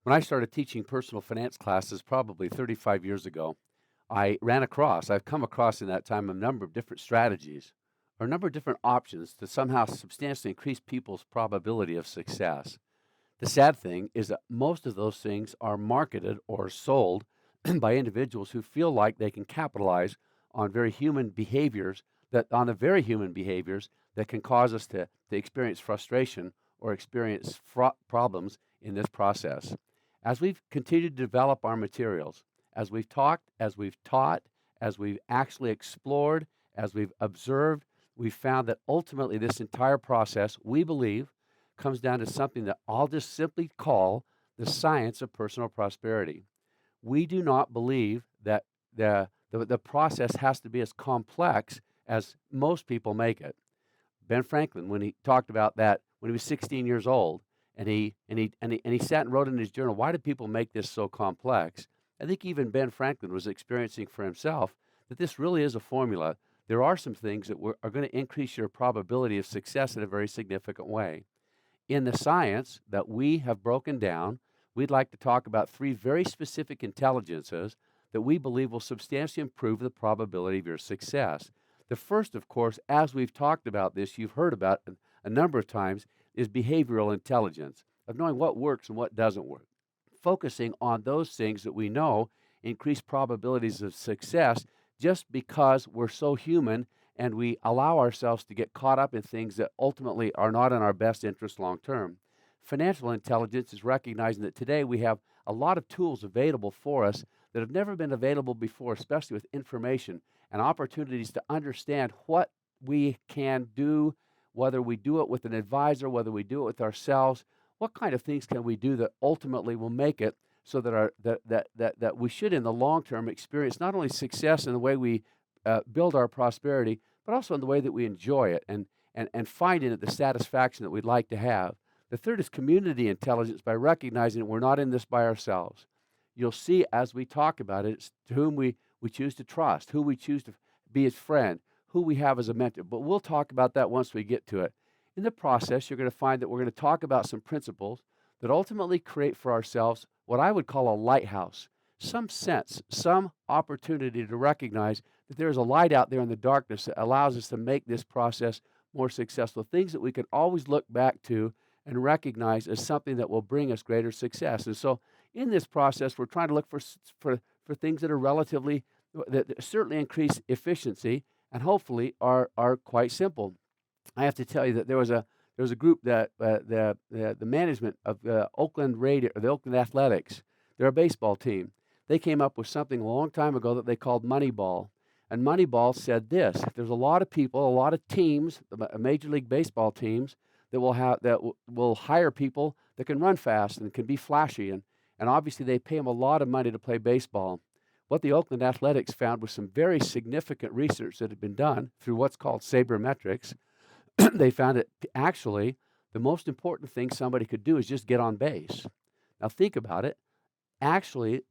When I started teaching personal finance classes probably 35 years ago, I've come across in that time a number of different strategies or a number of different options to somehow substantially increase people's probability of success. The sad thing is that most of those things are marketed or sold by individuals who feel like they can capitalize on the very human behaviors that can cause us to experience frustration or experience problems in this process. As we've continued to develop our materials, as we've talked, as we've taught, as we've actually explored, as we've observed, we've found that ultimately this entire process, we believe, comes down to something that I'll just simply call the science of personal prosperity. We do not believe that the process has to be as complex as most people make it. Ben Franklin, when he talked about that when he was 16 years old, and he sat and wrote in his journal, why do people make this so complex? I think even Ben Franklin was experiencing for himself that this really is a formula. There are some things that are going to increase your probability of success in a very significant way. In the science that we have broken down, we'd like to talk about three very specific intelligences that we believe will substantially improve the probability of your success. The first, of course, as we've talked about this, you've heard about a number of times, is behavioral intelligence, of knowing what works and what doesn't work. Focusing on those things that we know increase probabilities of success just because we're so human and we allow ourselves to get caught up in things that ultimately are not in our best interest long term. Financial intelligence is recognizing that today we have a lot of tools available for us that have never been available before, especially with information and opportunities to understand what we can do, whether we do it with an advisor, whether we do it with ourselves, what kind of things can we do that ultimately will make it so that we should in the long term experience not only success in the way we build our prosperity, but also in the way that we enjoy it and find in it the satisfaction that we'd like to have. The third is community intelligence, by recognizing that we're not in this by ourselves. You'll see as we talk about it, it's to whom we choose to trust, who we choose to be his friend, who we have as a mentor. But we'll talk about that once we get to it. In the process, you're going to find that we're going to talk about some principles that ultimately create for ourselves what I would call a lighthouse, some sense, some opportunity to recognize that there's a light out there in the darkness that allows us to make this process more successful, things that we can always look back to and recognize as something that will bring us greater success. And so in this process, we're trying to look for things that are relatively, that certainly increase efficiency and hopefully are quite simple. I have to tell you that there was a group that the management of the Oakland Athletics, they're a baseball team. They came up with something a long time ago that they called Moneyball. And Moneyball said this: there's a lot of people, a lot of teams, Major League Baseball teams that will hire people that can run fast and can be flashy, and obviously they pay them a lot of money to play baseball. What the Oakland Athletics found was some very significant research that had been done through what's called sabermetrics. They found that actually the most important thing somebody could do is just get on base. Now think about it. Actually,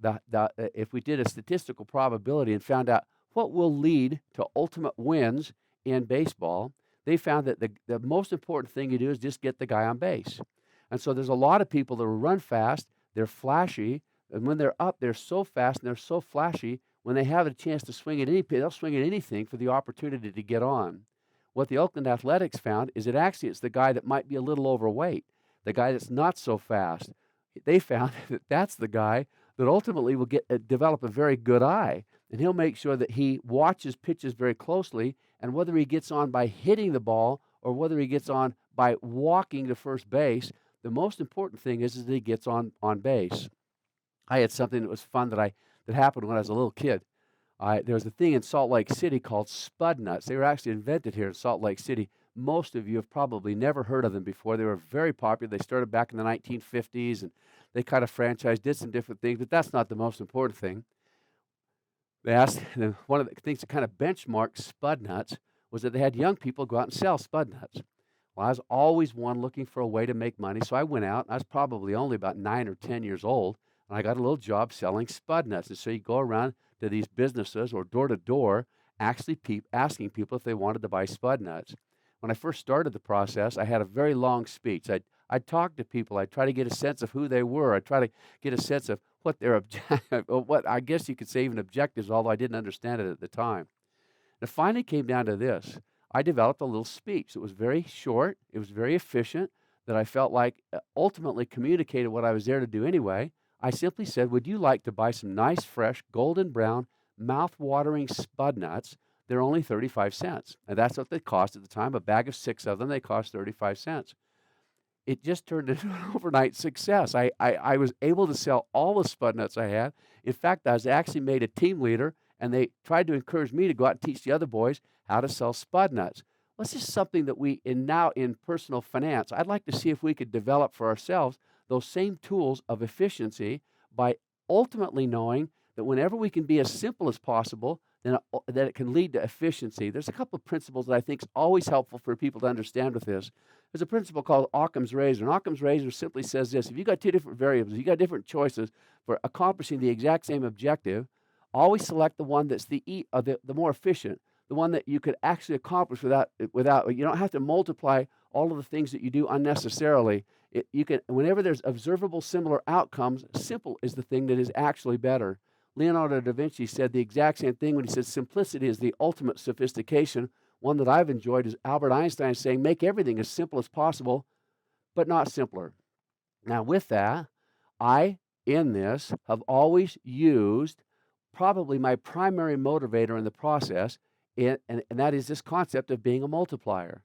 if we did a statistical probability and found out what will lead to ultimate wins in baseball, they found that the most important thing you do is just get the guy on base. And so there's a lot of people that will run fast, they're flashy, and when they're up, they're so fast and they're so flashy, when they have a chance to swing at anything, they'll swing at anything for the opportunity to get on. What the Oakland Athletics found is that actually it's the guy that might be a little overweight, the guy that's not so fast. They found that that's the guy that ultimately will develop a very good eye, and he'll make sure that he watches pitches very closely, and whether he gets on by hitting the ball or whether he gets on by walking to first base, the most important thing is that he gets on base. I had something that was fun that happened when I was a little kid. There was a thing in Salt Lake City called spud nuts. They were actually invented here in Salt Lake City. Most of you have probably never heard of them before. They were very popular. They started back in the 1950s, and they kind of franchised, did some different things, but that's not the most important thing. They asked, one of the things that kind of benchmarked spud nuts was that they had young people go out and sell spud nuts. Well, I was always one looking for a way to make money, so I went out. I was probably only about 9 or 10 years old, and I got a little job selling spud nuts. And so you go around to these businesses or door to door, actually asking people if they wanted to buy spud nuts. When I first started the process, I had a very long speech. I'd talk to people. I'd try to get a sense of who they were. I'd try to get a sense of what their what I guess you could say even objectives, although I didn't understand it at the time. It finally came down to this. I developed a little speech. It was very short. It was very efficient, that I felt like ultimately communicated what I was there to do anyway. I simply said, would you like to buy some nice, fresh, golden brown, mouth-watering spud nuts? They're only 35 cents. And that's what they cost at the time. A bag of 6 of them, they cost 35 cents. It just turned into an overnight success. I was able to sell all the spud nuts I had. In fact, I was actually made a team leader, and they tried to encourage me to go out and teach the other boys how to sell spud nuts. Well, this is something that now in personal finance, I'd like to see if we could develop for ourselves those same tools of efficiency by ultimately knowing that whenever we can be as simple as possible, then that it can lead to efficiency. There's a couple of principles that I think is always helpful for people to understand with this. There's a principle called Occam's razor. And Occam's razor simply says this: if you've got two different variables, you've got different choices for accomplishing the exact same objective, always select the one that's the more efficient, the one that you could actually accomplish without you don't have to multiply all of the things that you do unnecessarily. You can, whenever there's observable similar outcomes, simple is the thing that is actually better. Leonardo da Vinci said the exact same thing when he said simplicity is the ultimate sophistication. One that I've enjoyed is Albert Einstein saying, make everything as simple as possible, but not simpler. Now, with that, I, in this, have always used probably my primary motivator in the process, and that is this concept of being a multiplier.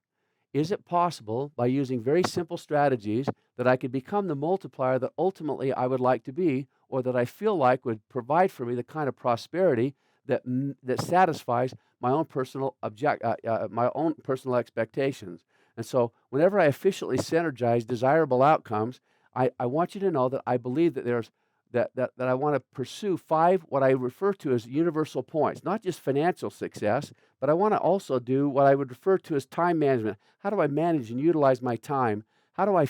Is it possible, by using very simple strategies, that I could become the multiplier that ultimately I would like to be, or that I feel like would provide for me the kind of prosperity that satisfies my own personal expectations? And so, whenever I efficiently synergize desirable outcomes, I want you to know that I believe that that I want to pursue 5 what I refer to as universal points, not just financial success, but I want to also do what I would refer to as time management. How do I manage and utilize my time? How do I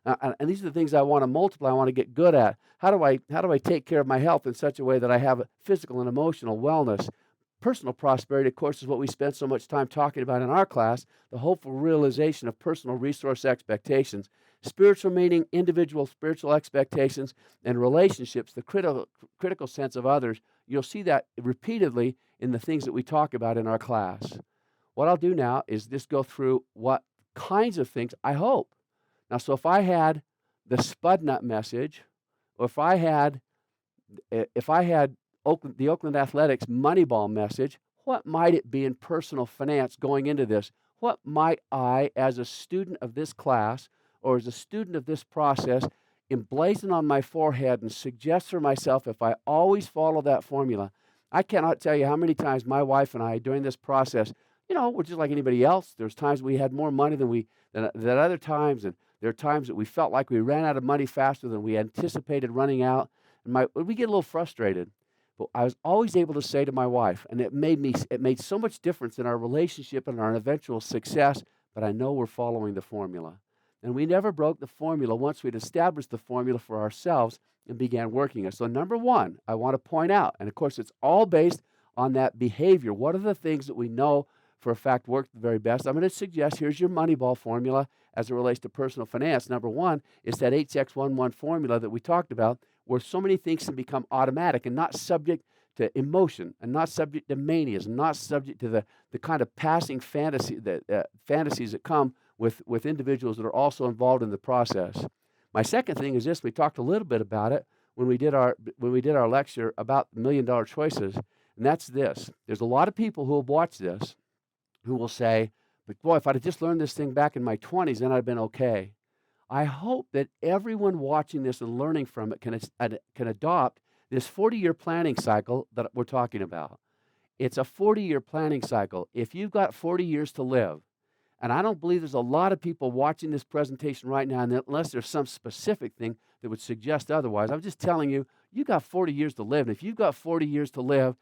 and these are the things I want to multiply, I want to get good at. How do I take care of my health in such a way that I have physical and emotional wellness? Personal prosperity, of course, is what we spend so much time talking about in our class, the hopeful realization of personal resource expectations. Spiritual meaning, individual spiritual expectations, and relationships, the critical sense of others. You'll see that repeatedly in the things that we talk about in our class. What I'll do now is just go through what kinds of things I hope. Now, so if I had the spud nut message, or if I had the Oakland Athletics Moneyball message, what might it be in personal finance going into this? What might I, as a student of this class, or as a student of this process, emblazon on my forehead and suggest for myself if I always follow that formula? I cannot tell you how many times my wife and I, during this process, we're just like anybody else. There's times we had more money than other times, and there are times that we felt like we ran out of money faster than we anticipated running out, and we get a little frustrated. But I was always able to say to my wife, and it made so much difference in our relationship and our eventual success, but I know we're following the formula. And we never broke the formula once we'd established the formula for ourselves and began working it. So number one, I want to point out, and of course it's all based on that behavior. What are the things that we know for a fact work the very best? I'm going to suggest here's your Moneyball formula as it relates to personal finance. Number one is that HX11 formula that we talked about, where so many things can become automatic and not subject to emotion, and not subject to manias, and not subject to the kind of passing fantasies that come with individuals that are also involved in the process. My second thing is this: we talked a little bit about it when we did our lecture about $1 Million Choices, and that's this. There's a lot of people who have watched this who will say, but boy, if I'd have just learned this thing back in my 20s, then I'd have been okay. I hope that everyone watching this and learning from it can adopt this 40-year planning cycle that we're talking about. It's a 40-year planning cycle. If you've got 40 years to live, and I don't believe there's a lot of people watching this presentation right now, and unless there's some specific thing that would suggest otherwise, I'm just telling you, you got 40 years to live. And if you've got 40 years to live,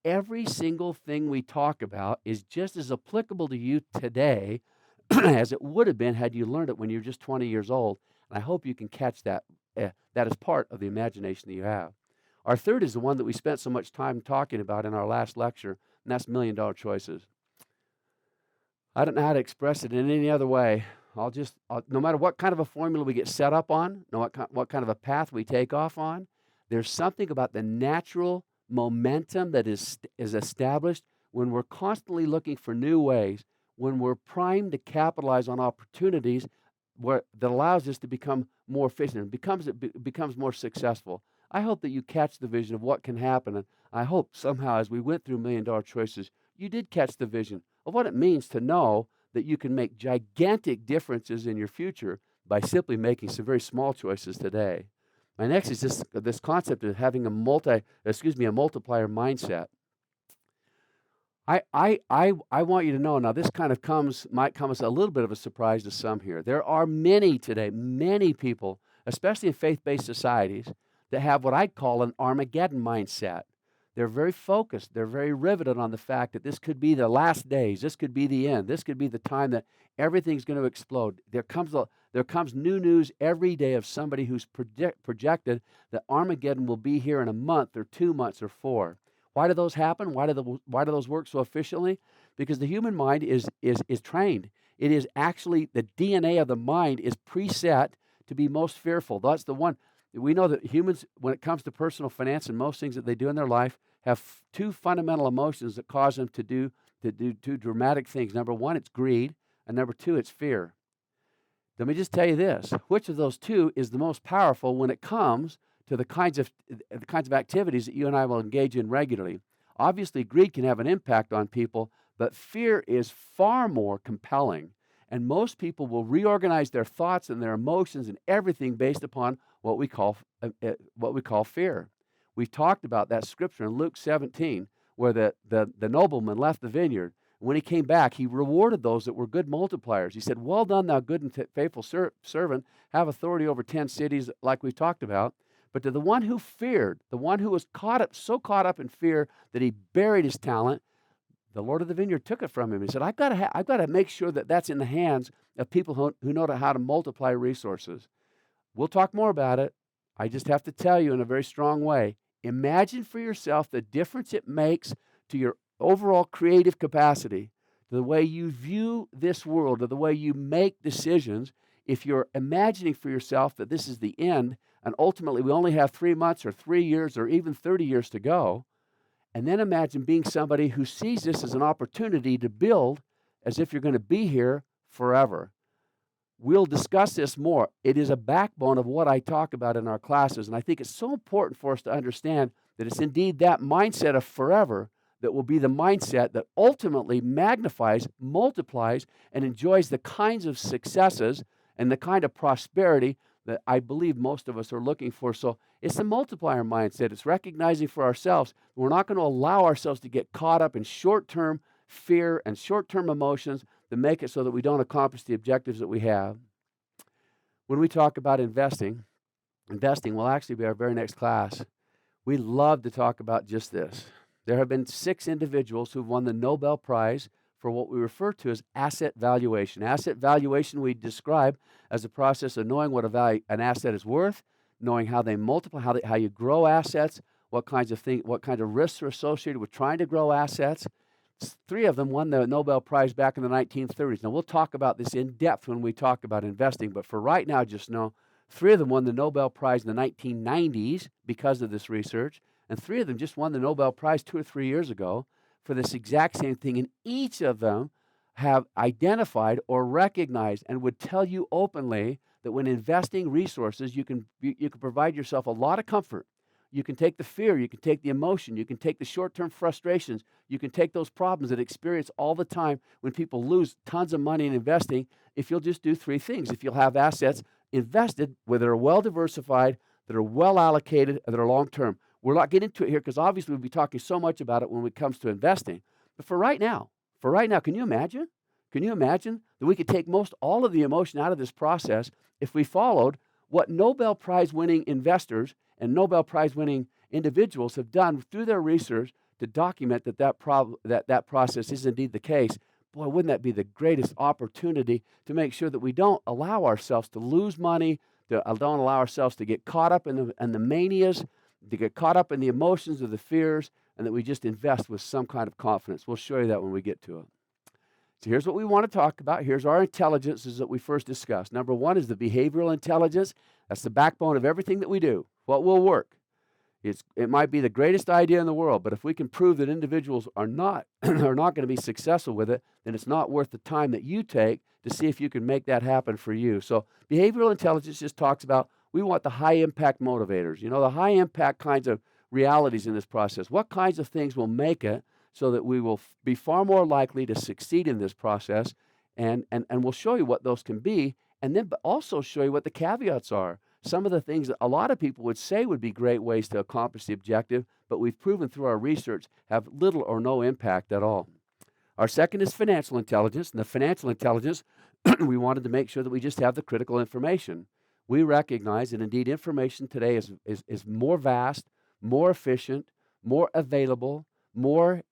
every single thing we talk about is just as applicable to you today as it would have been had you learned it when you're just 20 years old. And I hope you can catch that. That is part of the imagination that you have. Our third is the one that we spent so much time talking about in our last lecture, and that's $1 Million Choices. I don't know how to express it in any other way. No matter what kind of a formula we get set up on, what kind of a path we take off on, there's something about the natural momentum that is established when we're constantly looking for new ways, when we're primed to capitalize on opportunities that allows us to become more efficient and becomes more successful. I hope that you catch the vision of what can happen, and I hope somehow as we went through $1 Million Choices, you did catch the vision of what it means to know that you can make gigantic differences in your future by simply making some very small choices today. My next is this concept of having a multiplier mindset. I want you to know now. This kind of might come as a little bit of a surprise to some here. There are many people, especially in faith-based societies, that have what I'd call an Armageddon mindset. They're very focused. They're very riveted on the fact that this could be the last days. This could be the end. This could be the time that everything's going to explode. There comes new news every day of somebody who's projected that Armageddon will be here in a month or 2 months or 4. Why do those happen? Why do those work so efficiently? Because the human mind is trained. It is actually the DNA of the mind is preset to be most fearful. That's the one. We know that humans, when it comes to personal finance and most things that they do in their life, have two fundamental emotions that cause them to do two dramatic things. Number one, it's greed, and number two, it's fear. Let me just tell you this: which of those two is the most powerful when it comes to the kinds of activities that you and I will engage in regularly? Obviously, greed can have an impact on people, but fear is far more compelling. And most people will reorganize their thoughts and their emotions and everything based upon what we call fear. We've talked about that scripture in Luke 17, where the nobleman left the vineyard. When he came back, he rewarded those that were good multipliers. He said, "Well done, thou good and faithful servant. Have authority over 10 cities," like we talked about. But to the one who feared, the one who was so caught up in fear that he buried his talent, the Lord of the vineyard took it from him. He said, I've got to make sure that that's in the hands of people who know how to multiply resources. We'll talk more about it. I just have to tell you in a very strong way, imagine for yourself the difference it makes to your overall creative capacity, to the way you view this world, to the way you make decisions, if you're imagining for yourself that this is the end, and ultimately we only have 3 months or 3 years or even 30 years to go. And then imagine being somebody who sees this as an opportunity to build as if you're going to be here forever. We'll discuss this more. It is a backbone of what I talk about in our classes, and I think it's so important for us to understand that it's indeed that mindset of forever that will be the mindset that ultimately magnifies, multiplies, and enjoys the kinds of successes and the kind of prosperity that I believe most of us are looking for. So it's the multiplier mindset. It's recognizing for ourselves we're not going to allow ourselves to get caught up in short-term fear and short-term emotions that make it so that we don't accomplish the objectives that we have. When we talk about investing will actually be our very next class. We love to talk about just this. There have been 6 individuals who've won the Nobel Prize for what we refer to as asset valuation. Asset valuation we describe as a process of knowing what an asset is worth, knowing how they multiply, how you grow assets, what kinds of risks are associated with trying to grow assets. 3 of them won the Nobel Prize back in the 1930s. Now, we'll talk about this in depth when we talk about investing, but for right now, just know 3 of them won the Nobel Prize in the 1990s because of this research, and 3 of them just won the Nobel Prize 2 or 3 years ago for this exact same thing, and each of them have identified or recognized and would tell you openly that when investing resources, you can provide yourself a lot of comfort. You can take the fear, you can take the emotion, you can take the short-term frustrations, you can take those problems that experience all the time when people lose tons of money in investing if you'll just do 3 things. If you'll have assets invested that are well diversified, that are well allocated, and that are long-term. We're not getting into it here because obviously we'll be talking so much about it when it comes to investing. But for right now, can you imagine? Can you imagine that we could take all of the emotion out of this process if we followed what Nobel Prize winning investors and Nobel Prize winning individuals have done through their research to document that process is indeed the case? Boy, wouldn't that be the greatest opportunity to make sure that we don't allow ourselves to lose money, don't allow ourselves to get caught up in the manias, to get caught up in the emotions or the fears, and that we just invest with some kind of confidence. We'll show you that when we get to it. So here's what we want to talk about. Here's our intelligences that we first discussed. Number one is the behavioral intelligence. That's the backbone of everything that we do. What will work? It might be the greatest idea in the world, but if we can prove that individuals are not are not going to be successful with it, then it's not worth the time that you take to see if you can make that happen for you. So behavioral intelligence just talks about we want the high impact motivators, the high impact kinds of realities in this process. What kinds of things will make it so that we will be far more likely to succeed in this process, and we'll show you what those can be, and then also show you what the caveats are. Some of the things that a lot of people would say would be great ways to accomplish the objective, but we've proven through our research have little or no impact at all. Our second is financial intelligence. And the financial intelligence, we wanted to make sure that we just have the critical information. We recognize that indeed information today is more vast, more efficient, more available, more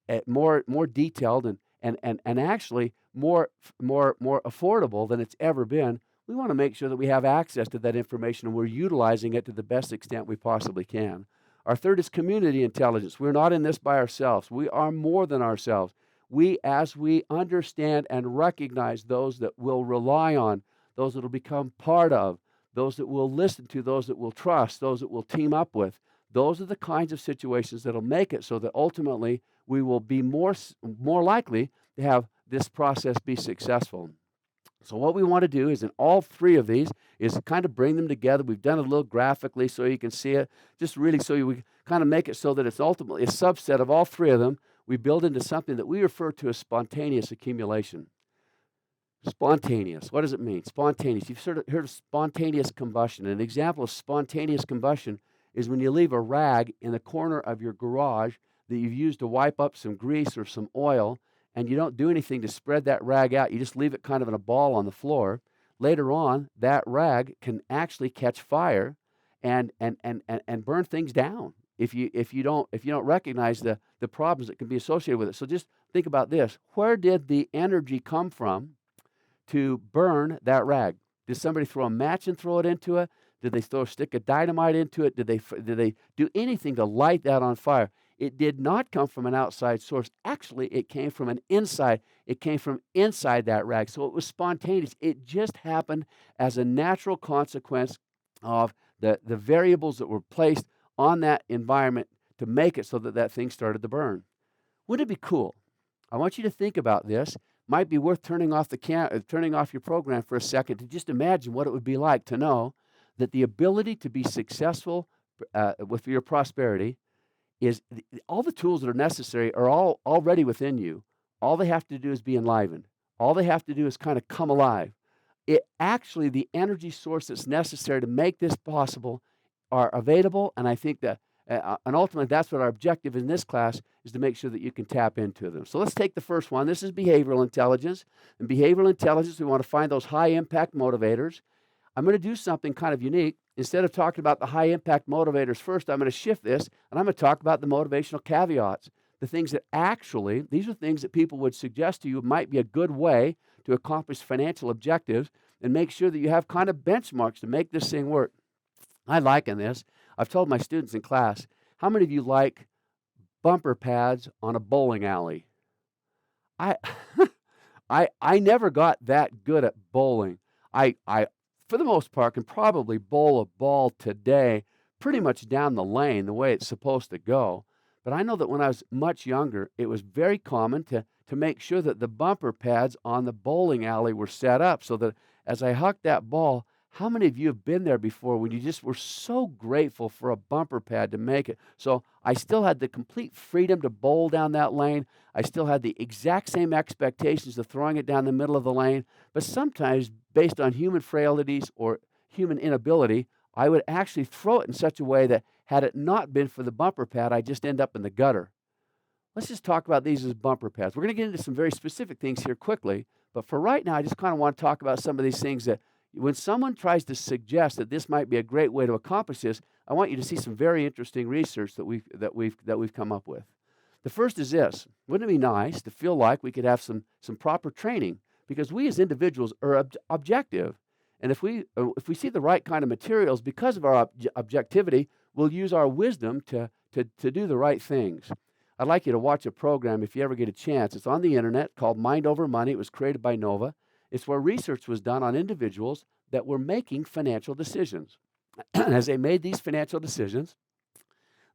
detailed, and actually more affordable than it's ever been. We want to make sure that we have access to that information and we're utilizing it to the best extent we possibly can. Our third is community intelligence. We're not in this by ourselves. We are more than ourselves. As we understand and recognize those that we'll rely on, those that will become part of, those that we'll listen to, those that we'll trust, those that we'll team up with, those are the kinds of situations that will make it so that ultimately we will be more likely to have this process be successful. So what we want to do is in all three of these is kind of bring them together. We've done it a little graphically so you can see it, just really so we kind of make it so that it's ultimately a subset of all three of them. We build into something that we refer to as spontaneous accumulation. Spontaneous, what does it mean? Spontaneous, you've sort of heard of spontaneous combustion. An example of spontaneous combustion is when you leave a rag in the corner of your garage that you've used to wipe up some grease or some oil, and you don't do anything to spread that rag out. You just leave it kind of in a ball on the floor. Later on, that rag can actually catch fire and burn things down if you don't recognize the problems that can be associated with it. So just think about this. Where did the energy come from to burn that rag? Did somebody throw a match and throw it into it? Did they throw a stick of dynamite into it? Did they do anything to light that on fire? It did not come from an outside source. Actually, it came from an inside. It came from inside that rag. So it was spontaneous. It just happened as a natural consequence of the variables that were placed on that environment to make it so that that thing started to burn. Wouldn't it be cool? I want you to think about this. Might be worth turning off your program for a second to just imagine what it would be like to know that the ability to be successful with your prosperity is all the tools that are necessary are all already within you. All they have to do is be enlivened. All they have to do is kind of come alive. The energy source that's necessary to make this possible are available, and I think that, and ultimately that's what our objective in this class is, to make sure that you can tap into them. So let's take the first one. This is behavioral intelligence. In behavioral intelligence, we want to find those high impact motivators. I'm going to do something kind of unique. Instead of talking about the high impact motivators first, I'm going to shift this and I'm going to talk about the motivational caveats. The things that these are things that people would suggest to you might be a good way to accomplish financial objectives and make sure that you have kind of benchmarks to make this thing work. I liken this. I've told my students in class, how many of you like bumper pads on a bowling alley? I never got that good at bowling. I for the most part, can probably bowl a ball today pretty much down the lane the way it's supposed to go. But I know that when I was much younger, it was very common to make sure that the bumper pads on the bowling alley were set up so that as I hucked that ball, how many of you have been there before when you just were so grateful for a bumper pad to make it? So I still had the complete freedom to bowl down that lane. I still had the exact same expectations of throwing it down the middle of the lane. But sometimes, based on human frailties or human inability, I would actually throw it in such a way that had it not been for the bumper pad, I'd just end up in the gutter. Let's just talk about these as bumper pads. We're going to get into some very specific things here quickly. But for right now, I just kind of want to talk about some of these things that when someone tries to suggest that this might be a great way to accomplish this, I want you to see some very interesting research that we've come up with. The first is this. Wouldn't it be nice to feel like we could have some proper training? Because we as individuals are objective. And if we see the right kind of materials, because of our objectivity, we'll use our wisdom to do the right things. I'd like you to watch a program if you ever get a chance. It's on the internet called Mind Over Money. It was created by Nova. It's where research was done on individuals that were making financial decisions. As they made these financial decisions,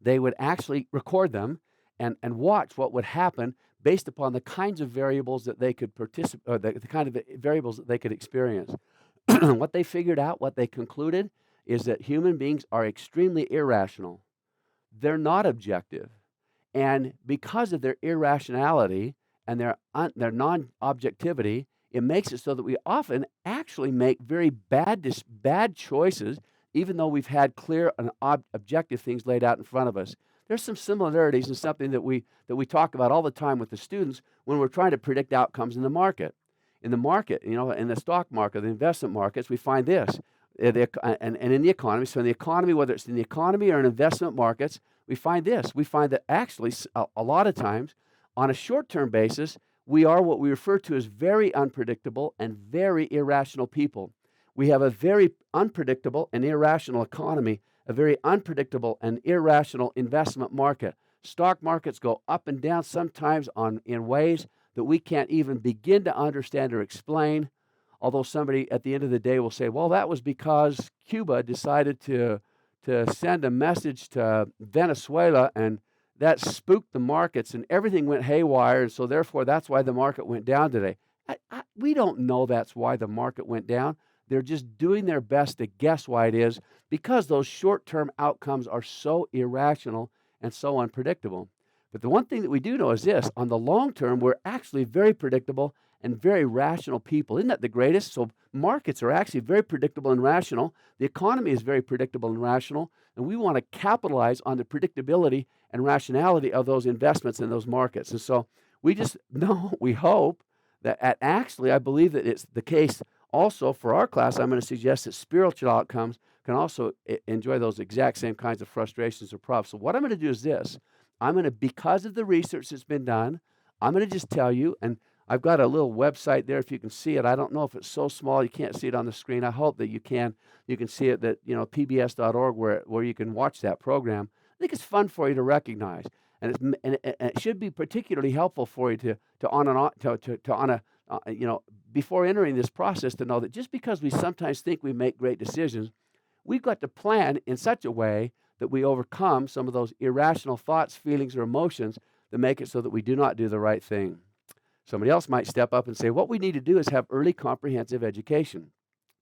they would actually record them and watch what would happen based upon the kinds of variables that they could participate, or the kind of variables that they could experience. What they figured out, what they concluded, is that human beings are extremely irrational. They're not objective. And because of their irrationality and their non-objectivity, it makes it so that we often actually make very bad choices, even though we've had clear and objective things laid out in front of us. There's some similarities in something that we talk about all the time with the students when we're trying to predict outcomes in the market. In the market, in the stock market, the investment markets, we find this, and in the economy. So in the economy, whether it's in the economy or in investment markets, we find this. We find that actually a lot of times, on a short-term basis, we are what we refer to as very unpredictable and very irrational people. We have a very unpredictable and irrational economy, a very unpredictable and irrational investment market. Stock markets go up and down sometimes in ways that we can't even begin to understand or explain, although somebody at the end of the day will say, well, that was because Cuba decided to send a message to Venezuela, and that spooked the markets and everything went haywire, and so therefore that's why the market went down today. We don't know that's why the market went down. They're just doing their best to guess why it is, because those short-term outcomes are so irrational and so unpredictable. But the one thing that we do know is this: on the long term, we're actually very predictable and very rational people. Isn't that the greatest? So markets are actually very predictable and rational. The economy is very predictable and rational, and we want to capitalize on the predictability and rationality of those investments in those markets. And so we just know, we hope that actually, I believe that it's the case also for our class. I'm going to suggest that spiritual outcomes can also enjoy those exact same kinds of frustrations or problems. So what I'm going to do is this. I'm going to, because of the research that's been done, I'm going to just tell you, and I've got a little website there if you can see it. I don't know if it's so small you can't see it on the screen. I hope that you can see it, that pbs.org, where you can watch that program. I think it's fun for you to recognize, and it should be particularly helpful for you before entering this process, to know that just because we sometimes think we make great decisions, we've got to plan in such a way that we overcome some of those irrational thoughts, feelings, or emotions that make it so that we do not do the right thing. Somebody else might step up and say, what we need to do is have early comprehensive education.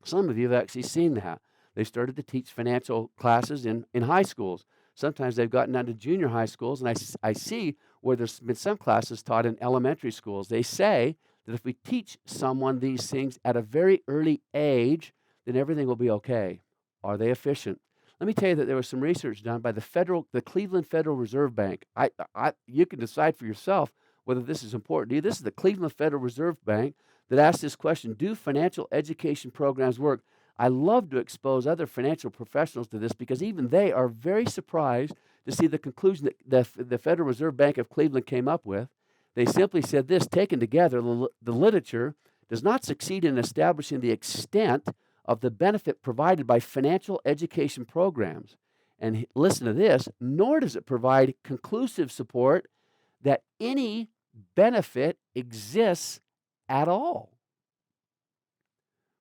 Some of you have actually seen that. They started to teach financial classes in high schools. Sometimes they've gotten down to junior high schools, and I see where there's been some classes taught in elementary schools. They say that if we teach someone these things at a very early age, then everything will be okay. Are they efficient? Let me tell you that there was some research done by the Cleveland Federal Reserve Bank. You can decide for yourself whether this is important to you. This is the Cleveland Federal Reserve Bank that asked this question: do financial education programs work? I love to expose other financial professionals to this, because even they are very surprised to see the conclusion that the Federal Reserve Bank of Cleveland came up with. They simply said this: taken together, the literature does not succeed in establishing the extent of the benefit provided by financial education programs. And listen to this: nor does it provide conclusive support that any benefit exists at all.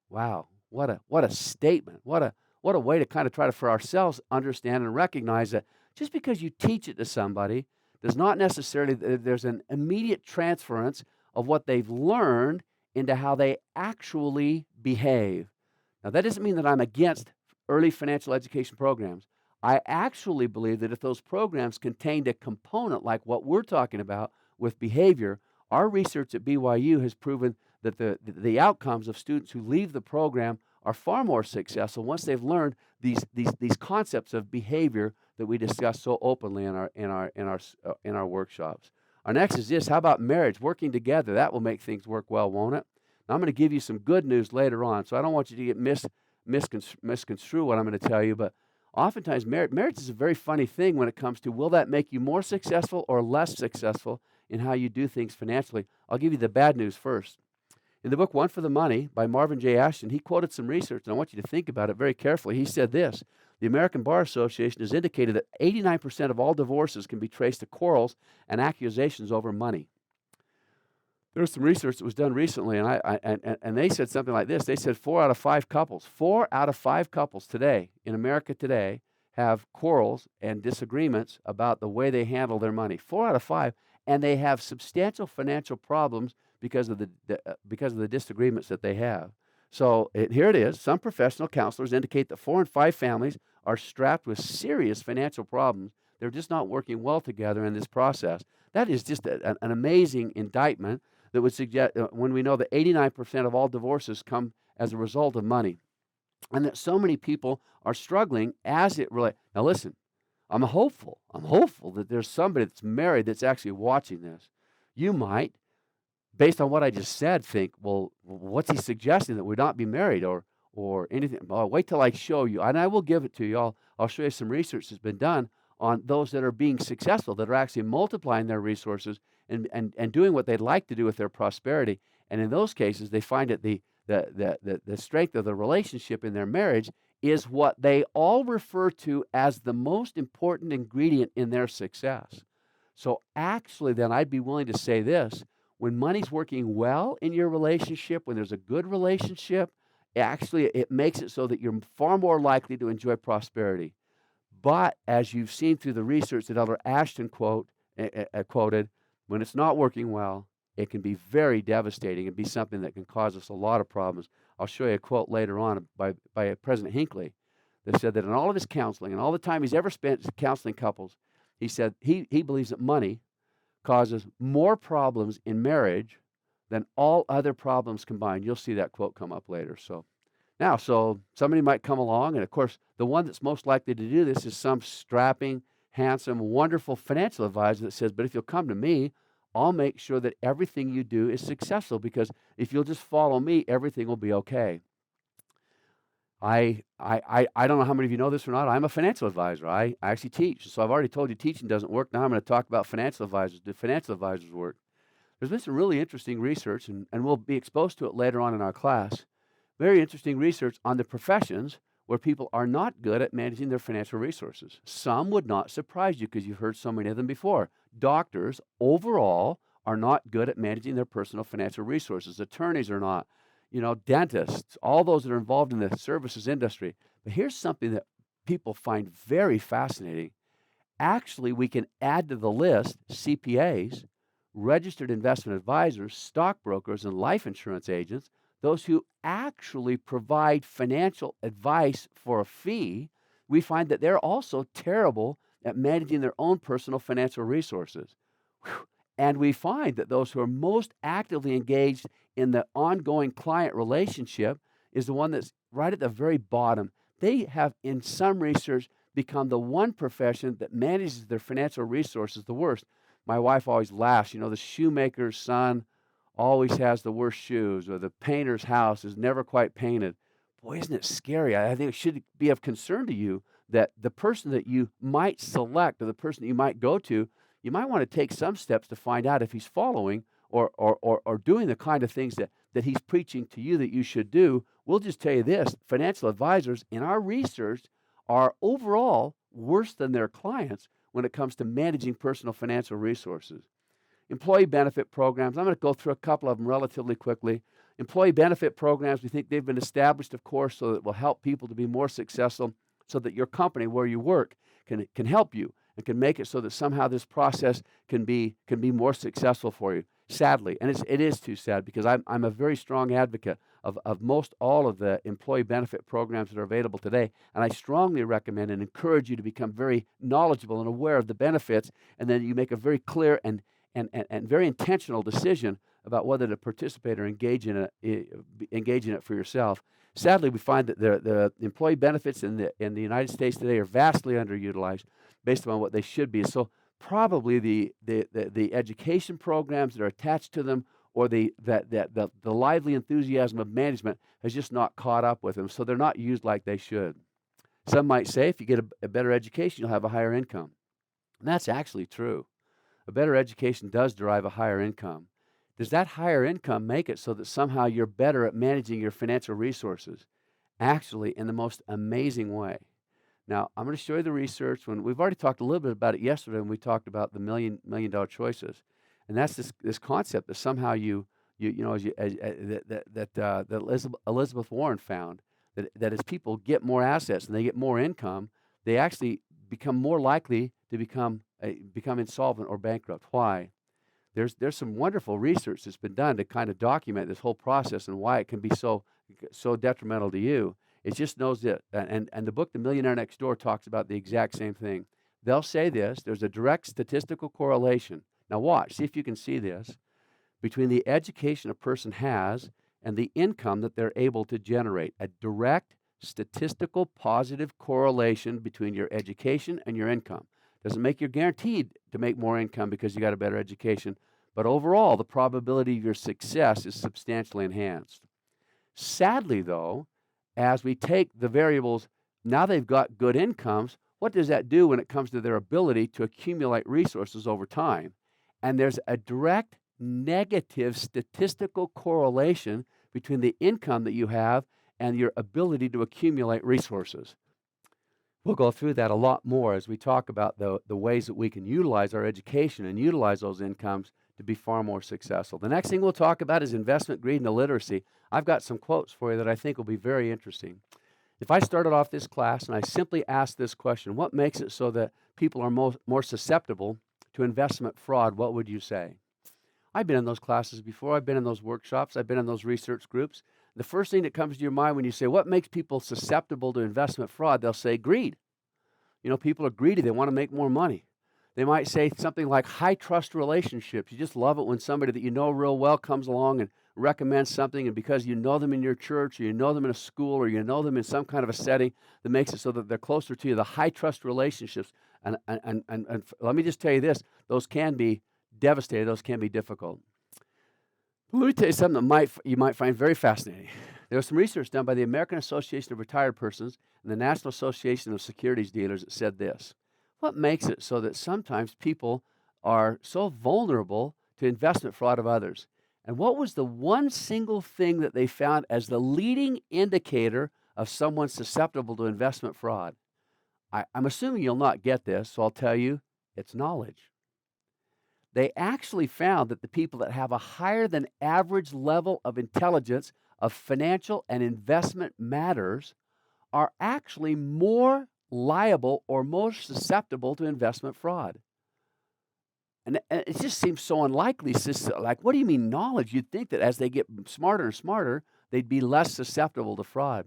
Wow, what a statement. What a way to kind of try to, for ourselves, understand and recognize that just because you teach it to somebody does not necessarily, there's an immediate transference of what they've learned into how they actually behave. Now, that doesn't mean that I'm against early financial education programs. I actually believe that if those programs contained a component like what we're talking about with behavior, our research at BYU has proven that the outcomes of students who leave the program are far more successful once they've learned these concepts of behavior that we discuss so openly in our workshops. Our next is this: how about marriage? Working together, that will make things work well, won't it? Now, I'm going to give you some good news later on, so I don't want you to get misconstrue what I'm going to tell you, but oftentimes marriage is a very funny thing when it comes to, will that make you more successful or less successful in how you do things financially? I'll give you the bad news first. In the book One for the Money by Marvin J. Ashton, he quoted some research, and I want you to think about it very carefully. He said this: The American Bar Association has indicated that 89% of all divorces can be traced to quarrels and accusations over money. There was some research that was done recently, and they said something like this. They said 4 out of 5 couples today in America today have quarrels and disagreements about the way they handle their money. 4 out of 5, and they have substantial financial problems because of the disagreements that they have. So here it is. Some professional counselors indicate that 4 in 5 families are strapped with serious financial problems. They're just not working well together in this process. That is just an amazing indictment that would suggest when we know that 89% of all divorces come as a result of money, and that so many people are struggling as it relates. Now, listen, I'm hopeful. I'm hopeful that there's somebody that's married that's actually watching this. You might, based on what I just said, think, well, what's he suggesting, that we not be married or anything? Well, wait till I show you, and I will give it to you. I'll show you some research that's been done on those that are being successful, that are actually multiplying their resources and doing what they'd like to do with their prosperity. And in those cases, they find that the strength of the relationship in their marriage is what they all refer to as the most important ingredient in their success. So actually, then I'd be willing to say this: when money's working well in your relationship, when there's a good relationship, actually it makes it so that you're far more likely to enjoy prosperity. But as you've seen through the research that Elder Ashton quoted, when it's not working well, it can be very devastating and be something that can cause us a lot of problems. I'll show you a quote later on by President Hinckley that said that in all of his counseling and all the time he's ever spent counseling couples, he said he believes that money causes more problems in marriage than all other problems combined. You'll see that quote come up later. So somebody might come along, and of course, the one that's most likely to do this is some strapping, handsome, wonderful financial advisor that says, but if you'll come to me, I'll make sure that everything you do is successful, because if you'll just follow me, everything will be okay. I don't know how many of you know this or not. I'm a financial advisor. I actually teach. So I've already told you teaching doesn't work. Now I'm going to talk about financial advisors. Do financial advisors work? There's been some really interesting research, and we'll be exposed to it later on in our class. Very interesting research on the professions where people are not good at managing their financial resources. Some would not surprise you because you've heard so many of them before. Doctors, overall, are not good at managing their personal financial resources. Attorneys are not. Dentists, all those that are involved in the services industry. But here's something that people find very fascinating. Actually, we can add to the list CPAs, registered investment advisors, stockbrokers, and life insurance agents, those who actually provide financial advice for a fee. We find that they're also terrible at managing their own personal financial resources. And we find that those who are most actively engaged in the ongoing client relationship is the one that's right at the very bottom. They have, in some research, become the one profession that manages their financial resources the worst. My wife always laughs. The shoemaker's son always has the worst shoes, or the painter's house is never quite painted. Boy, isn't it scary? I think it should be of concern to you that the person that you might select, or the person that you might go to, you might want to take some steps to find out if he's following or doing the kind of things that he's preaching to you that you should do. We'll just tell you this: financial advisors in our research are overall worse than their clients when it comes to managing personal financial resources. Employee benefit programs, I'm going to go through a couple of them relatively quickly. Employee benefit programs, we think they've been established, of course, so that it will help people to be more successful, so that your company where you work can help you and can make it so that somehow this process can be more successful for you. Sadly, and it is too sad, because I'm a very strong advocate of most all of the employee benefit programs that are available today, and I strongly recommend and encourage you to become very knowledgeable and aware of the benefits, and then you make a very clear and very intentional decision about whether to participate or engage in it for yourself. Sadly, we find that the employee benefits in the United States today are vastly underutilized based upon what they should be. So probably the education programs that are attached to them, or the lively enthusiasm of management has just not caught up with them, so they're not used like they should. Some might say if you get a better education, you'll have a higher income. And that's actually true. A better education does derive a higher income. Does that higher income make it so that somehow you're better at managing your financial resources? Actually, in the most amazing way. Now, I'm going to show you the research. When we've already talked a little bit about it yesterday when we talked about the million dollar choices, and that's this concept that somehow you know that Elizabeth Warren found that as people get more assets and they get more income, they actually become more likely to become insolvent or bankrupt. Why? There's some wonderful research that's been done to kind of document this whole process and why it can be so detrimental to you. It just knows that, and the book The Millionaire Next Door talks about the exact same thing. They'll say this: there's a direct statistical correlation. Now watch, see if you can see this, between the education a person has and the income that they're able to generate. A direct statistical positive correlation between your education and your income. Doesn't make you guaranteed to make more income because you got a better education, but overall, the probability of your success is substantially enhanced. Sadly, though, as we take the variables, now they've got good incomes, what does that do when it comes to their ability to accumulate resources over time? And there's a direct negative statistical correlation between the income that you have and your ability to accumulate resources. We'll go through that a lot more as we talk about the ways that we can utilize our education and utilize those incomes to be far more successful. The next thing we'll talk about is investment greed and illiteracy. I've got some quotes for you that I think will be very interesting. If I started off this class and I simply asked this question, what makes it so that people are more susceptible to investment fraud, what would you say? I've been in those classes before. I've been in those workshops. I've been in those research groups. The first thing that comes to your mind when you say, what makes people susceptible to investment fraud? They'll say greed. You know, people are greedy. They want to make more money. They might say something like high trust relationships. You just love it when somebody that you know real well comes along and recommends something, and because you know them in your church or you know them in a school or you know them in some kind of a setting that makes it so that they're closer to you, the high trust relationships. And let me just tell you this, those can be devastating. Those can be difficult. But let me tell you something that you might find very fascinating. There was some research done by the American Association of Retired Persons and the National Association of Securities Dealers that said this: what makes it so that sometimes people are so vulnerable to investment fraud of others? And what was the one single thing that they found as the leading indicator of someone susceptible to investment fraud? I'm assuming you'll not get this, so I'll tell you, it's knowledge. They actually found that the people that have a higher than average level of intelligence of financial and investment matters are actually more liable or more susceptible to investment fraud. And it just seems so unlikely. It's just like, what do you mean knowledge? You'd think that as they get smarter and smarter, they'd be less susceptible to fraud.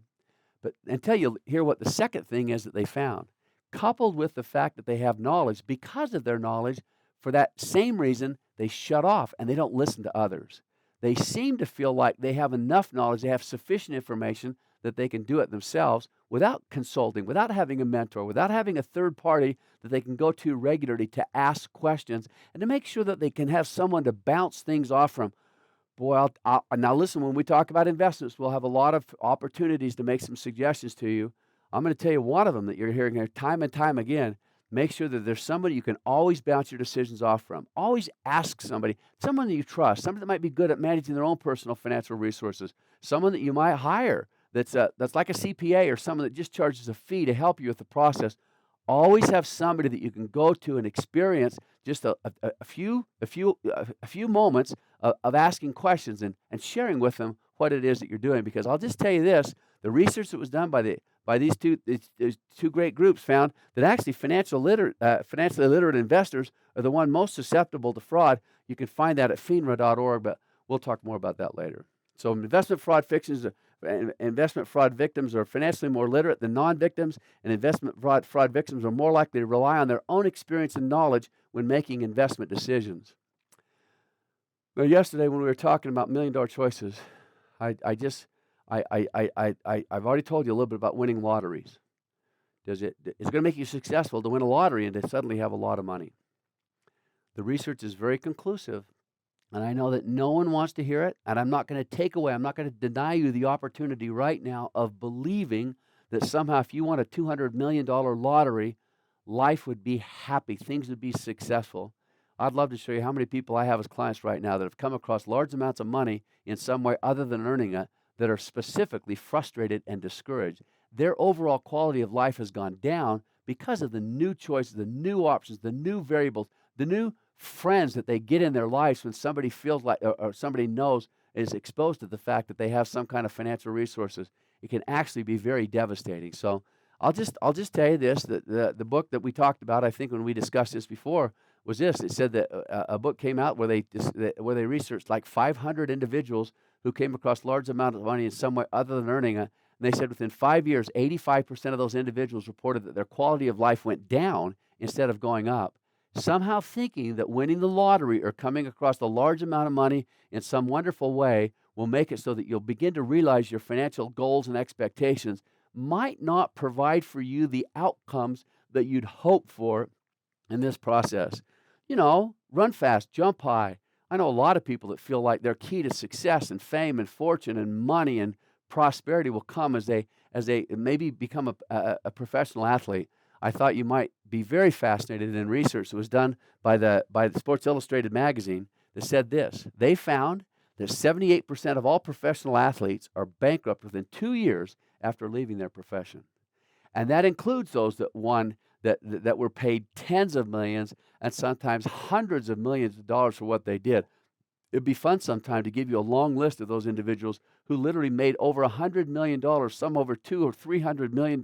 But until you hear what the second thing is that they found, coupled with the fact that they have knowledge, because of their knowledge, for that same reason, they shut off and they don't listen to others. They seem to feel like they have enough knowledge, they have sufficient information that they can do it themselves without consulting, without having a mentor, without having a third party that they can go to regularly to ask questions and to make sure that they can have someone to bounce things off from. Boy, now listen, when we talk about investments, we'll have a lot of opportunities to make some suggestions to you. I'm going to tell you one of them that you're hearing here time and time again. Make sure that there's somebody you can always bounce your decisions off from. Always ask somebody, someone that you trust, somebody that might be good at managing their own personal financial resources, someone that you might hire that's like a CPA or someone that just charges a fee to help you with the process. Always have somebody that you can go to and experience just a few moments of asking questions and sharing with them what it is that you're doing. Because I'll just tell you this, the research that was done by these two great groups found that actually financially literate investors are the one most susceptible to fraud. You can find that at FINRA.org, but we'll talk more about that later. So investment fraud victims are financially more literate than non-victims, and investment fraud victims are more likely to rely on their own experience and knowledge when making investment decisions. Now, yesterday when we were talking about $1 million choices, I've already told you a little bit about winning lotteries. It's going to make you successful to win a lottery and to suddenly have a lot of money. The research is very conclusive, and I know that no one wants to hear it, and I'm not going to deny you the opportunity right now of believing that somehow if you won a $200 million lottery, life would be happy, things would be successful. I'd love to show you how many people I have as clients right now that have come across large amounts of money in some way other than earning it, that are specifically frustrated and discouraged. their overall quality of life has gone down because of the new choices, the new options, the new variables, the new friends that they get in their lives when somebody feels like, or somebody knows, is exposed to the fact that they have some kind of financial resources. It can actually be very devastating. So I'll just tell you this: that the book that we talked about, I think when we discussed this before, was this. It said that a book came out where they researched like 500 individuals who came across large amounts of money in some way other than earning it. And they said within 5 years, 85% of those individuals reported that their quality of life went down instead of going up, somehow thinking that winning the lottery or coming across a large amount of money in some wonderful way will make it so that you'll begin to realize your financial goals and expectations might not provide for you the outcomes that you'd hope for in this process. Run fast, jump high. I know a lot of people that feel like their key to success and fame and fortune and money and prosperity will come as they maybe become a professional athlete. I thought you might be very fascinated in research that was done by the Sports Illustrated magazine that said this. They found that 78% of all professional athletes are bankrupt within 2 years after leaving their profession. And that includes those that were paid tens of millions and sometimes hundreds of millions of dollars for what they did. It'd be fun sometime to give you a long list of those individuals who literally made over $100 million, some over $200 or $300 million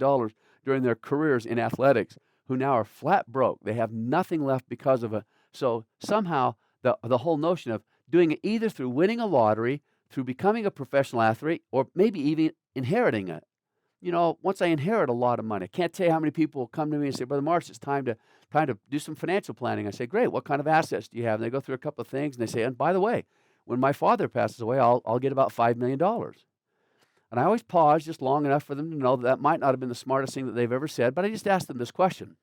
during their careers in athletics, who now are flat broke. They have nothing left because of it. So somehow the whole notion of doing it either through winning a lottery, through becoming a professional athlete, or maybe even inheriting it. Once I inherit a lot of money, I can't tell you how many people will come to me and say, Brother Marsh, it's time to do some financial planning. I say, great, what kind of assets do you have? And they go through a couple of things, and they say, and by the way, when my father passes away, I'll get about $5 million. And I always pause just long enough for them to know that might not have been the smartest thing that they've ever said, but I just ask them this question.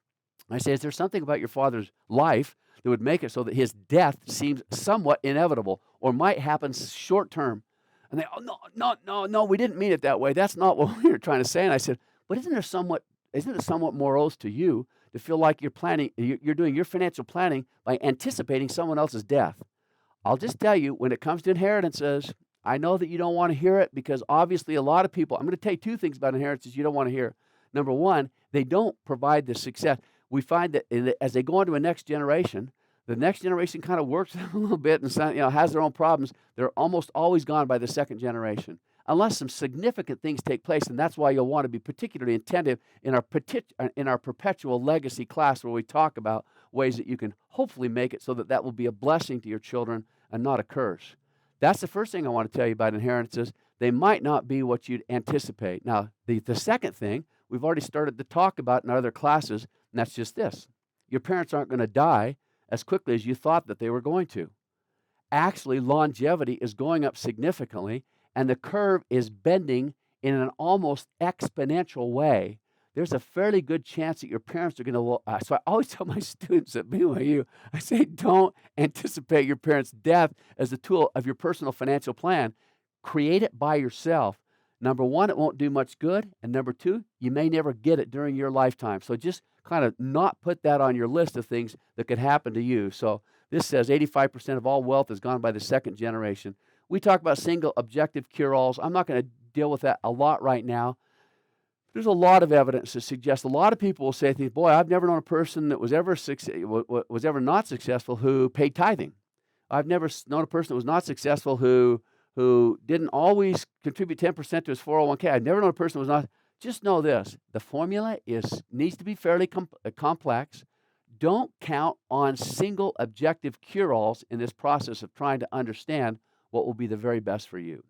I say, is there something about your father's life that would make it so that his death seems somewhat inevitable or might happen short term? And they, no, we didn't mean it that way. That's not what we were trying to say. And I said, but isn't it somewhat morose to you to feel like you're doing your financial planning by anticipating someone else's death? I'll just tell you, when it comes to inheritances, I know that you don't want to hear it because obviously a lot of people, I'm going to tell you two things about inheritances you don't want to hear. Number one, they don't provide the success. We find that as they go on to a next generation, the next generation kind of works a little bit and has their own problems. They're almost always gone by the second generation, unless some significant things take place. And that's why you'll want to be particularly attentive in our perpetual legacy class, where we talk about ways that you can hopefully make it so that will be a blessing to your children and not a curse. That's the first thing I want to tell you about inheritances. They might not be what you'd anticipate. Now, the second thing we've already started to talk about in our other classes, and that's just this. Your parents aren't going to die as quickly as you thought that they were going to. Actually, longevity is going up significantly, and the curve is bending in an almost exponential way. There's a fairly good chance that your parents are going to, so I always tell my students at BYU, I say, don't anticipate your parents' death as a tool of your personal financial plan. Create it by yourself. Number one, it won't do much good. And number two, you may never get it during your lifetime. So just kind of not put that on your list of things that could happen to you. So this says 85% of all wealth has gone by the second generation. We talk about single objective cure-alls. I'm not going to deal with that a lot right now. There's a lot of evidence to suggest a lot of people will say things, boy, I've never known a person that was ever not successful who paid tithing. I've never known a person that was not successful who didn't always contribute 10% to his 401k. I've never known a person who was not. Just know this, the formula needs to be fairly complex. Don't count on single objective cure-alls in this process of trying to understand what will be the very best for you.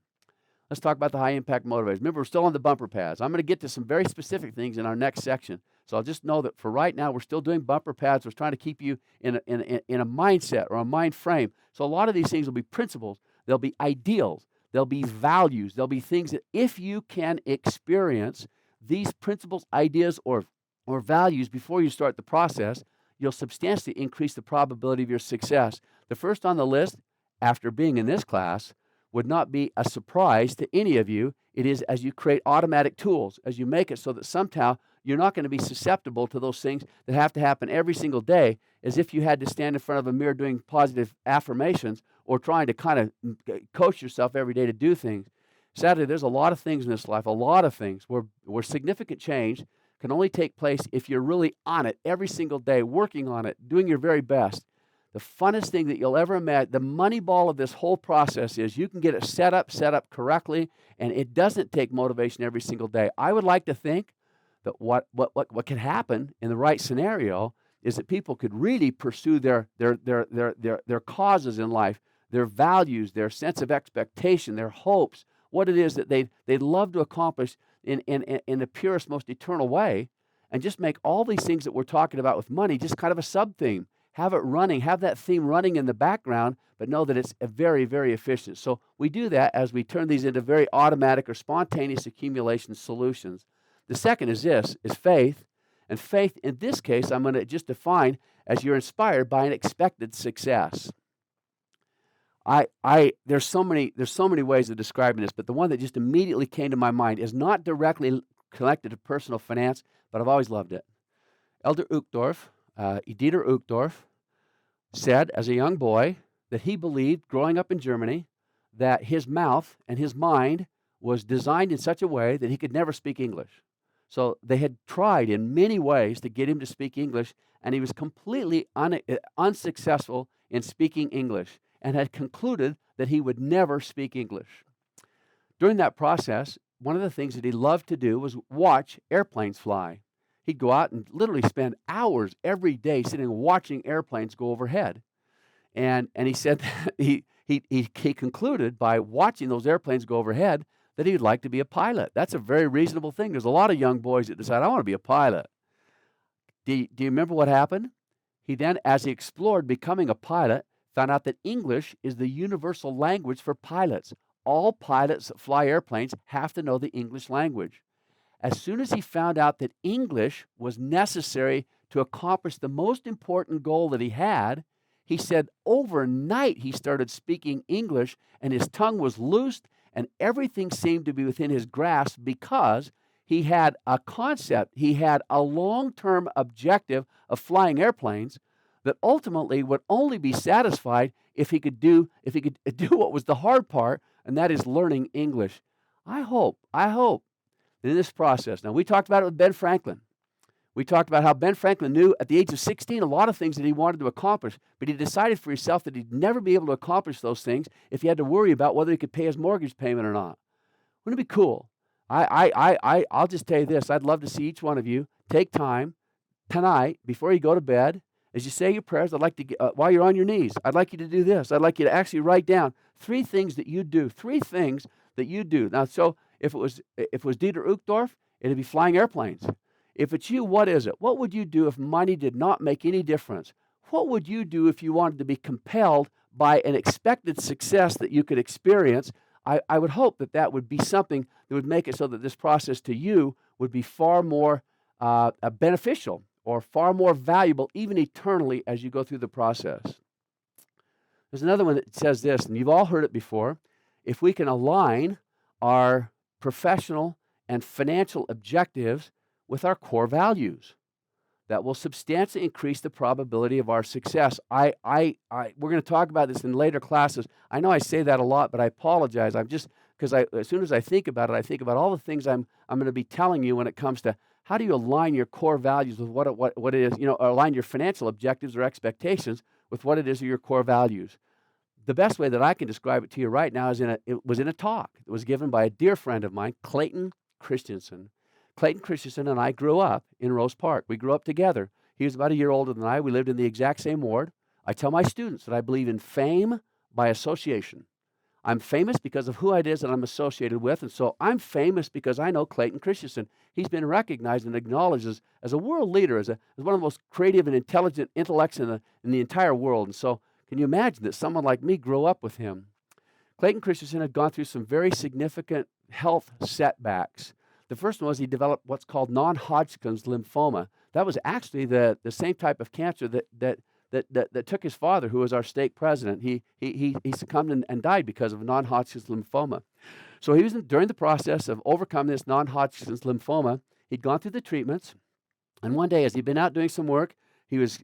Let's talk about the high-impact motivators. Remember, we're still on the bumper pads. I'm going to get to some very specific things in our next section. So I'll just know that for right now, we're still doing bumper pads. We're trying to keep you in a mindset or a mind frame. So a lot of these things will be principles. They'll be ideals. They'll be values. They'll be things that if you can experience these principles, ideas, or values before you start the process, you'll substantially increase the probability of your success. The first on the list, after being in this class, would not be a surprise to any of you. It is as you create automatic tools, as you make it so that somehow you're not going to be susceptible to those things that have to happen every single day, as if you had to stand in front of a mirror doing positive affirmations or trying to kind of coach yourself every day to do things. Sadly, there's a lot of things in this life, a lot of things where significant change can only take place if you're really on it every single day, working on it, doing your very best. The funnest thing that you'll ever imagine, the money ball of this whole process is you can get it set up correctly, and it doesn't take motivation every single day. I would like to think that what could happen in the right scenario is that people could really pursue their causes in life, their values, their sense of expectation, their hopes, what it is that they'd love to accomplish in the purest, most eternal way, and just make all these things that we're talking about with money just kind of a sub-theme. Have it running, have that theme running in the background, but know that it's very, very efficient. So we do that as we turn these into very automatic or spontaneous accumulation solutions. The second is faith. And faith, in this case, I'm going to just define as you're inspired by an expected success. There's so many ways of describing this, but the one that just immediately came to my mind is not directly connected to personal finance, but I've always loved it. Elder Uchtdorf, Dieter Uchtdorf, said as a young boy that he believed, growing up in Germany, that his mouth and his mind was designed in such a way that he could never speak English. So they had tried in many ways to get him to speak English, and he was completely unsuccessful in speaking English and had concluded that he would never speak English. During that process, one of the things that he loved to do was watch airplanes fly. He'd go out and literally spend hours every day sitting and watching airplanes go overhead. And he said that he concluded by watching those airplanes go overhead that he'd like to be a pilot. That's a very reasonable thing. There's a lot of young boys that decide, I want to be a pilot. Do you remember what happened? He then, as he explored becoming a pilot, found out that English is the universal language for pilots. All pilots that fly airplanes have to know the English language. As soon as he found out that English was necessary to accomplish the most important goal that he had, he said overnight he started speaking English and his tongue was loosed and everything seemed to be within his grasp because he had a concept, he had a long-term objective of flying airplanes that ultimately would only be satisfied if he could do what was the hard part, and that is learning English. I hope that in this process, now we talked about it with Ben Franklin. We talked about how Ben Franklin knew at the age of 16 a lot of things that he wanted to accomplish, but he decided for himself that he'd never be able to accomplish those things if he had to worry about whether he could pay his mortgage payment or not. Wouldn't it be cool? I'll just tell you this. I'd love to see each one of you take time tonight before you go to bed. As you say your prayers, I'd like to, while you're on your knees, I'd like you to do this. I'd like you to actually write down 3 things that you do. 3 things that you do. Now, so if it was Dieter Uchtdorf, it'd be flying airplanes. If it's you, what is it? What would you do if money did not make any difference? What would you do if you wanted to be compelled by an expected success that you could experience? I would hope that would be something that would make it so that this process to you would be far more beneficial or far more valuable, even eternally, as you go through the process. There's another one that says this, and you've all heard it before. If we can align our professional and financial objectives with our core values, that will substantially increase the probability of our success. We're going to talk about this in later classes. I know I say that a lot, but I apologize. I'm just, because as soon as I think about it, I think about all the things I'm going to be telling you when it comes to how do you align your core values with what it is, align your financial objectives or expectations with what it is of your core values. The best way that I can describe it to you right now is it was in a talk that was given by a dear friend of mine, Clayton Christensen. Clayton Christensen and I grew up in Rose Park. We grew up together. He was about a year older than I. We lived in the exact same ward. I tell my students that I believe in fame by association. I'm famous because of who it is that I'm associated with, and so I'm famous because I know Clayton Christensen. He's been recognized and acknowledged as a world leader, as one of the most creative and intelligent intellects in the entire world. And so can you imagine that someone like me grew up with him? Clayton Christensen had gone through some very significant health setbacks. The first one was he developed what's called non-Hodgkin's lymphoma. That was actually the same type of cancer that took his father, who was our stake president. He succumbed and died because of non-Hodgkin's lymphoma. So he was during the process of overcoming this non-Hodgkin's lymphoma. He'd gone through the treatments, and one day, as he'd been out doing some work, he was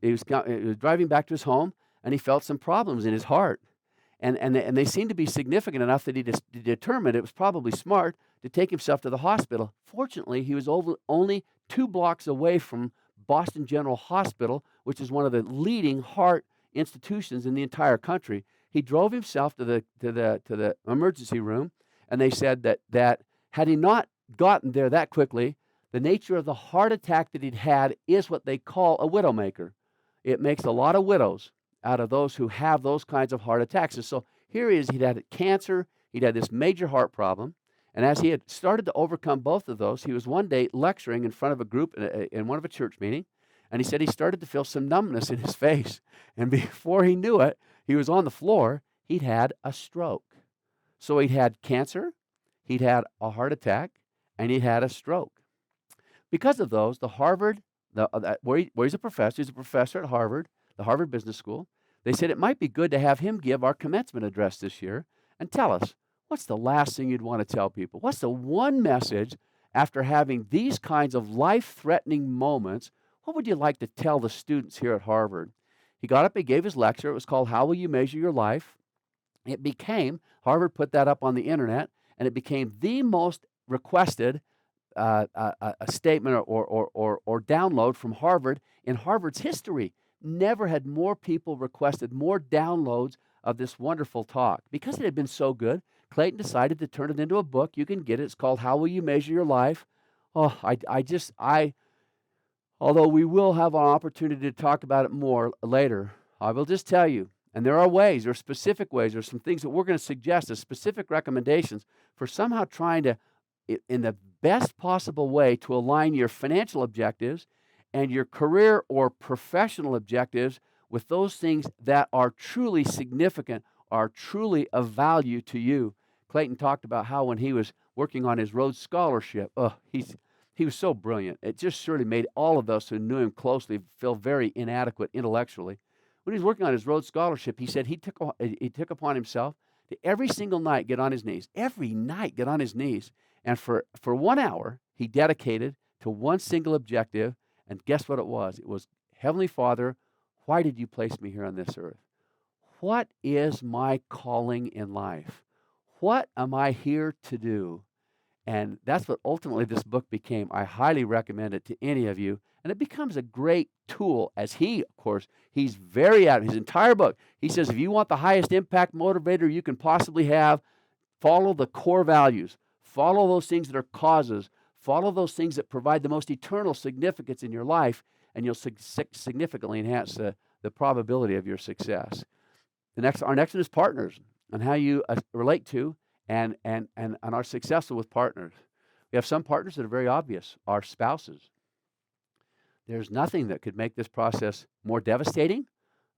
driving back to his home, and he felt some problems in his heart. And they seemed to be significant enough that he determined it was probably smart to take himself to the hospital. Fortunately, he was only 2 blocks away from Boston General Hospital, which is one of the leading heart institutions in the entire country. He drove himself to the emergency room, and they said that had he not gotten there that quickly, the nature of the heart attack that he'd had is what they call a widowmaker. It makes a lot of widows out of those who have those kinds of heart attacks. And so here he is, he'd had cancer, he'd had this major heart problem, and as he had started to overcome both of those, he was one day lecturing in front of a group in one of a church meeting, and he said he started to feel some numbness in his face, and before he knew it, he was on the floor. He'd had a stroke. So he'd had cancer, he'd had a heart attack, and he'd had a stroke. Because of those, the Harvard, where he's a professor at Harvard, the Harvard Business School, they said it might be good to have him give our commencement address this year and tell us, what's the last thing you'd want to tell people? What's the one message after having these kinds of life-threatening moments? What would you like to tell the students here at Harvard? He got up, he gave his lecture. It was called How Will You Measure Your Life? It became, Harvard put that up on the internet, and it became the most requested a statement or download from Harvard in Harvard's history. Never had more people requested more downloads of this wonderful talk. Because it had been so good, Clayton decided to turn it into a book. You can get it. It's called How Will You Measure Your Life? Oh, although we will have an opportunity to talk about it more later, I will just tell you, and there are specific ways, there's some things that we're going to suggest as specific recommendations for somehow trying to, in the best possible way, to align your financial objectives and your career or professional objectives with those things that are truly significant, are truly of value to you. Clayton talked about how when he was working on his Rhodes Scholarship, he was so brilliant. It just surely made all of us who knew him closely feel very inadequate intellectually. When he was working on his Rhodes Scholarship, he said he took upon himself to every single night get on his knees. Every night get on his knees. And for 1 hour, he dedicated to one single objective. And guess what it was? It was, Heavenly Father, why did you place me here on this earth? What is my calling in life? What am I here to do? And that's what ultimately this book became. I highly recommend it to any of you. And it becomes a great tool as of course, he's very out of his entire book. He says, if you want the highest impact motivator you can possibly have, follow the core values. Follow those things that are causes. Follow those things that provide the most eternal significance in your life, and you'll significantly enhance the probability of your success. Our next one is partners, and how you relate to and are successful with partners. We have some partners that are very obvious, our spouses. There's nothing that could make this process more devastating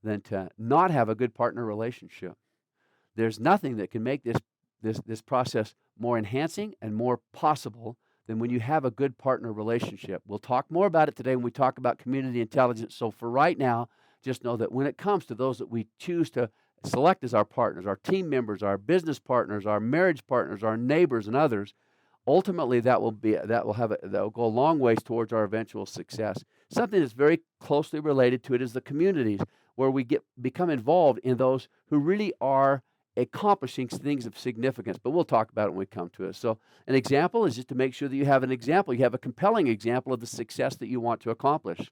than to not have a good partner relationship. There's nothing that can make this process more enhancing and more possible than when you have a good partner relationship. We'll talk more about it today when we talk about community intelligence. So for right now, just know that when it comes to those that we choose to select as our partners, our team members, our business partners, our marriage partners, our neighbors, and others, ultimately that will go a long ways towards our eventual success. Something that's very closely related to it is the communities, where we become involved in those who really are accomplishing things of significance. But we'll talk about it when we come to it. So an example is just to make sure that you have an example. You have a compelling example of the success that you want to accomplish.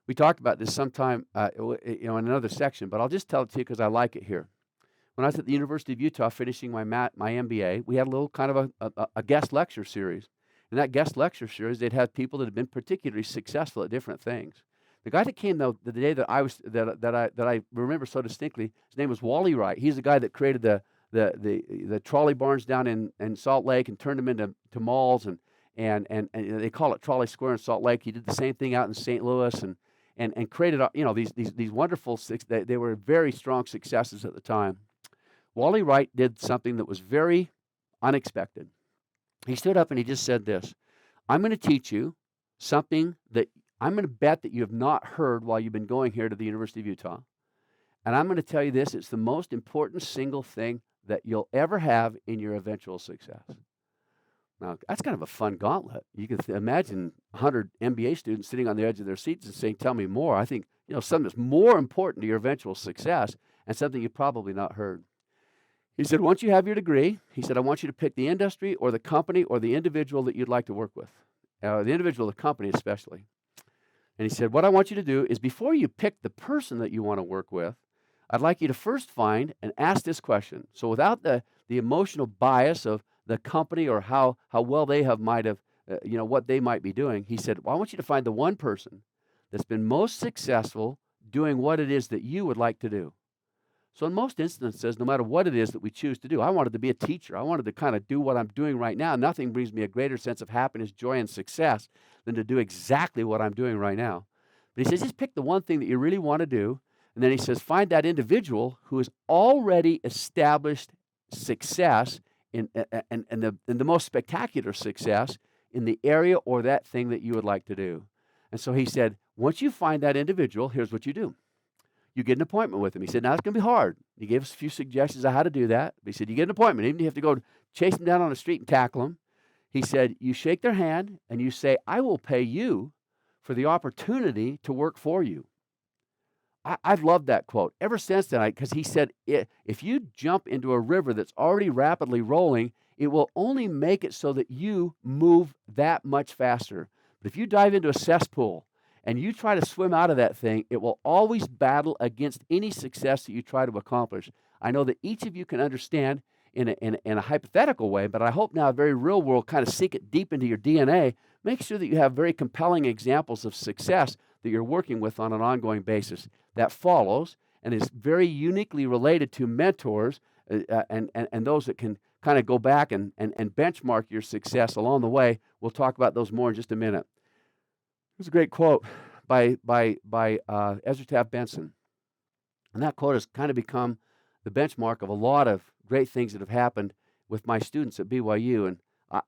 We talked about this sometime in another section, but I'll just tell it to you because I like it here. When I was at the University of Utah finishing my MBA, we had a little kind of a guest lecture series. In that guest lecture series, they'd have people that had been particularly successful at different things. The guy that came, though, the day that I remember so distinctly, his name was Wally Wright. He's the guy that created the trolley barns down in Salt Lake and turned them into malls, and they call it Trolley Square in Salt Lake. He did the same thing out in St. Louis and created these wonderful they were very strong successes at the time. Wally Wright did something that was very unexpected. He stood up and he just said this: I'm going to teach you something that I'm going to bet that you have not heard while you've been going here to the University of Utah. And I'm going to tell you this: it's the most important single thing that you'll ever have in your eventual success. Now, that's kind of a fun gauntlet. You can imagine 100 MBA students sitting on the edge of their seats and saying, tell me more. I think, something that's more important to your eventual success and something you've probably not heard. He said, once you have your degree, he said, I want you to pick the industry or the company or the individual that you'd like to work with, the individual, the company especially. And he said, what I want you to do is before you pick the person that you want to work with, I'd like you to first find and ask this question. So without the emotional bias of the company or how well they might have, what they might be doing, he said, well, I want you to find the one person that's been most successful doing what it is that you would like to do. So in most instances, no matter what it is that we choose to do, I wanted to be a teacher. I wanted to kind of do what I'm doing right now. Nothing brings me a greater sense of happiness, joy, and success than to do exactly what I'm doing right now. But he says, just pick the one thing that you really want to do. And then he says, find that individual who has already established success in the most spectacular success in the area or that thing that you would like to do. And so he said, once you find that individual, here's what you do. You get an appointment with him. He said, now it's going to be hard. He gave us a few suggestions on how to do that. But he said, you get an appointment. Even if you have to go chase them down on the street and tackle them. He said, you shake their hand and you say, I will pay you for the opportunity to work for you. I've loved that quote ever since then, because he said, if you jump into a river that's already rapidly rolling, it will only make it so that you move that much faster. But if you dive into a cesspool and you try to swim out of that thing, it will always battle against any success that you try to accomplish. I know that each of you can understand in a hypothetical way, but I hope now a very real world kind of sink it deep into your DNA. Make sure that you have very compelling examples of success that you're working with on an ongoing basis. That follows and is very uniquely related to mentors and those that can kind of go back and benchmark your success along the way. We'll talk about those more in just a minute. There's a great quote by Ezra Taft Benson. And that quote has kind of become the benchmark of a lot of great things that have happened with my students at BYU. And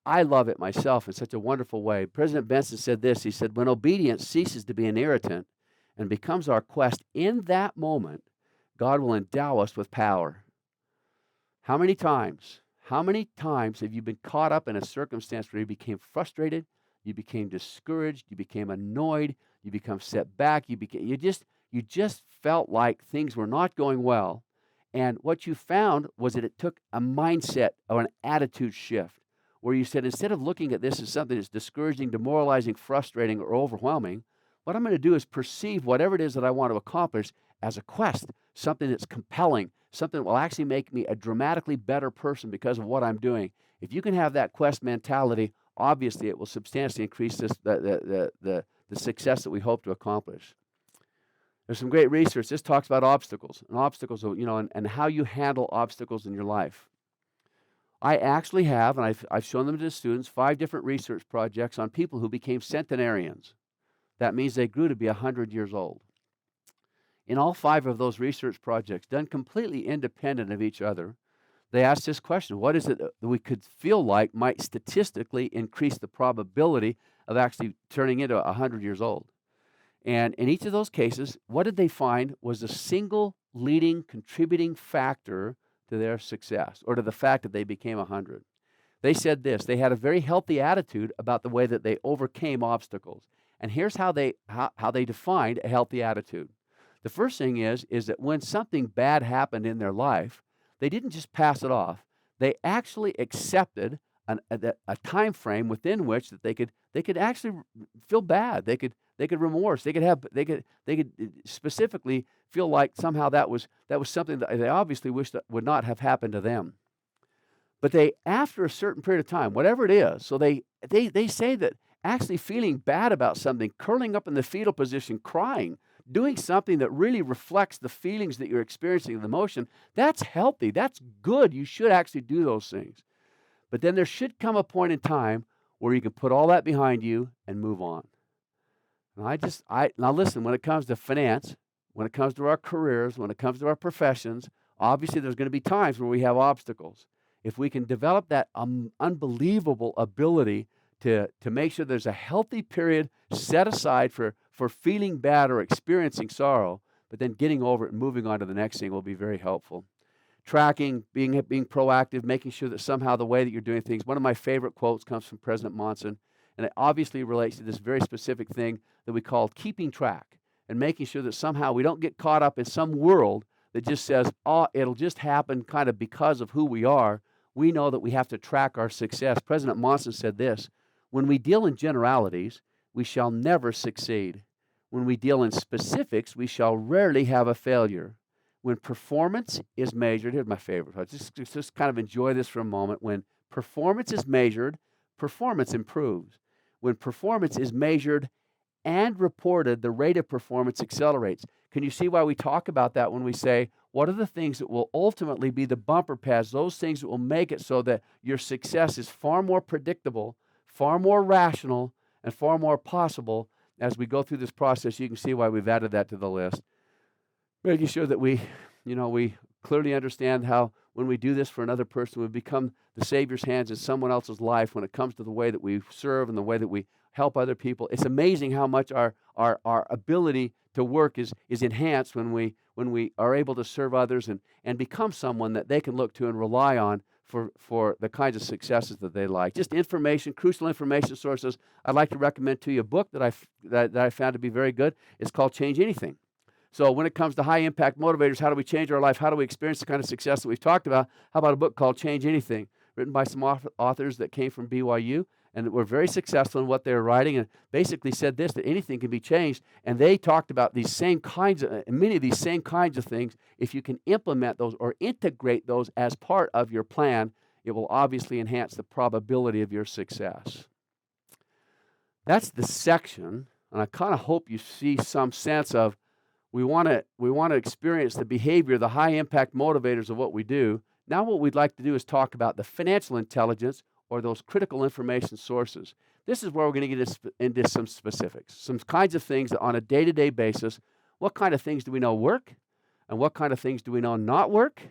I love it myself in such a wonderful way. President Benson said this. He said, when obedience ceases to be an irritant and becomes our quest in that moment, God will endow us with power. How many times have you been caught up in a circumstance where you became frustrated, you became discouraged, you became annoyed, you become set back, you just felt like things were not going well, and what you found was that it took a mindset or an attitude shift where you said, instead of looking at this as something that's discouraging, demoralizing, frustrating, or overwhelming, what I'm going to do is perceive whatever it is that I want to accomplish as a quest, something that's compelling, something that will actually make me a dramatically better person because of what I'm doing. If you can have that quest mentality, obviously it will substantially increase the success that we hope to accomplish. There's some great research. This talks about obstacles and how you handle obstacles in your life. I actually have, and I've shown them to the students, 5 different research projects on people who became centenarians. That means they grew to be 100 years old. In all 5 of those research projects, done completely independent of each other, they asked this question: what is it that we could feel like might statistically increase the probability of actually turning into 100 years old? And in each of those cases, what did they find was the single leading contributing factor to their success, or to the fact that they became 100? They said this: they had a very healthy attitude about the way that they overcame obstacles. And here's how they defined a healthy attitude. The first thing is that when something bad happened in their life, they didn't just pass it off. They actually accepted a time frame within which that they could actually feel bad. They could remorse. They could specifically feel like somehow that was something that they obviously wish that would not have happened to them. But they, after a certain period of time, whatever it is, so they say that actually feeling bad about something, curling up in the fetal position, crying, doing something that really reflects the feelings that you're experiencing, the emotion, that's healthy. That's good. You should actually do those things. But then there should come a point in time where you can put all that behind you and move on. Now listen, when it comes to finance, when it comes to our careers, when it comes to our professions, obviously there's going to be times where we have obstacles. If we can develop that unbelievable ability to make sure there's a healthy period set aside for feeling bad or experiencing sorrow, but then getting over it and moving on to the next thing will be very helpful. Tracking, being proactive, making sure that somehow the way that you're doing things. One of my favorite quotes comes from President Monson, and it obviously relates to this very specific thing that we call keeping track and making sure that somehow we don't get caught up in some world that just says, oh, it'll just happen kind of because of who we are. We know that we have to track our success. President Monson said this: when we deal in generalities, we shall never succeed. When we deal in specifics, we shall rarely have a failure. When performance is measured, here's my favorite part. Just kind of enjoy this for a moment. When performance is measured, performance improves. When performance is measured and reported, the rate of performance accelerates. Can you see why we talk about that when we say, what are the things that will ultimately be the bumper pads, those things that will make it so that your success is far more predictable, far more rational, and far more possible as we go through this process? You can see why we've added that to the list. Making sure that we clearly understand how when we do this for another person, we become the Savior's hands in someone else's life when it comes to the way that we serve and the way that we help other people. It's amazing how much our ability to work is enhanced when we are able to serve others and become someone that they can look to and rely on for the kinds of successes that they like. Just information, crucial information sources. I'd like to recommend to you a book that I found to be very good. It's called Change Anything. So when it comes to high impact motivators, how do we change our life? How do we experience the kind of success that we've talked about? How about a book called Change Anything, written by some authors that came from BYU and that were very successful in what they were writing, and basically said this, that anything can be changed. And they talked about these same kinds of, many of these same kinds of things. If you can implement those or integrate those as part of your plan, it will obviously enhance the probability of your success. That's the section, and I kind of hope you see some sense of we want to experience the behavior, the high impact motivators of what we do. Now what we'd like to do is talk about the financial intelligence or those critical information sources. This is where we're going to get into some specifics, some kinds of things that on a day-to-day basis, what kind of things do we know work, and what kind of things do we know not work,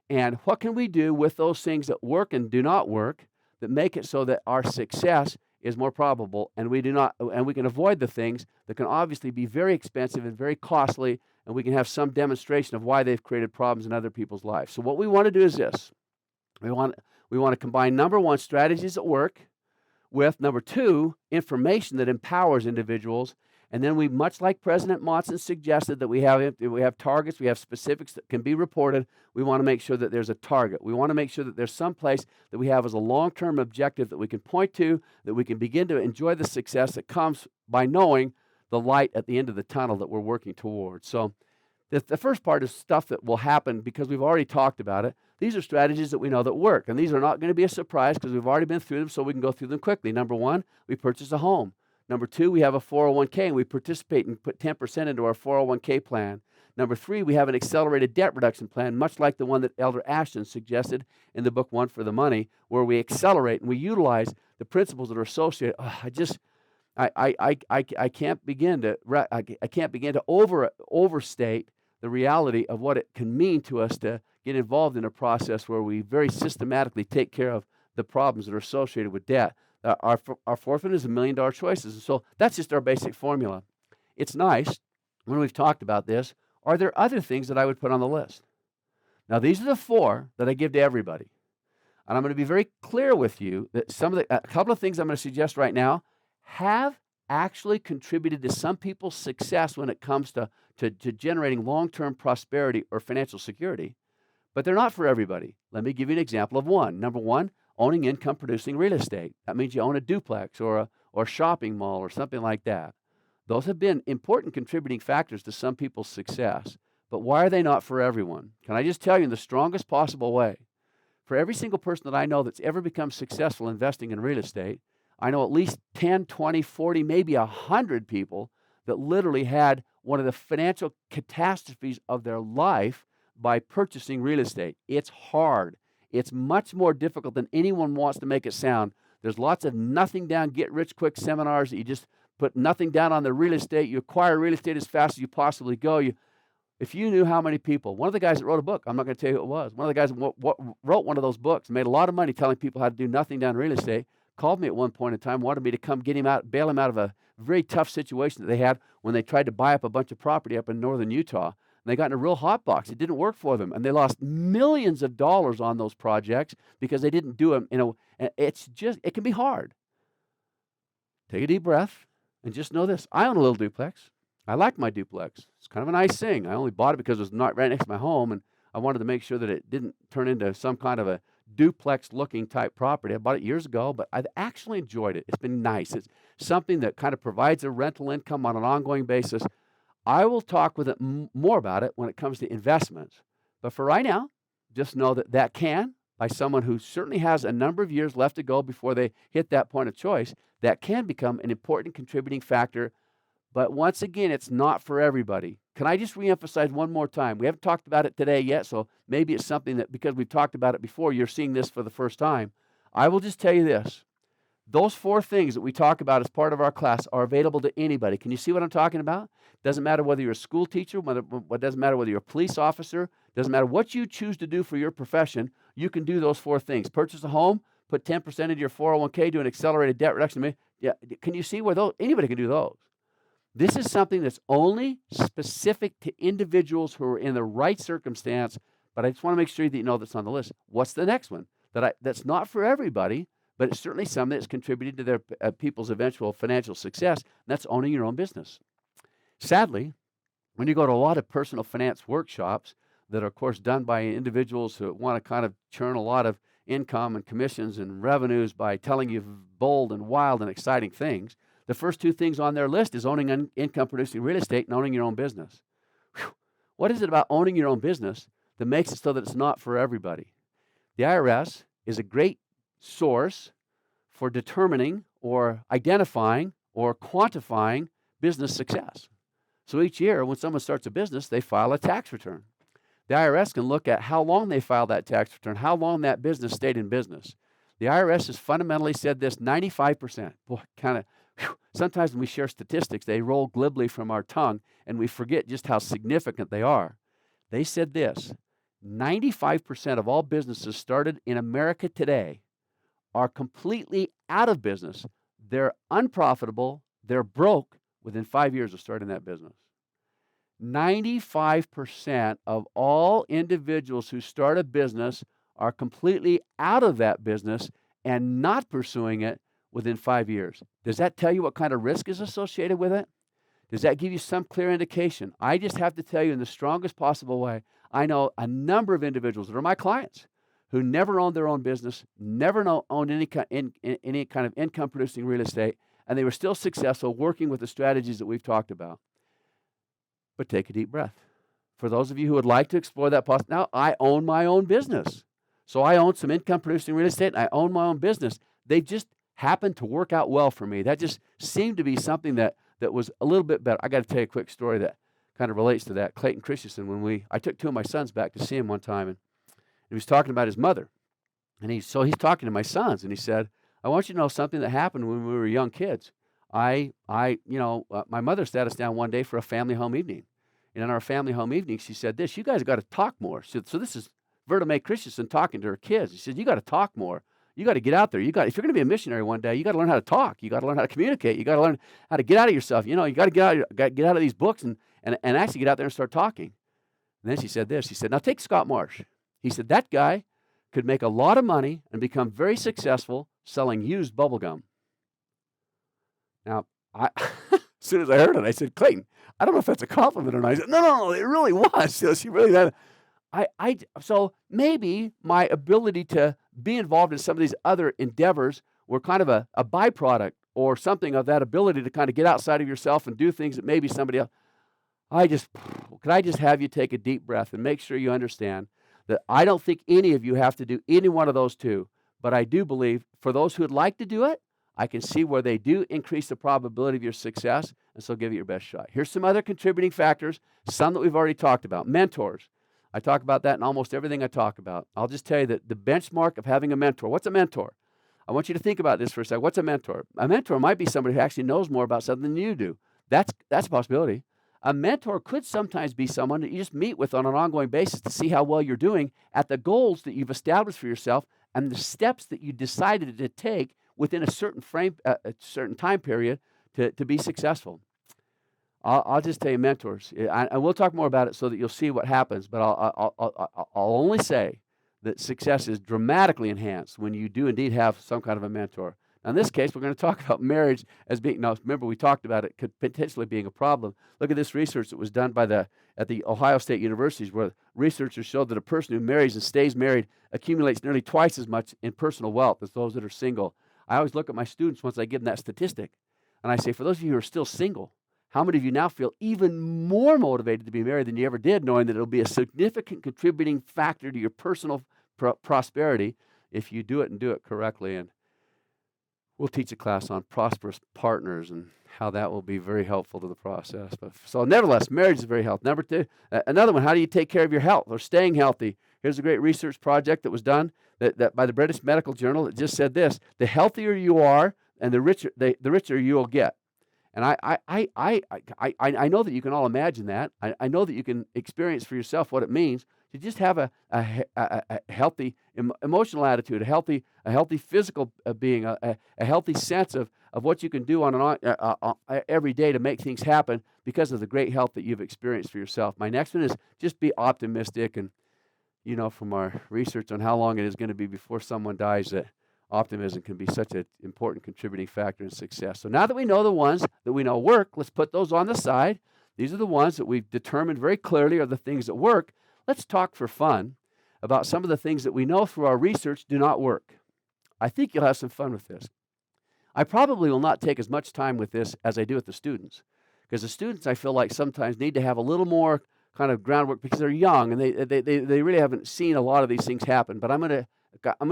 and what can we do with those things that work and do not work that make it so that our success is more probable, and we can avoid the things that can obviously be very expensive and very costly, and we can have some demonstration of why they've created problems in other people's lives. So what we want to do is this. We want to combine, number one, strategies that work with, number two, information that empowers individuals. And then we, much like President Monson suggested, that we have targets, we have specifics that can be reported. We want to make sure that there's a target. We want to make sure that there's some place that we have as a long-term objective that we can point to, that we can begin to enjoy the success that comes by knowing the light at the end of the tunnel that we're working towards. So the first part is stuff that will happen because we've already talked about it. These are strategies that we know that work, and these are not going to be a surprise because we've already been through them, so we can go through them quickly. Number one, we purchase a home. Number two, we have a 401k, and we participate and put 10% into our 401k plan. Number three, we have an accelerated debt reduction plan, much like the one that Elder Ashton suggested in the book One for the Money, where we accelerate and we utilize the principles that are associated. I can't begin to overstate the reality of what it can mean to us to get involved in a process where we very systematically take care of the problems that are associated with debt. Our fourth one is $1 million choices. And so that's just our basic formula. It's nice when we've talked about this. Are there other things that I would put on the list? Now, these are the four that I give to everybody. And I'm going to be very clear with you that a couple of things I'm going to suggest right now have actually contributed to some people's success when it comes to generating long-term prosperity or financial security, but they're not for everybody. Let me give you an example of one. Number one, owning income-producing real estate. That means you own a duplex or a shopping mall or something like that. Those have been important contributing factors to some people's success, but why are they not for everyone? Can I just tell you in the strongest possible way? For every single person that I know that's ever become successful investing in real estate, I know at least 10, 20, 40, maybe 100 people that literally had one of the financial catastrophes of their life by purchasing real estate. It's hard. It's much more difficult than anyone wants to make it sound. There's lots of nothing down, get rich quick seminars that you just put nothing down on the real estate. You acquire real estate as fast as you possibly go. If you knew how many people, one of the guys that wrote a book, I'm not going to tell you who it was, one of the guys that wrote one of those books, made a lot of money telling people how to do nothing down real estate, called me at one point in time, wanted me to come get him out, bail him out of a very tough situation that they had when they tried to buy up a bunch of property up in northern Utah. And they got in a real hot box. It didn't work for them. And they lost millions of dollars on those projects because they didn't do them. It can be hard. Take a deep breath and just know this. I own a little duplex. I like my duplex. It's kind of a nice thing. I only bought it because it was not right next to my home, and I wanted to make sure that it didn't turn into some kind of a duplex-looking type property. I bought it years ago, but I've actually enjoyed it. It's been nice. It's something that kind of provides a rental income on an ongoing basis. I will talk with it more about it when it comes to investments. But for right now, just know that that can, by someone who certainly has a number of years left to go before they hit that point of choice, that can become an important contributing factor. But once again, it's not for everybody. Can I just reemphasize one more time? We haven't talked about it today yet, so maybe it's something that because we've talked about it before, you're seeing this for the first time. I will just tell you this. Those 4 things that we talk about as part of our class are available to anybody. Can you see what I'm talking about? Doesn't matter whether you're a school teacher, it doesn't matter whether you're a police officer, doesn't matter what you choose to do for your profession, you can do those 4 things. Purchase a home, put 10% into your 401k, do an accelerated debt reduction. Yeah, can you see where anybody can do those? This is something that's only specific to individuals who are in the right circumstance, but I just want to make sure that you know that's on the list. What's the next one? That's not for everybody, but it's certainly something that's contributed to their people's eventual financial success, and that's owning your own business. Sadly, when you go to a lot of personal finance workshops that are, of course, done by individuals who want to kind of churn a lot of income and commissions and revenues by telling you bold and wild and exciting things, the first 2 things on their list is owning income-producing real estate and owning your own business. Whew. What is it about owning your own business that makes it so that it's not for everybody? The IRS is a great source for determining or identifying or quantifying business success. So each year, when someone starts a business, they file a tax return. The IRS can look at how long they filed that tax return, how long that business stayed in business. The IRS has fundamentally said this 95%. Boy, sometimes when we share statistics, they roll glibly from our tongue, and we forget just how significant they are. They said this, 95% of all businesses started in America today are completely out of business. They're unprofitable. They're broke within 5 years of starting that business. 95% of all individuals who start a business are completely out of that business and not pursuing it within 5 years. Does that tell you what kind of risk is associated with it? Does that give you some clear indication? I just have to tell you in the strongest possible way, I know a number of individuals that are my clients who never owned their own business, never owned any kind of income-producing real estate, and they were still successful working with the strategies that we've talked about. But take a deep breath. For those of you who would like to explore that possibility, now I own my own business. So I own some income-producing real estate, and I own my own business. They just happened to work out well for me. That just seemed to be something that was a little bit better. I got to tell you a quick story that kind of relates to that. Clayton Christensen, I took 2 of my sons back to see him one time, and he was talking about his mother. And he's talking to my sons, and he said, I want you to know something that happened when we were young kids. My mother sat us down one day for a family home evening. And in our family home evening, she said this, you guys got to talk more. So this is Verta Mae Christensen talking to her kids. She said, you got to talk more. You got to get out there. If you're going to be a missionary one day, you got to learn how to talk. You got to learn how to communicate. You got to learn how to get out of yourself. You got to get out of these books and actually get out there and start talking. And then she said this. She said, now take Scott Marsh. He said, that guy could make a lot of money and become very successful selling used bubble gum. Now, as soon as I heard it, I said, Clayton, I don't know if that's a compliment or not. I said, no, it really was. She really had. So maybe my ability to be involved in some of these other endeavors were kind of a byproduct or something of that ability to kind of get outside of yourself and do things that maybe somebody else. Could I just have you take a deep breath and make sure you understand that I don't think any of you have to do any one of those 2, but I do believe for those who would like to do it, I can see where they do increase the probability of your success, and so give it your best shot. Here's some other contributing factors, some that we've already talked about. Mentors. I talk about that in almost everything I talk about. I'll just tell you that the benchmark of having a mentor. What's a mentor? I want you to think about this for a second. What's a mentor? A mentor might be somebody who actually knows more about something than you do. That's a possibility. A mentor could sometimes be someone that you just meet with on an ongoing basis to see how well you're doing at the goals that you've established for yourself and the steps that you decided to take within a certain a certain time period to be successful. I'll just tell you, mentors. I will talk more about it so that you'll see what happens. But I'll only say that success is dramatically enhanced when you do indeed have some kind of a mentor. In this case, we're going to talk about marriage as being, now remember we talked about it could potentially being a problem. Look at this research that was done at the Ohio State universities, where researchers showed that a person who marries and stays married accumulates nearly twice as much in personal wealth as those that are single. I always look at my students once I give them that statistic, and I say, for those of you who are still single, how many of you now feel even more motivated to be married than you ever did, knowing that it'll be a significant contributing factor to your personal prosperity if you do it and do it correctly? And we'll teach a class on prosperous partners and how that will be very helpful to the process. So nevertheless, marriage is very healthy. Number two, another one, how do you take care of your health or staying healthy? Here's a great research project that was done that by the British Medical Journal. It just said this: the healthier you are and the richer you will get. And I know that you can all imagine that. I know that you can experience for yourself what it means to just have a healthy emotional attitude, a healthy physical being, a healthy sense of what you can do on every day to make things happen because of the great health that you've experienced for yourself. My next one is just be optimistic. And you know from our research on how long it is going to be before someone dies that optimism can be such an important contributing factor in success. So now that we know the ones that we know work, let's put those on the side. These are the ones that we've determined very clearly are the things that work. Let's talk for fun about some of the things that we know through our research do not work. I think you'll have some fun with this. I probably will not take as much time with this as I do with the students, because the students, I feel like, sometimes need to have a little more kind of groundwork because they're young and they really haven't seen a lot of these things happen. But I'm going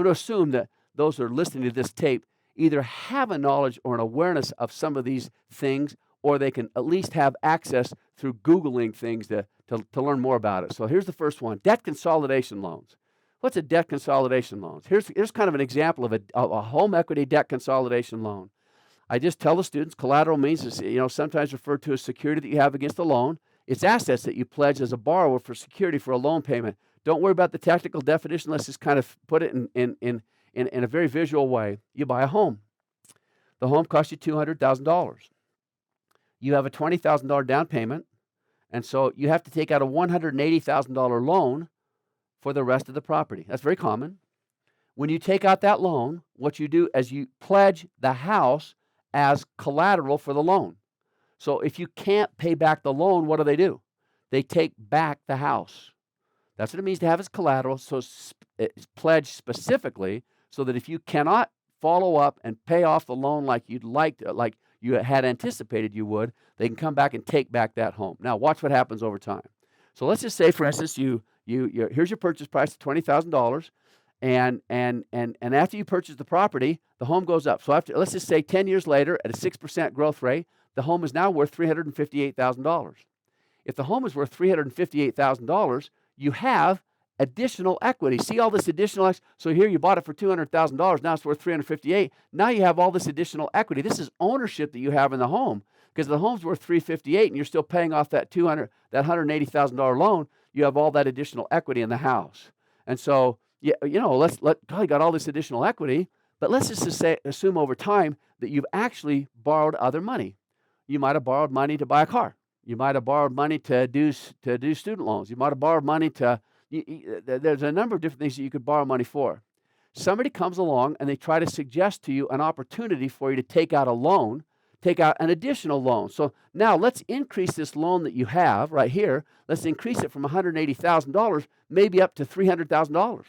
to assume that those who are listening to this tape either have a knowledge or an awareness of some of these things, or they can at least have access through Googling things to learn more about it. So here's the first one: debt consolidation loans. What's a debt consolidation loan? Here's kind of an example of a home equity debt consolidation loan. I just tell the students collateral means is, sometimes referred to as security that you have against a loan. It's assets that you pledge as a borrower for security for a loan payment. Don't worry about the technical definition. Let's just kind of put it in a very visual way. You buy a home. The home costs you $200,000. You have a $20,000 down payment, and so you have to take out a $180,000 loan for the rest of the property. That's very common. When you take out that loan, what you do is you pledge the house as collateral for the loan. So if you can't pay back the loan, what do? They take back the house. That's what it means to have as collateral. So it's pledged specifically so that if you cannot follow up and pay off the loan like you had anticipated you would, they can come back and take back that home. Now watch what happens over time. So let's just say, for instance, here's your purchase price of $20,000, and after you purchase the property, the home goes up. So let's just say 10 years later, at a 6% growth rate, the home is now worth $358,000. If the home is worth $358,000, you have additional equity. See all this additional so here you bought it for $200,000, now it's worth $358,000. Now you have all this additional equity. This is ownership that you have in the home, because the home's worth $358,000 and you're still paying off that $180,000 loan. You have all that additional equity in the house. And so God, you got all this additional equity, but let's just assume over time that you've actually borrowed other money. You might have borrowed money to buy a car. You might have borrowed money to do student loans. You might have borrowed money there's a number of different things that you could borrow money for. Somebody comes along and they try to suggest to you an opportunity for you to take out a loan, take out an additional loan. So now let's increase this loan that you have right here. Let's increase it from $180,000 maybe up to $300,000.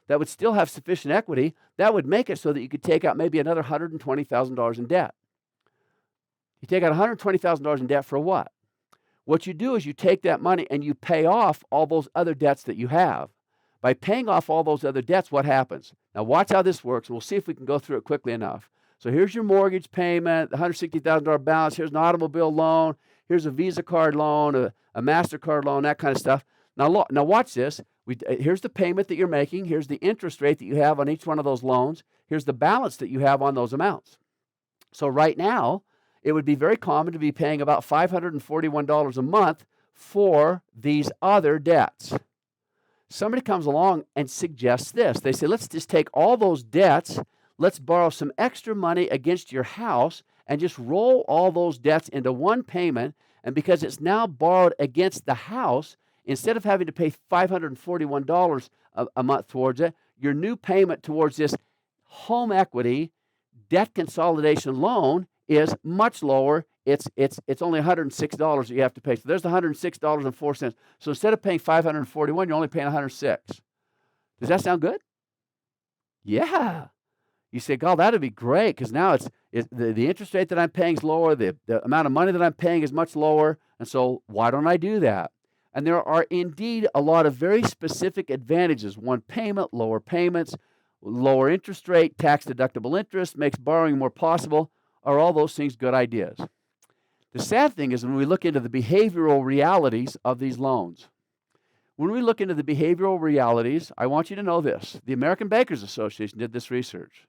That would still have sufficient equity. That would make it so that you could take out maybe another $120,000 in debt. You take out $120,000 in debt for what? What you do is you take that money and you pay off all those other debts that you have. By paying off all those other debts, what happens? Now watch how this works. We'll see if we can go through it quickly enough. So here's your mortgage payment, the $160,000 balance. Here's an automobile loan. Here's a Visa card loan, a MasterCard loan, that kind of stuff. Now watch this. Here's the payment that you're making. Here's the interest rate that you have on each one of those loans. Here's the balance that you have on those amounts. So right now, it would be very common to be paying about $541 a month for these other debts. Somebody comes along and suggests this. They say, let's just take all those debts, let's borrow some extra money against your house and just roll all those debts into one payment. And because it's now borrowed against the house, instead of having to pay $541 a month towards it, your new payment towards this home equity debt consolidation loan is much lower. It's only $106 that you have to pay. So there's the $106.04. So instead of paying $541, you're only paying $106. Does that sound good? Yeah. You say, God, that'd be great, because now the interest rate that I'm paying is lower, the amount of money that I'm paying is much lower, and so why don't I do that? And there are indeed a lot of very specific advantages. One payment, lower payments, lower interest rate, tax-deductible interest, makes borrowing more possible. Are all those things good ideas? The sad thing is when we look into the behavioral realities of these loans. When we look into the behavioral realities, I want you to know this. The American Bankers Association did this research.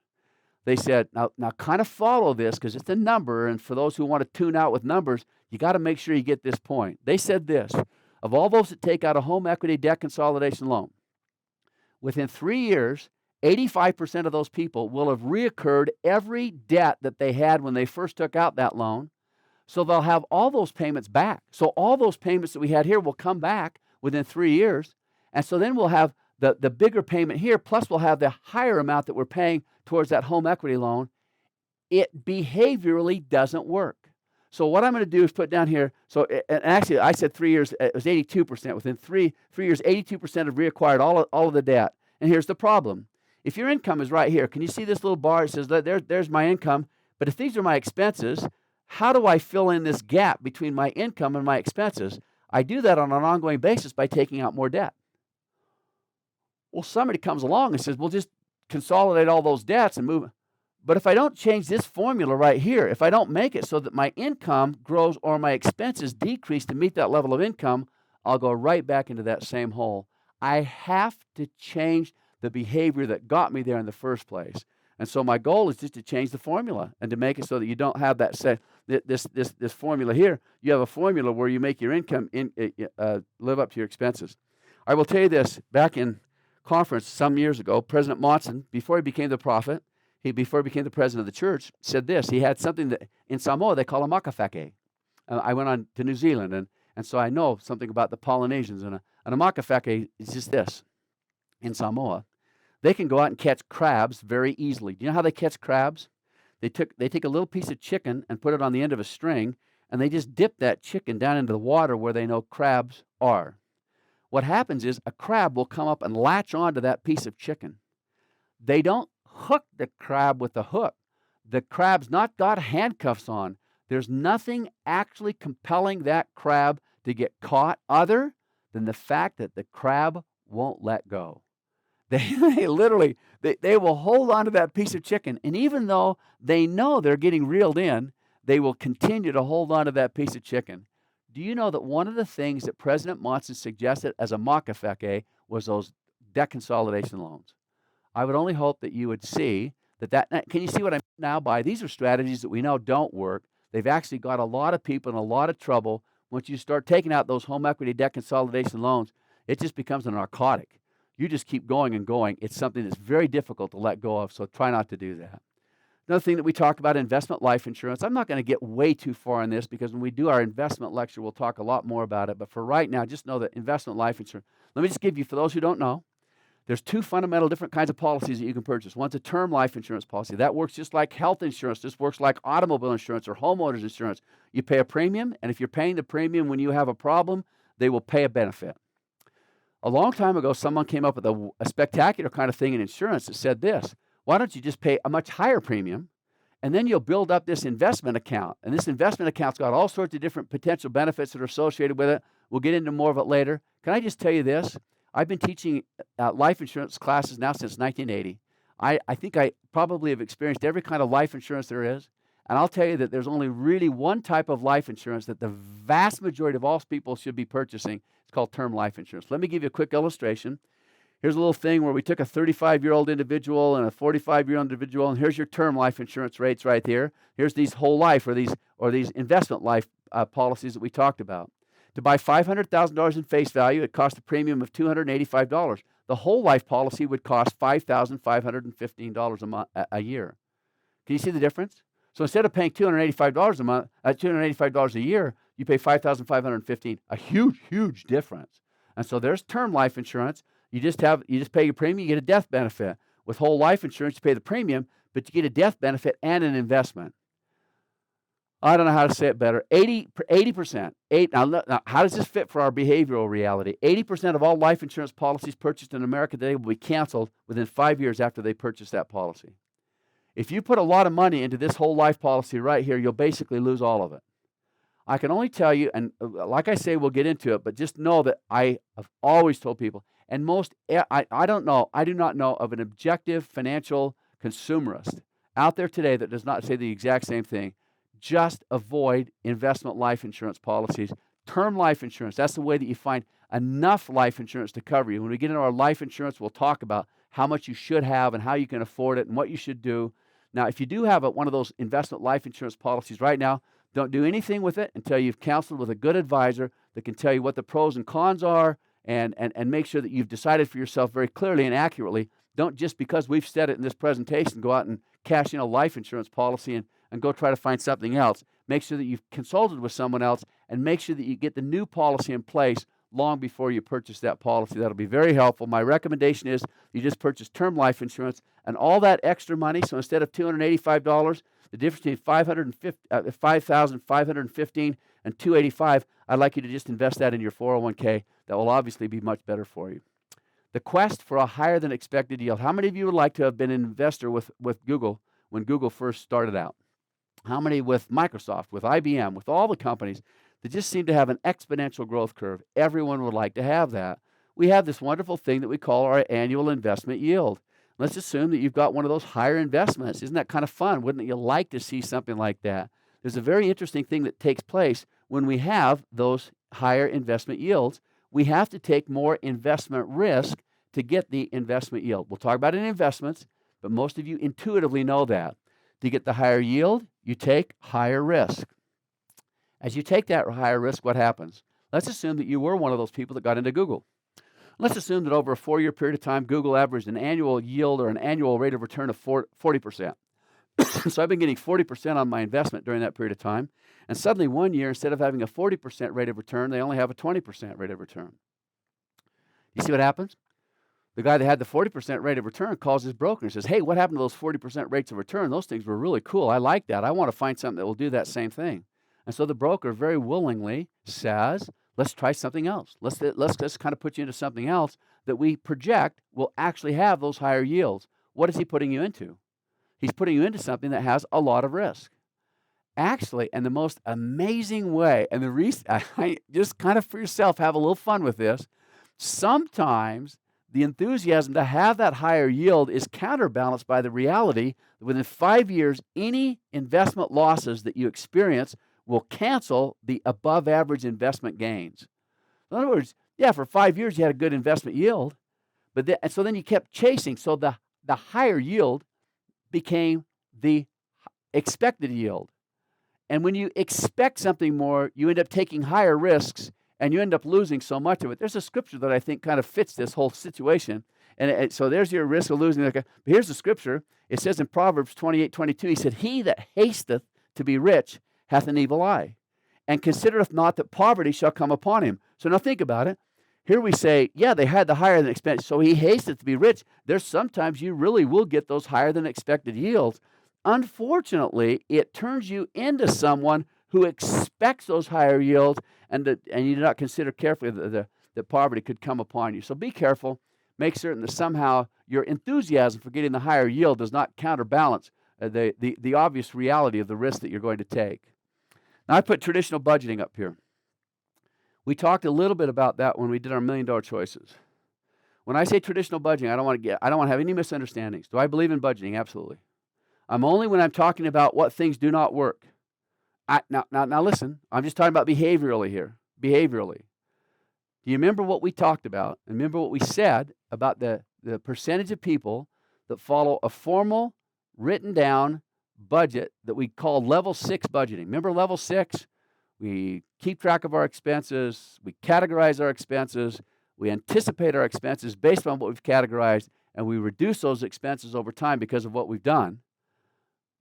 They said, now kind of follow this, because it's a number, and for those who want to tune out with numbers, you got to make sure you get this point. They said this: of all those that take out a home equity debt consolidation loan, within 3 years, 85% of those people will have reoccurred every debt that they had when they first took out that loan. So they'll have all those payments back. So all those payments that we had here will come back within 3 years. And so then we'll have the bigger payment here, plus we'll have the higher amount that we're paying towards that home equity loan. It behaviorally doesn't work. So what I'm going to do is put down here, and actually I said 3 years, it was 82%. Within three years, 82% have reacquired all of the debt. And here's the problem. If your income is right here, can you see this little bar? It says, there's my income. But if these are my expenses, how do I fill in this gap between my income and my expenses? I do that on an ongoing basis by taking out more debt. Well, somebody comes along and says, we'll just consolidate all those debts and move. But if I don't change this formula right here, if I don't make it so that my income grows or my expenses decrease to meet that level of income, I'll go right back into that same hole. I have to change the behavior that got me there in the first place. And so my goal is just to change the formula and to make it so that you don't have that this formula here. You have a formula where you make your income live up to your expenses. I will tell you this: back in conference some years ago, President Monson, before he became the prophet, before he became the president of the church, said this. He had something that in Samoa they call a makawhake. I went on to New Zealand, and so I know something about the Polynesians. And a makawhake is just this. In Samoa, they can go out and catch crabs very easily. Do you know how they catch crabs? They take a little piece of chicken and put it on the end of a string, and they just dip that chicken down into the water where they know crabs are. What happens is a crab will come up and latch onto that piece of chicken. They don't hook the crab with a hook. The crab's not got handcuffs on. There's nothing actually compelling that crab to get caught other than the fact that the crab won't let go. They literally will hold on to that piece of chicken, and even though they know they're getting reeled in, they will continue to hold on to that piece of chicken. Do you know that one of the things that President Monson suggested as a makawhake was those debt consolidation loans? I would only hope that you would see that. Can you see what I mean now by these are strategies that we know don't work? They've actually got a lot of people in a lot of trouble. Once you start taking out those home equity debt consolidation loans, it just becomes a narcotic. You just keep going and going. It's something that's very difficult to let go of, so try not to do that. Another thing that we talk about, investment life insurance. I'm not going to get way too far on this because when we do our investment lecture, we'll talk a lot more about it. But for right now, just know that investment life insurance. Let me just give you, for those who don't know, there's two fundamental different kinds of policies that you can purchase. One's a term life insurance policy. That works just like health insurance. This works like automobile insurance or homeowners insurance. You pay a premium, and if you're paying the premium when you have a problem, they will pay a benefit. A long time ago, someone came up with a spectacular kind of thing in insurance that said this: why don't you just pay a much higher premium, and then you'll build up this investment account. And this investment account's got all sorts of different potential benefits that are associated with it. We'll get into more of it later. Can I just tell you this? I've been teaching life insurance classes now since 1980. I think I probably have experienced every kind of life insurance there is. And I'll tell you that there's only really one type of life insurance that the vast majority of all people should be purchasing. It's called term life insurance. Let me give you a quick illustration. Here's a little thing where we took a 35-year-old individual and a 45-year-old individual, and here's your term life insurance rates right there. Here's these whole life or these investment life policies that we talked about. To buy $500,000 in face value, it cost a premium of $285. The whole life policy would cost $5,515 a year. Can you see the difference? So instead of paying $285 a month, $285 a year, you pay $5,515. A huge, huge difference. And so there's term life insurance. You just pay your premium, you get a death benefit. With whole life insurance, you pay the premium, but you get a death benefit and an investment. I don't know how to say it better. 80%. Now, how does this fit for our behavioral reality? 80% of all life insurance policies purchased in America today will be canceled within 5 years after they purchase that policy. If you put a lot of money into this whole life policy right here, you'll basically lose all of it. I can only tell you, and like I say, we'll get into it, but just know that I have always told people, and I do not know of an objective financial consumerist out there today that does not say the exact same thing. Just avoid investment life insurance policies. Term life insurance, that's the way that you find enough life insurance to cover you. When we get into our life insurance, we'll talk about how much you should have and how you can afford it and what you should do. Now, if you do have one of those investment life insurance policies right now, don't do anything with it until you've counseled with a good advisor that can tell you what the pros and cons are and make sure that you've decided for yourself very clearly and accurately. Don't just because we've said it in this presentation go out and cash in a life insurance policy and go try to find something else. Make sure that you've consulted with someone else and make sure that you get the new policy in place long before you purchase that policy. That'll be very helpful. My recommendation is you just purchase term life insurance and all that extra money. So instead of $285, the difference between $5,515 and $285, I'd like you to just invest that in your 401k. That will obviously be much better for you. The quest for a higher than expected yield. How many of you would like to have been an investor with Google when Google first started out? How many with Microsoft, with IBM, with all the companies that just seem to have an exponential growth curve? Everyone would like to have that. We have this wonderful thing that we call our annual investment yield. Let's assume that you've got one of those higher investments. Isn't that kind of fun? Wouldn't you like to see something like that? There's a very interesting thing that takes place when we have those higher investment yields. We have to take more investment risk to get the investment yield. We'll talk about it in investments, but most of you intuitively know that. To get the higher yield, you take higher risk. As you take that higher risk, what happens? Let's assume that you were one of those people that got into Google. Let's assume that over a 4-year period of time, Google averaged an annual yield or an annual rate of return of 40%. So I've been getting 40% on my investment during that period of time. And suddenly 1 year, instead of having a 40% rate of return, they only have a 20% rate of return. You see what happens? The guy that had the 40% rate of return calls his broker and says, hey, what happened to those 40% rates of return? Those things were really cool. I like that. I want to find something that will do that same thing. And so the broker very willingly says, let's try something else. Let's kind of put you into something else that we project will actually have those higher yields. What is he putting you into? He's putting you into something that has a lot of risk. Actually, and the most amazing way, and the reason, just kind of for yourself, have a little fun with this. Sometimes the enthusiasm to have that higher yield is counterbalanced by the reality that within 5 years, any investment losses that you experience will cancel the above average investment gains. In other words, yeah, for 5 years you had a good investment yield, and so then you kept chasing. So the higher yield became the expected yield. And when you expect something more, you end up taking higher risks and you end up losing so much of it. There's a scripture that I think kind of fits this whole situation. And so there's your risk of losing. But here's the scripture. It says in Proverbs 28:22, he said, he that hasteth to be rich hath an evil eye, and considereth not that poverty shall come upon him. So now think about it. Here we say, yeah, they had the higher than expected, so he hasteth to be rich. There's sometimes you really will get those higher than expected yields. Unfortunately, it turns you into someone who expects those higher yields, and you do not consider carefully that poverty could come upon you. So be careful. Make certain that somehow your enthusiasm for getting the higher yield does not counterbalance the obvious reality of the risk that you're going to take. Now, I put traditional budgeting up here. We talked a little bit about that when we did our $1 Million Choices. When I say traditional budgeting, I don't want to have any misunderstandings. Do I believe in budgeting? Absolutely. I'm only when I'm talking about what things do not work. Now listen, I'm just talking about behaviorally here. Behaviorally. Do you remember what we talked about? Remember what we said about the percentage of people that follow a formal, written down budget that we call level 6 budgeting. Remember level 6? We keep track of our expenses, we categorize our expenses, we anticipate our expenses based on what we've categorized, and we reduce those expenses over time because of what we've done.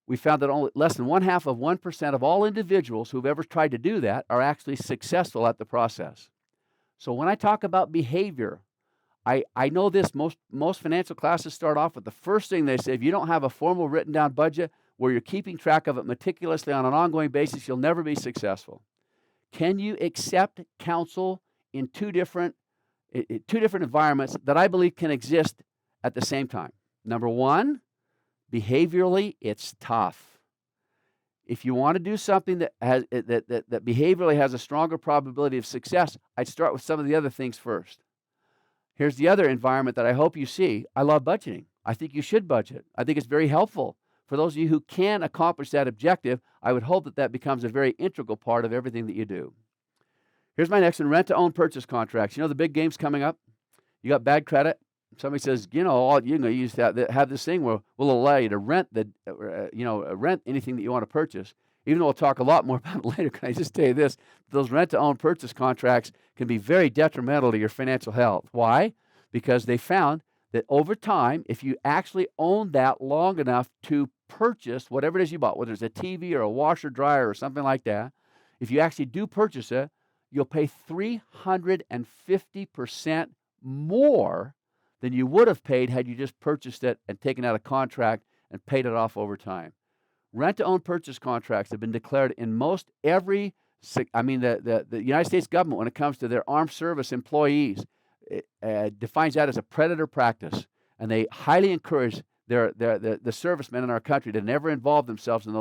We found that only less than 0.5% of all individuals who've ever tried to do that are actually successful at the process. So when I talk about behavior, I know this, most financial classes start off with the first thing they say, if you don't have a formal written down budget where you're keeping track of it meticulously on an ongoing basis, you'll never be successful. Can you accept counsel in two different environments that I believe can exist at the same time? Number one, behaviorally, it's tough. If you want to do something that behaviorally has a stronger probability of success, I'd start with some of the other things first. Here's the other environment that I hope you see. I love budgeting. I think you should budget. I think it's very helpful. For those of you who can accomplish that objective, I would hope that that becomes a very integral part of everything that you do. Here's my next one, rent-to-own purchase contracts. You know the big game's coming up? You got bad credit. Somebody says, you used to have this thing where we'll allow you to rent rent anything that you want to purchase. Even though we'll talk a lot more about it later, can I just tell you this? Those rent-to-own purchase contracts can be very detrimental to your financial health. Why? Because they found that over time, if you actually own that long enough to purchase whatever it is you bought, whether it's a TV or a washer, dryer, or something like that, if you actually do purchase it, you'll pay 350% more than you would have paid had you just purchased it and taken out a contract and paid it off over time. Rent-to-own purchase contracts have been declared in the United States government, when it comes to their armed service employees, defines that as a predator practice, and they highly encourage the servicemen in our country to never involve themselves in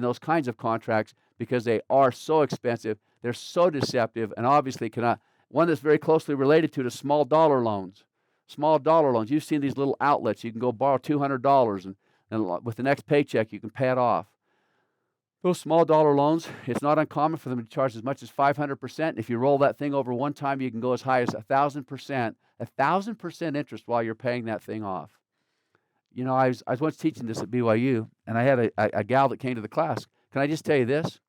those kinds of contracts because they are so expensive, they're so deceptive, and obviously cannot. One that's very closely related to it is small dollar loans. Small dollar loans. You've seen these little outlets. You can go borrow $200 and with the next paycheck you can pay it off. Those small dollar loans, it's not uncommon for them to charge as much as 500%. If you roll that thing over one time, you can go as high as 1,000%. 1,000% interest while you're paying that thing off. You know, I was once teaching this at BYU, and I had a gal that came to the class. Can I just tell you this?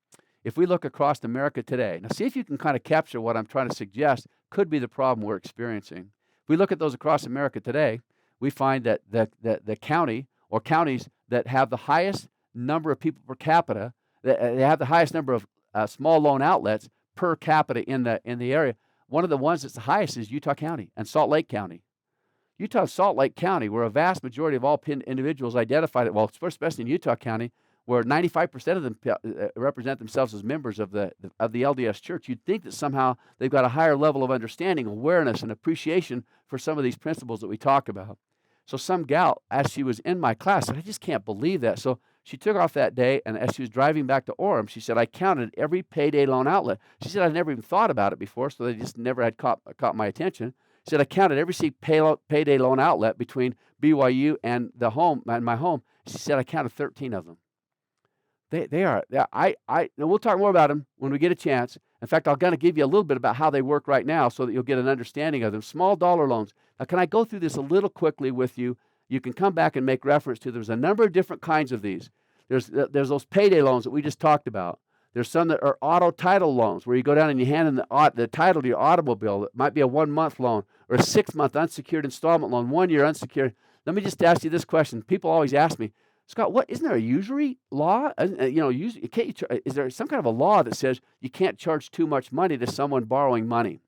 If we look across America today, now see if you can kind of capture what I'm trying to suggest could be the problem we're experiencing. If we look at those across America today, we find that the county or counties that have the highest number of people per capita, they have the highest number of small loan outlets per capita in the area. One of the ones that's the highest is Utah County and Salt Lake County. Utah and Salt Lake County, where a vast majority of all individuals identified it, well, especially in Utah County, where 95% of them represent themselves as members of the LDS Church, you'd think that somehow they've got a higher level of understanding, awareness, and appreciation for some of these principles that we talk about. So some gal, as she was in my class, said, I just can't believe that. So she took off that day, and as she was driving back to Orem, she said, I counted every payday loan outlet. She said, I'd never even thought about it before, so they just never had caught my attention. She said, I counted every payday loan outlet between BYU and my home. She said, I counted 13 of them. We'll talk more about them when we get a chance. In fact, I'm going to give you a little bit about how they work right now so that you'll get an understanding of them. Small dollar loans. Now, can I go through this a little quickly with you? You can come back and make reference to. There's a number of different kinds of these. There's those payday loans that we just talked about. There's some that are auto title loans where you go down and you hand in the title to your automobile. It might be a 1-month loan or a 6-month unsecured installment loan, 1-year unsecured. Let me just ask you this question. People always ask me, Scott, isn't there a usury law? Is there some kind of a law that says you can't charge too much money to someone borrowing money?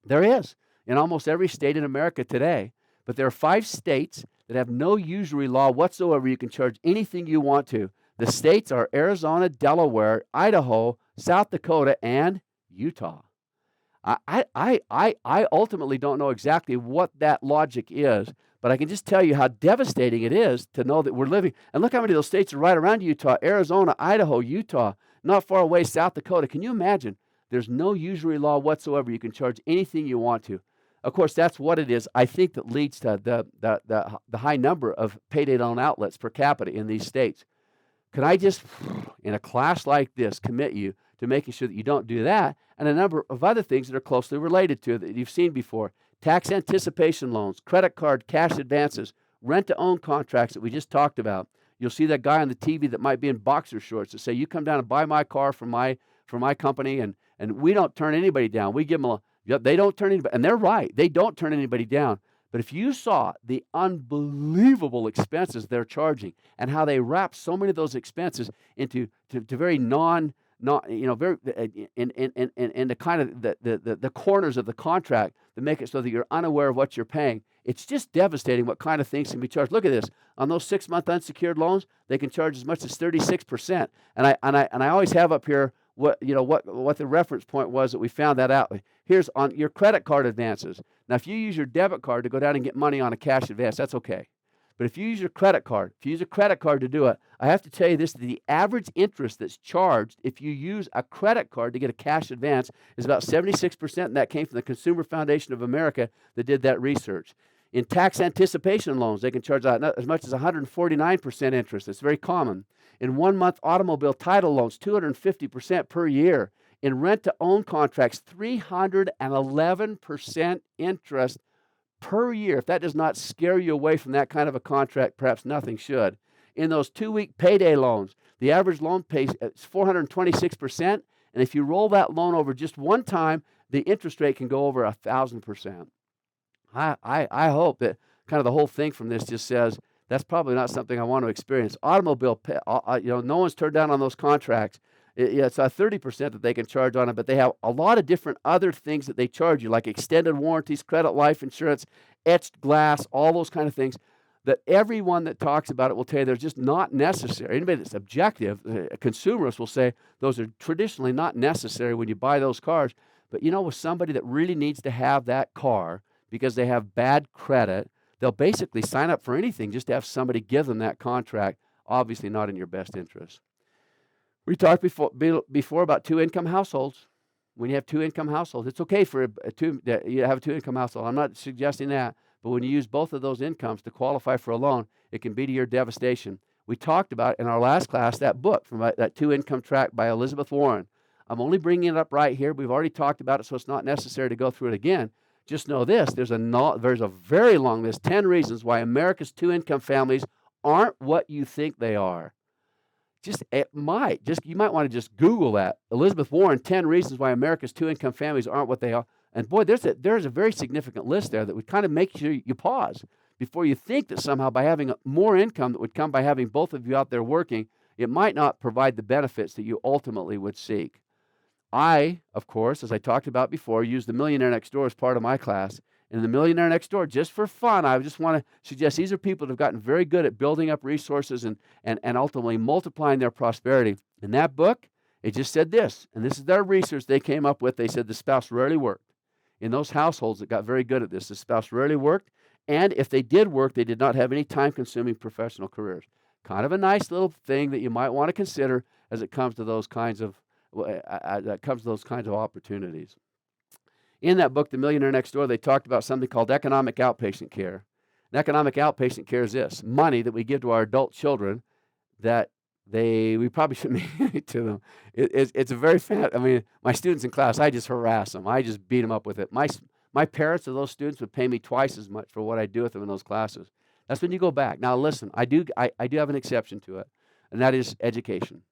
There is in almost every state in America today, but there are 5 states that have no usury law whatsoever. You can charge anything you want to. The states are Arizona, Delaware, Idaho, South Dakota, and Utah. I ultimately don't know exactly what that logic is, but I can just tell you how devastating it is to know that we're living. And look how many of those states are right around Utah: Arizona, Idaho, Utah, not far away, South Dakota. Can you imagine? There's no usury law whatsoever. You can charge anything you want to. Of course, that's what it is, I think, that leads to the high number of payday loan outlets per capita in these states. Can I just, in a class like this, commit you to making sure that you don't do that, and a number of other things that are closely related to it that you've seen before? Tax anticipation loans, credit card cash advances, rent-to-own contracts that we just talked about. You'll see that guy on the TV that might be in boxer shorts that say, you come down and buy my car from my company, and we don't turn anybody down. We give them they don't turn anybody, and they're right. They don't turn anybody down. But if you saw the unbelievable expenses they're charging and how they wrap so many of those expenses into very not, very in the kind of the corners of the contract that make it so that you're unaware of what you're paying. It's just devastating what kind of things can be charged. Look at this. On those 6-month unsecured loans, they can charge as much as 36%. And I always have up here what the reference point was that we found that out. Here's on your credit card advances. Now, if you use your debit card to go down and get money on a cash advance, that's okay. But if you use a credit card to do it, I have to tell you this, the average interest that's charged if you use a credit card to get a cash advance is about 76%, and that came from the Consumer Foundation of America that did that research. In tax anticipation loans, they can charge as much as 149% interest. It's very common. In 1-month automobile title loans, 250% per year. In rent-to-own contracts, 311% interest per year. If that does not scare you away from that kind of a contract, perhaps nothing should. In those 2-week payday loans, the average loan pays 426%, and if you roll that loan over just one time, the interest rate can go over 1,000%. I hope that kind of the whole thing from this just says that's probably not something I want to experience. Automobile, no one's turned down on those contracts. It's 30% that they can charge on it, but they have a lot of different other things that they charge you, like extended warranties, credit life insurance, etched glass, all those kind of things that everyone that talks about it will tell you they're just not necessary. Anybody that's objective, consumerists will say those are traditionally not necessary when you buy those cars. But with somebody that really needs to have that car because they have bad credit, they'll basically sign up for anything just to have somebody give them that contract, obviously not in your best interest. We talked before about two-income households. When you have two-income households, it's okay for you have a two-income household. I'm not suggesting that, but when you use both of those incomes to qualify for a loan, it can be to your devastation. We talked about in our last class that book from that two-income track by Elizabeth Warren. I'm only bringing it up right here. We've already talked about it, so it's not necessary to go through it again. Just know this: there's a very long list, 10 reasons why America's two-income families aren't what you think they are. You might want to just Google that. Elizabeth Warren, 10 reasons why America's two-income families aren't what they are. And boy, there's a very significant list there that would kind of make you pause before you think that somehow by having more income that would come by having both of you out there working, it might not provide the benefits that you ultimately would seek. I, of course, as I talked about before, use the Millionaire Next Door as part of my class. In the Millionaire Next Door, just for fun, I just want to suggest these are people that have gotten very good at building up resources and ultimately multiplying their prosperity. In that book, it just said this, and this is their research they came up with. They said the spouse rarely worked. In those households that got very good at this, the spouse rarely worked, and if they did work, they did not have any time-consuming professional careers. Kind of a nice little thing that you might want to consider as it comes to those kinds of opportunities. In that book, The Millionaire Next Door, they talked about something called economic outpatient care. And economic outpatient care is this: money that we give to our adult children that we probably shouldn't be to them. It's a very my students in class, I just harass them. I just beat them up with it. My parents of those students would pay me twice as much for what I do with them in those classes. That's when you go back. Now listen, I do have an exception to it, and that is education.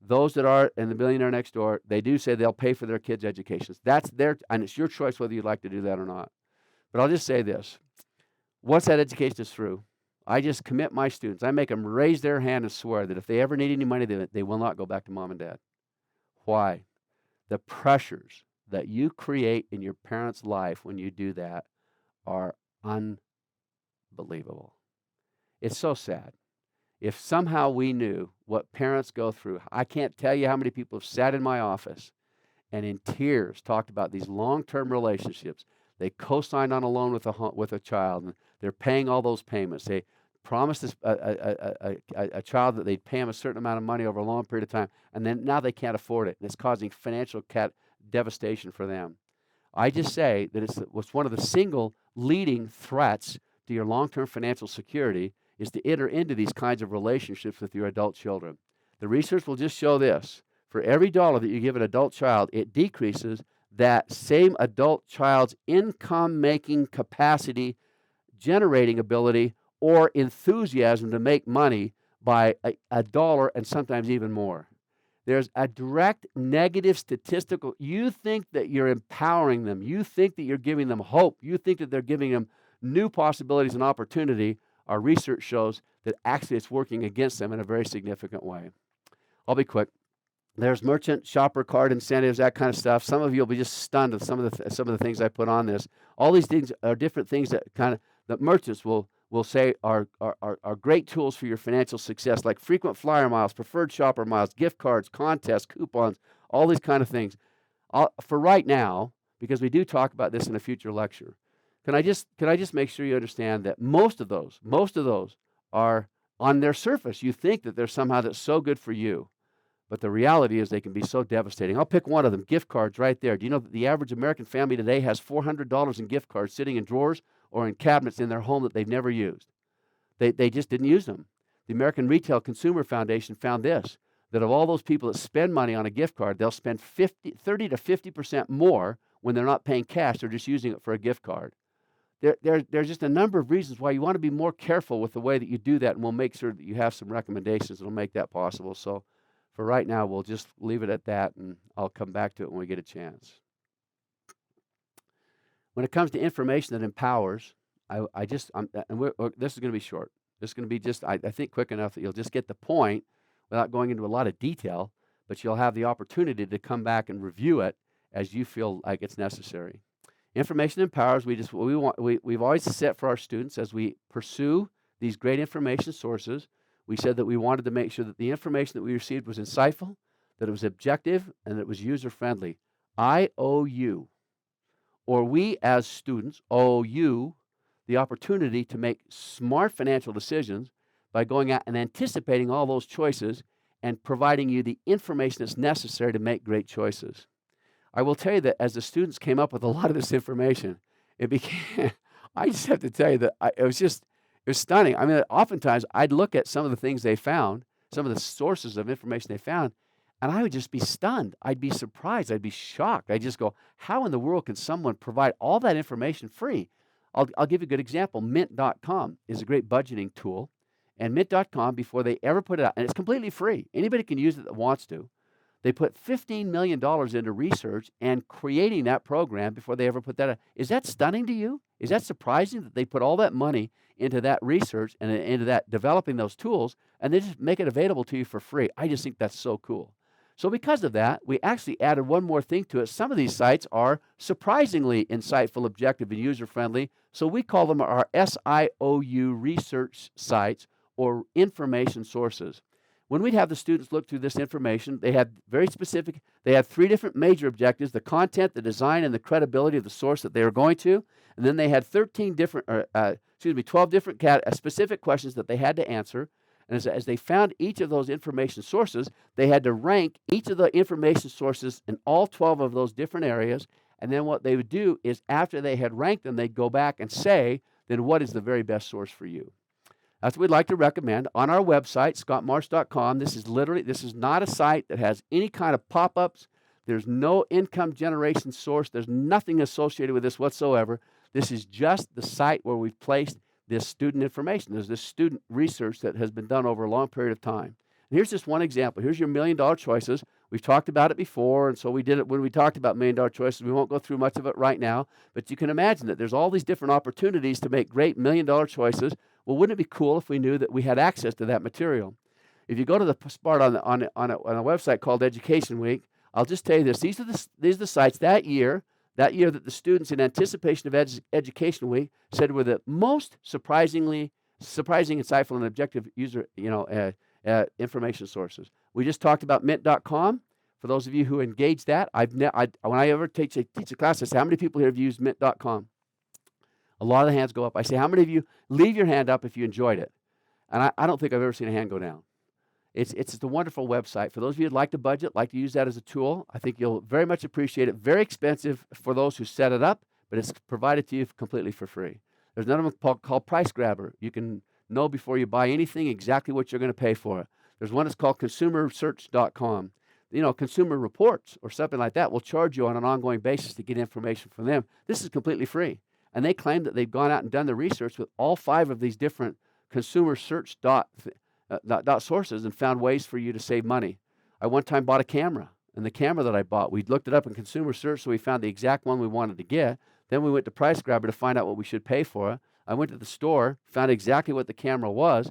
Those that are in the Millionaire Next Door, they do say they'll pay for their kids' educations. And it's your choice whether you'd like to do that or not. But I'll just say this. Once that education is through, I just commit my students. I make them raise their hand and swear that if they ever need any money, they will not go back to mom and dad. Why? The pressures that you create in your parents' life when you do that are unbelievable. It's so sad. If somehow we knew what parents go through, I can't tell you how many people have sat in my office and in tears talked about these long-term relationships. They co-signed on a loan with a child, and they're paying all those payments. They promised a child that they'd pay him a certain amount of money over a long period of time, and then now they can't afford it, and it's causing financial devastation for them. I just say that it's one of the single leading threats to your long-term financial security is to enter into these kinds of relationships with your adult children. The research will just show this. For every dollar that you give an adult child, it decreases that same adult child's income-making capacity, generating ability, or enthusiasm to make money by a dollar and sometimes even more. There's a direct negative statistical. You think that you're empowering them. You think that you're giving them hope. You think that they're giving them new possibilities and opportunity. Our research shows that actually it's working against them in a very significant way. I'll be quick. There's merchant shopper card incentives, that kind of stuff. Some of you will be just stunned with some of the things I put on this. All these things are different things that merchants will say are great tools for your financial success, like frequent flyer miles, preferred shopper miles, gift cards, contests, coupons, all these kind of things. For right now, because we do talk about this in a future lecture, can I just make sure you understand that most of those are on their surface. You think that they're somehow that's so good for you. But the reality is they can be so devastating. I'll pick one of them, gift cards right there. Do you know that the average American family today has $400 in gift cards sitting in drawers or in cabinets in their home that they've never used? They just didn't use them. The American Retail Consumer Foundation found this, that of all those people that spend money on a gift card, they'll spend 30 to 50% more when they're not paying cash. They're just using it for a gift card. There's just a number of reasons why you want to be more careful with the way that you do that, and we'll make sure that you have some recommendations that will make that possible. So for right now, we'll just leave it at that, and I'll come back to it when we get a chance. When it comes to information that empowers, this is going to be short. This is going to be just, I think, quick enough that you'll just get the point without going into a lot of detail, but you'll have the opportunity to come back and review it as you feel like it's necessary. Information empowers. We've always set for our students as we pursue these great information sources. We said that we wanted to make sure that the information that we received was insightful, that it was objective, and that it was user-friendly. I owe you, or we as students owe you the opportunity to make smart financial decisions by going out and anticipating all those choices and providing you the information that's necessary to make great choices. I will tell you that as the students came up with a lot of this information, it became, I just have to tell you that it was stunning. I mean, oftentimes I'd look at some of the things they found, some of the sources of information they found, and I would just be stunned. I'd be surprised. I'd be shocked. I'd just go, how in the world can someone provide all that information free? I'll give you a good example. Mint.com is a great budgeting tool. And Mint.com, before they ever put it out, and it's completely free. Anybody can use it that wants to. They put $15 million into research and creating that program before they ever put that out. Is that stunning to you? Is that surprising that they put all that money into that research and into that developing those tools, and they just make it available to you for free? I just think that's so cool. So because of that, we actually added one more thing to it. Some of these sites are surprisingly insightful, objective, and user-friendly, so we call them our SIOU research sites or information sources. When we'd have the students look through this information, they had they had 3 different major objectives: the content, the design, and the credibility of the source that they were going to. And then they had 12 different specific questions that they had to answer. And as they found each of those information sources, they had to rank each of the information sources in all 12 of those different areas. And then what they would do is after they had ranked them, they'd go back and say, then what is the very best source for you? That's what we'd like to recommend. On our website, scottmarsh.com, this is not a site that has any kind of pop-ups. There's no income generation source. There's nothing associated with this whatsoever. This is just the site where we've placed this student information. There's this student research that has been done over a long period of time. And here's just one example. Here's your $1 million choices. We've talked about it before, and so we did it when we talked about $1 million choices. We won't go through much of it right now, but you can imagine that there's all these different opportunities to make great $1 million choices. Well, wouldn't it be cool if we knew that we had access to that material? If you go to the part on a website called Education Week, I'll just tell you this. These are the sites that year that the students in anticipation of Education Week said were the most surprising, insightful, and objective user information sources. We just talked about Mint.com. For those of you who engage that, when I ever teach a class, I say, how many people here have used Mint.com? A lot of the hands go up. I say, how many of you leave your hand up if you enjoyed it? And I don't think I've ever seen a hand go down. It's a wonderful website. For those of you who'd like to budget, like to use that as a tool, I think you'll very much appreciate it. Very expensive for those who set it up, but it's provided to you completely for free. There's another one called Price Grabber. You can know before you buy anything exactly what you're going to pay for it. There's one that's called consumersearch.com. Consumer Reports or something like that will charge you on an ongoing basis to get information from them. This is completely free. And they claim that they've gone out and done the research with all 5 of these different consumer search sources and found ways for you to save money. I one time bought a camera, and the camera that I bought, we looked it up in consumer search, so we found the exact one we wanted to get. Then we went to Price Grabber to find out what we should pay for it. I went to the store, found exactly what the camera was,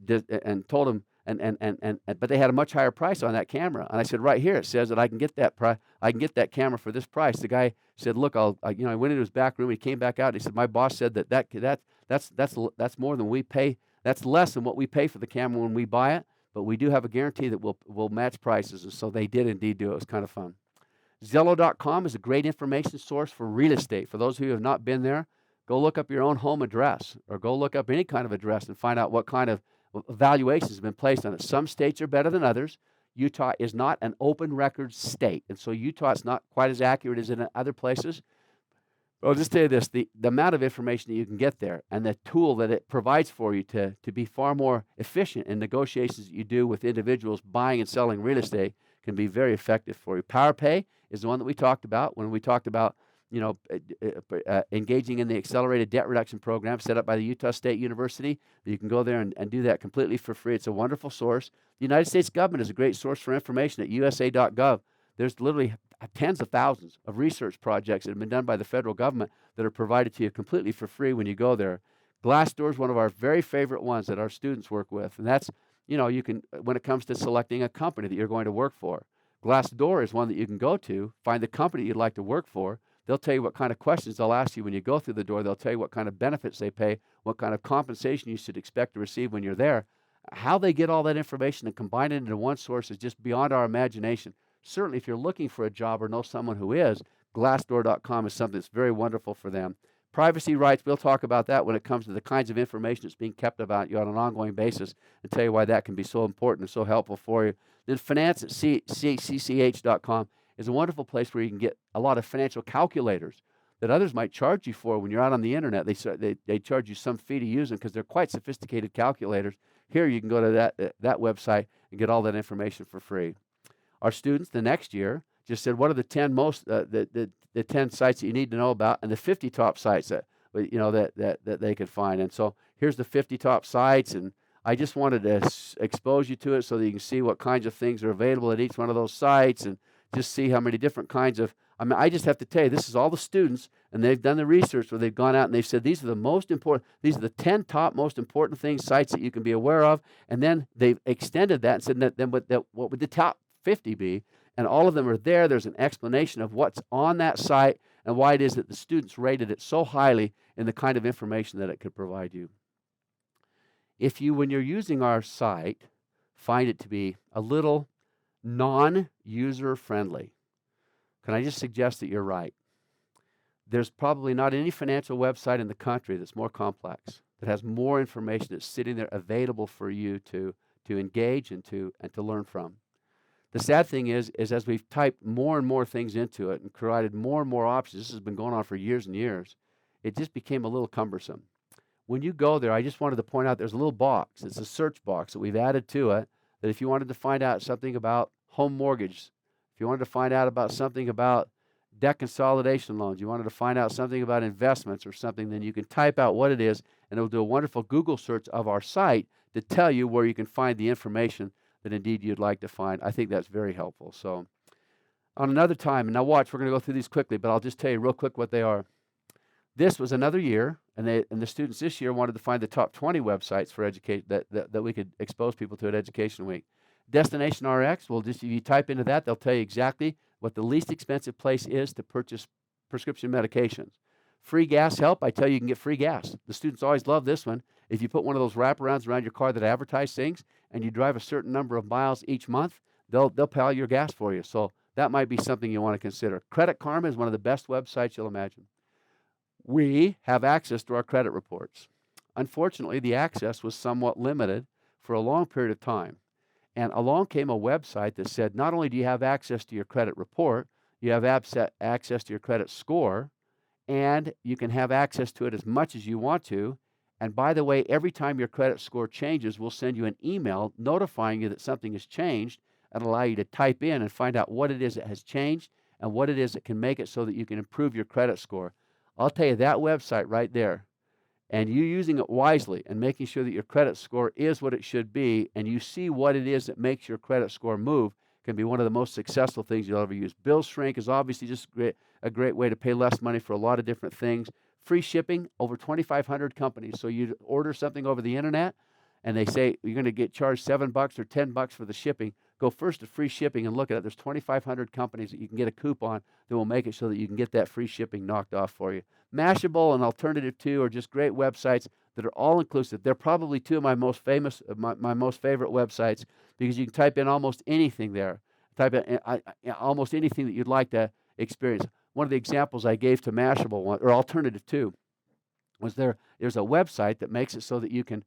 and told them, but they had a much higher price on that camera. And I said, right here, it says that I can get that camera for this price. The guy said, look, I went into his back room. He came back out. And he said, my boss said that's more than we pay. That's less than what we pay for the camera when we buy it. But we do have a guarantee that we'll match prices. And so they did indeed do it. It was kind of fun. Zillow.com is a great information source for real estate. For those who have not been there, go look up your own home address or go look up any kind of address and find out what kind of evaluations have been placed on it. Some states are better than others. Utah is not an open record state, and so Utah is not quite as accurate as in other places. But I'll just tell you this, the amount of information that you can get there and the tool that it provides for you to be far more efficient in negotiations that you do with individuals buying and selling real estate can be very effective for you. PowerPay is the one that we talked about when we talked about engaging in the accelerated debt reduction program set up by the Utah State University. You can go there and do that completely for free. It's a wonderful source. The United States government is a great source for information at USA.gov. There's literally tens of thousands of research projects that have been done by the federal government that are provided to you completely for free when you go there. Glassdoor is one of our very favorite ones that our students work with, and that's, you can, when it comes to selecting a company that you're going to work for. Glassdoor is one that you can go to, find the company you'd like to work for. They'll tell you what kind of questions they'll ask you when you go through the door. They'll tell you what kind of benefits they pay, what kind of compensation you should expect to receive when you're there. How they get all that information and combine it into one source is just beyond our imagination. Certainly, if you're looking for a job or know someone who is, Glassdoor.com is something that's very wonderful for them. Privacy rights, we'll talk about that when it comes to the kinds of information that's being kept about you on an ongoing basis and tell you why that can be so important and so helpful for you. Then finance at cch.com is a wonderful place where you can get a lot of financial calculators that others might charge you for when you're out on the internet. They charge you some fee to use them because they're quite sophisticated calculators. Here you can go to that website and get all that information for free. Our students the next year just said, what are the 10 the 10 sites that you need to know about and the 50 top sites that they could find. And so here's the 50 top sites, and I just wanted to expose you to it so that you can see what kinds of things are available at each one of those sites and just see how many different kinds of, I just have to tell you, this is all the students, and they've done the research where they've gone out and they've said these are the 10 top most important things, sites that you can be aware of, and then they've extended that and said what would the top 50 be? And all of them are there. There's an explanation of what's on that site and why it is that the students rated it so highly in the kind of information that it could provide you. If you, when you're using our site, find it to be a little non-user friendly, can I just suggest that you're right? There's probably not any financial website in the country that's more complex, that has more information that's sitting there available for you to engage and to learn from. The sad thing is as we've typed more and more things into it and provided more and more options, this has been going on for years and years, it just became a little cumbersome. When you go there, I just wanted to point out there's a little box. It's a search box that we've added to it that if you wanted to find out something about home mortgage, if you wanted to find out about something about debt consolidation loans, you wanted to find out something about investments or something, then you can type out what it is, and it'll do a wonderful Google search of our site to tell you where you can find the information that indeed you'd like to find. I think that's very helpful. So on another time, and now watch, we're going to go through these quickly, but I'll just tell you real quick what they are. This was another year, and the students this year wanted to find the top 20 websites for education that we could expose people to at Education Week. Destination RX, well, just if you type into that, they'll tell you exactly what the least expensive place is to purchase prescription medications. Free gas help, I tell you, you can get free gas. The students always love this one. If you put one of those wraparounds around your car that advertise things, and you drive a certain number of miles each month, they'll pay your gas for you. So that might be something you want to consider. Credit Karma is one of the best websites you'll imagine. We have access to our credit reports. Unfortunately, the access was somewhat limited for a long period of time. And along came a website that said, not only do you have access to your credit report, you have access to your credit score, and you can have access to it as much as you want to. And by the way, every time your credit score changes, we'll send you an email notifying you that something has changed and allow you to type in and find out what it is that has changed and what it is that can make it so that you can improve your credit score. I'll tell you, that website right there, and you using it wisely and making sure that your credit score is what it should be, and you see what it is that makes your credit score move, can be one of the most successful things you'll ever use. Bill Shrink is obviously just a great way to pay less money for a lot of different things. Free shipping, over 2,500 companies. So you order something over the internet, and they say you're going to get charged $7 or $10 for the shipping, go first to free shipping and look at it. There's 2,500 companies that you can get a coupon that will make it so that you can get that free shipping knocked off for you. Mashable and Alternative 2 are just great websites that are all inclusive. They're probably two of my most famous, my most favorite websites, because you can type in almost anything there. Type in almost anything that you'd like to experience. One of the examples I gave to Mashable or Alternative 2 was there's a website that makes it so that you can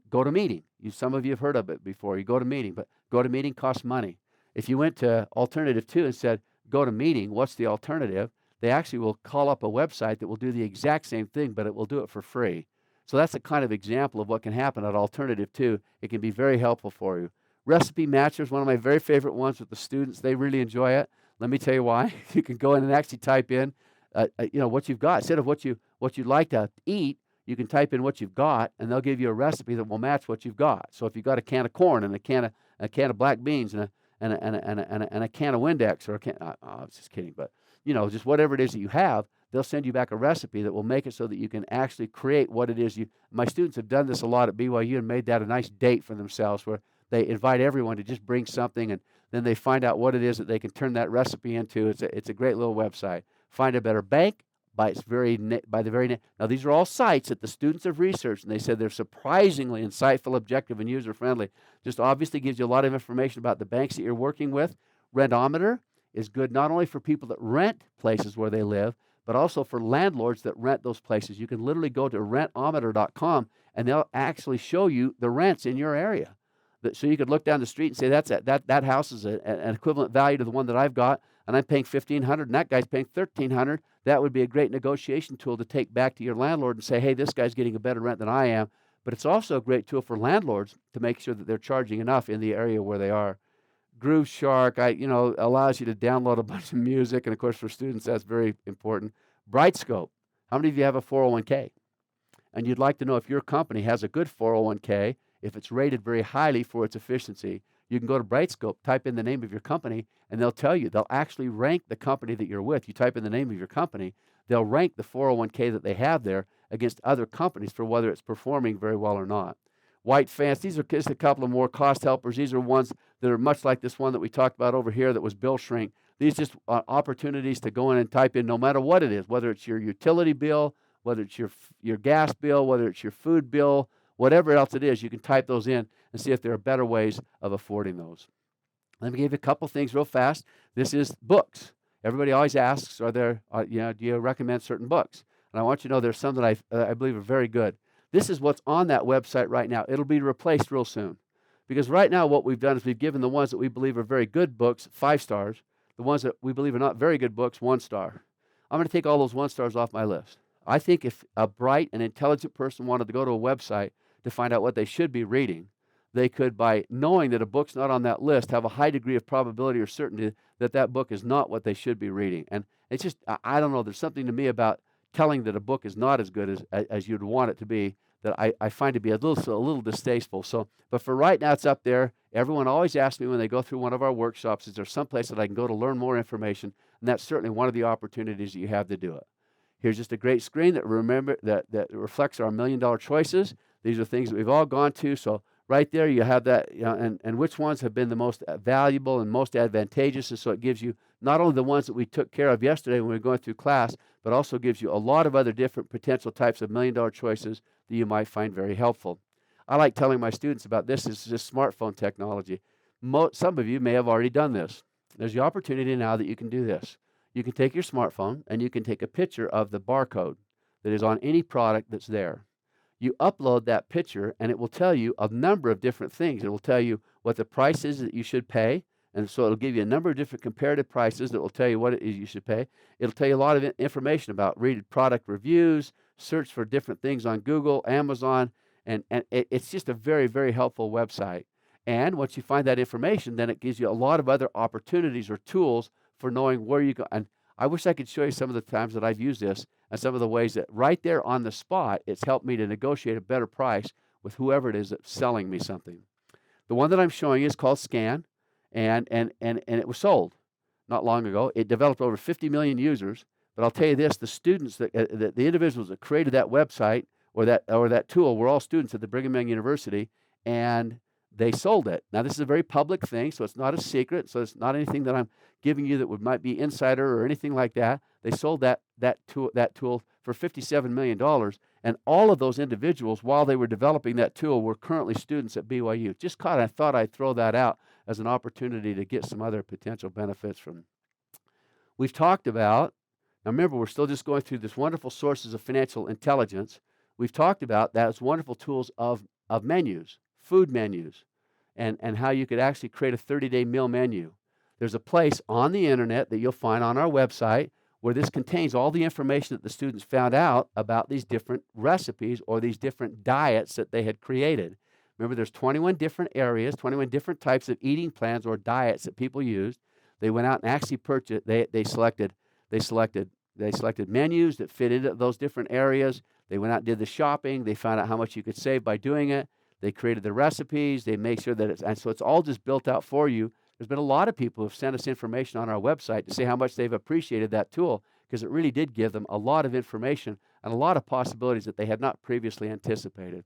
go to meeting. Some of you have heard of it before. You go to meeting, but go to meeting costs money. If you went to Alternative 2 and said, go to meeting, what's the alternative? They actually will call up a website that will do the exact same thing, but it will do it for free. So that's a kind of example of what can happen at Alternative 2. It can be very helpful for you. Recipe Matcher is one of my very favorite ones with the students. They really enjoy it. Let me tell you why. You can go in and actually type in, what you've got. Instead of what you'd like to eat, you can type in what you've got, and they'll give you a recipe that will match what you've got. So if you've got a can of corn and a can of black beans and a can of Windex or a can, I was just kidding, but just whatever it is that you have, they'll send you back a recipe that will make it so that you can actually create what it is you. My students have done this a lot at BYU and made that a nice date for themselves, where they invite everyone to just bring something, and then they find out what it is that they can turn that recipe into. It's a great little website. Find a Better Bank by the very name. Now, these are all sites that the students have researched, and they said they're surprisingly insightful, objective, and user-friendly. Just obviously gives you a lot of information about the banks that you're working with. Rentometer is good not only for people that rent places where they live, but also for landlords that rent those places. You can literally go to rentometer.com, and they'll actually show you the rents in your area. So you could look down the street and say, that house is an equivalent value to the one that I've got, and I'm paying $1,500, and that guy's paying $1,300. That would be a great negotiation tool to take back to your landlord and say, hey, this guy's getting a better rent than I am. But it's also a great tool for landlords to make sure that they're charging enough in the area where they are. Groove Shark, allows you to download a bunch of music, and of course for students that's very important. Brightscope. How many of you have a 401k? And you'd like to know if your company has a good 401k, if it's rated very highly for its efficiency. You can go to Brightscope, type in the name of your company, and they'll tell you. They'll actually rank the company that you're with. You type in the name of your company, they'll rank the 401k that they have there against other companies for whether it's performing very well or not. White Fence, these are just a couple of more cost helpers. These are ones that are much like this one that we talked about over here that was Bill Shrink. These just opportunities to go in and type in no matter what it is, whether it's your utility bill, whether it's your gas bill, whether it's your food bill, whatever else it is, you can type those in and see if there are better ways of affording those. Let me give you a couple things real fast. This is books. Everybody always asks, do you recommend certain books? And I want you to know there's some that I believe are very good. This is what's on that website right now. It'll be replaced real soon. Because right now what we've done is we've given the ones that we believe are very good books 5 stars. The ones that we believe are not very good books, 1 star. I'm going to take all those 1 stars off my list. I think if a bright and intelligent person wanted to go to a website to find out what they should be reading, they could, by knowing that a book's not on that list, have a high degree of probability or certainty that that book is not what they should be reading. And it's just, I don't know, there's something to me about telling that a book is not as good as you'd want it to be that I find to be a little distasteful. So, but for right now, it's up there. Everyone always asks me when they go through one of our workshops, is there some place that I can go to learn more information? And that's certainly one of the opportunities that you have to do it. Here's just a great screen that reflects our $1 million choices. These are things that we've all gone to. So right there you have that, and which ones have been the most valuable and most advantageous. And so it gives you not only the ones that we took care of yesterday when we were going through class, but also gives you a lot of other different potential types of $1 million choices that you might find very helpful. I like telling my students about this. This is just smartphone technology. Some of you may have already done this. There's the opportunity now that you can do this. You can take your smartphone and you can take a picture of the barcode that is on any product that's there. You upload that picture and it will tell you a number of different things. It will tell you what the price is that you should pay. And so it'll give you a number of different comparative prices that will tell you what it is you should pay. It'll tell you a lot of information about read product reviews, search for different things on Google, Amazon, and it's just a very, very helpful website. And once you find that information, then it gives you a lot of other opportunities or tools for knowing where you go. And I wish I could show you some of the times that I've used this and some of the ways that right there on the spot, it's helped me to negotiate a better price with whoever it is that's selling me something. The one that I'm showing you is called Scan, and it was sold not long ago. It developed over 50 million users. But I'll tell you this, the students, the individuals that created that website or that tool were all students at the Brigham Young University, and they sold it. Now, this is a very public thing, so it's not a secret, so it's not anything that I'm giving you that might be insider or anything like that. They sold that tool for $57 million, and all of those individuals, while they were developing that tool, were currently students at BYU. I thought I'd throw that out as an opportunity to get some other potential benefits from. We've talked about, now remember, we're still just going through this wonderful sources of financial intelligence. We've talked about that as wonderful tools of menus, food menus, and how you could actually create a 30-day meal menu. There's a place on the internet that you'll find on our website where this contains all the information that the students found out about these different recipes or these different diets that they had created. Remember, there's 21 different areas, 21 different types of eating plans or diets that people used. They went out and actually purchased. They selected menus that fit into those different areas. They went out and did the shopping. They found out how much you could save by doing it. They created the recipes. They make sure that and so it's all just built out for you. There's been a lot of people who have sent us information on our website to say how much they've appreciated that tool, because it really did give them a lot of information and a lot of possibilities that they had not previously anticipated.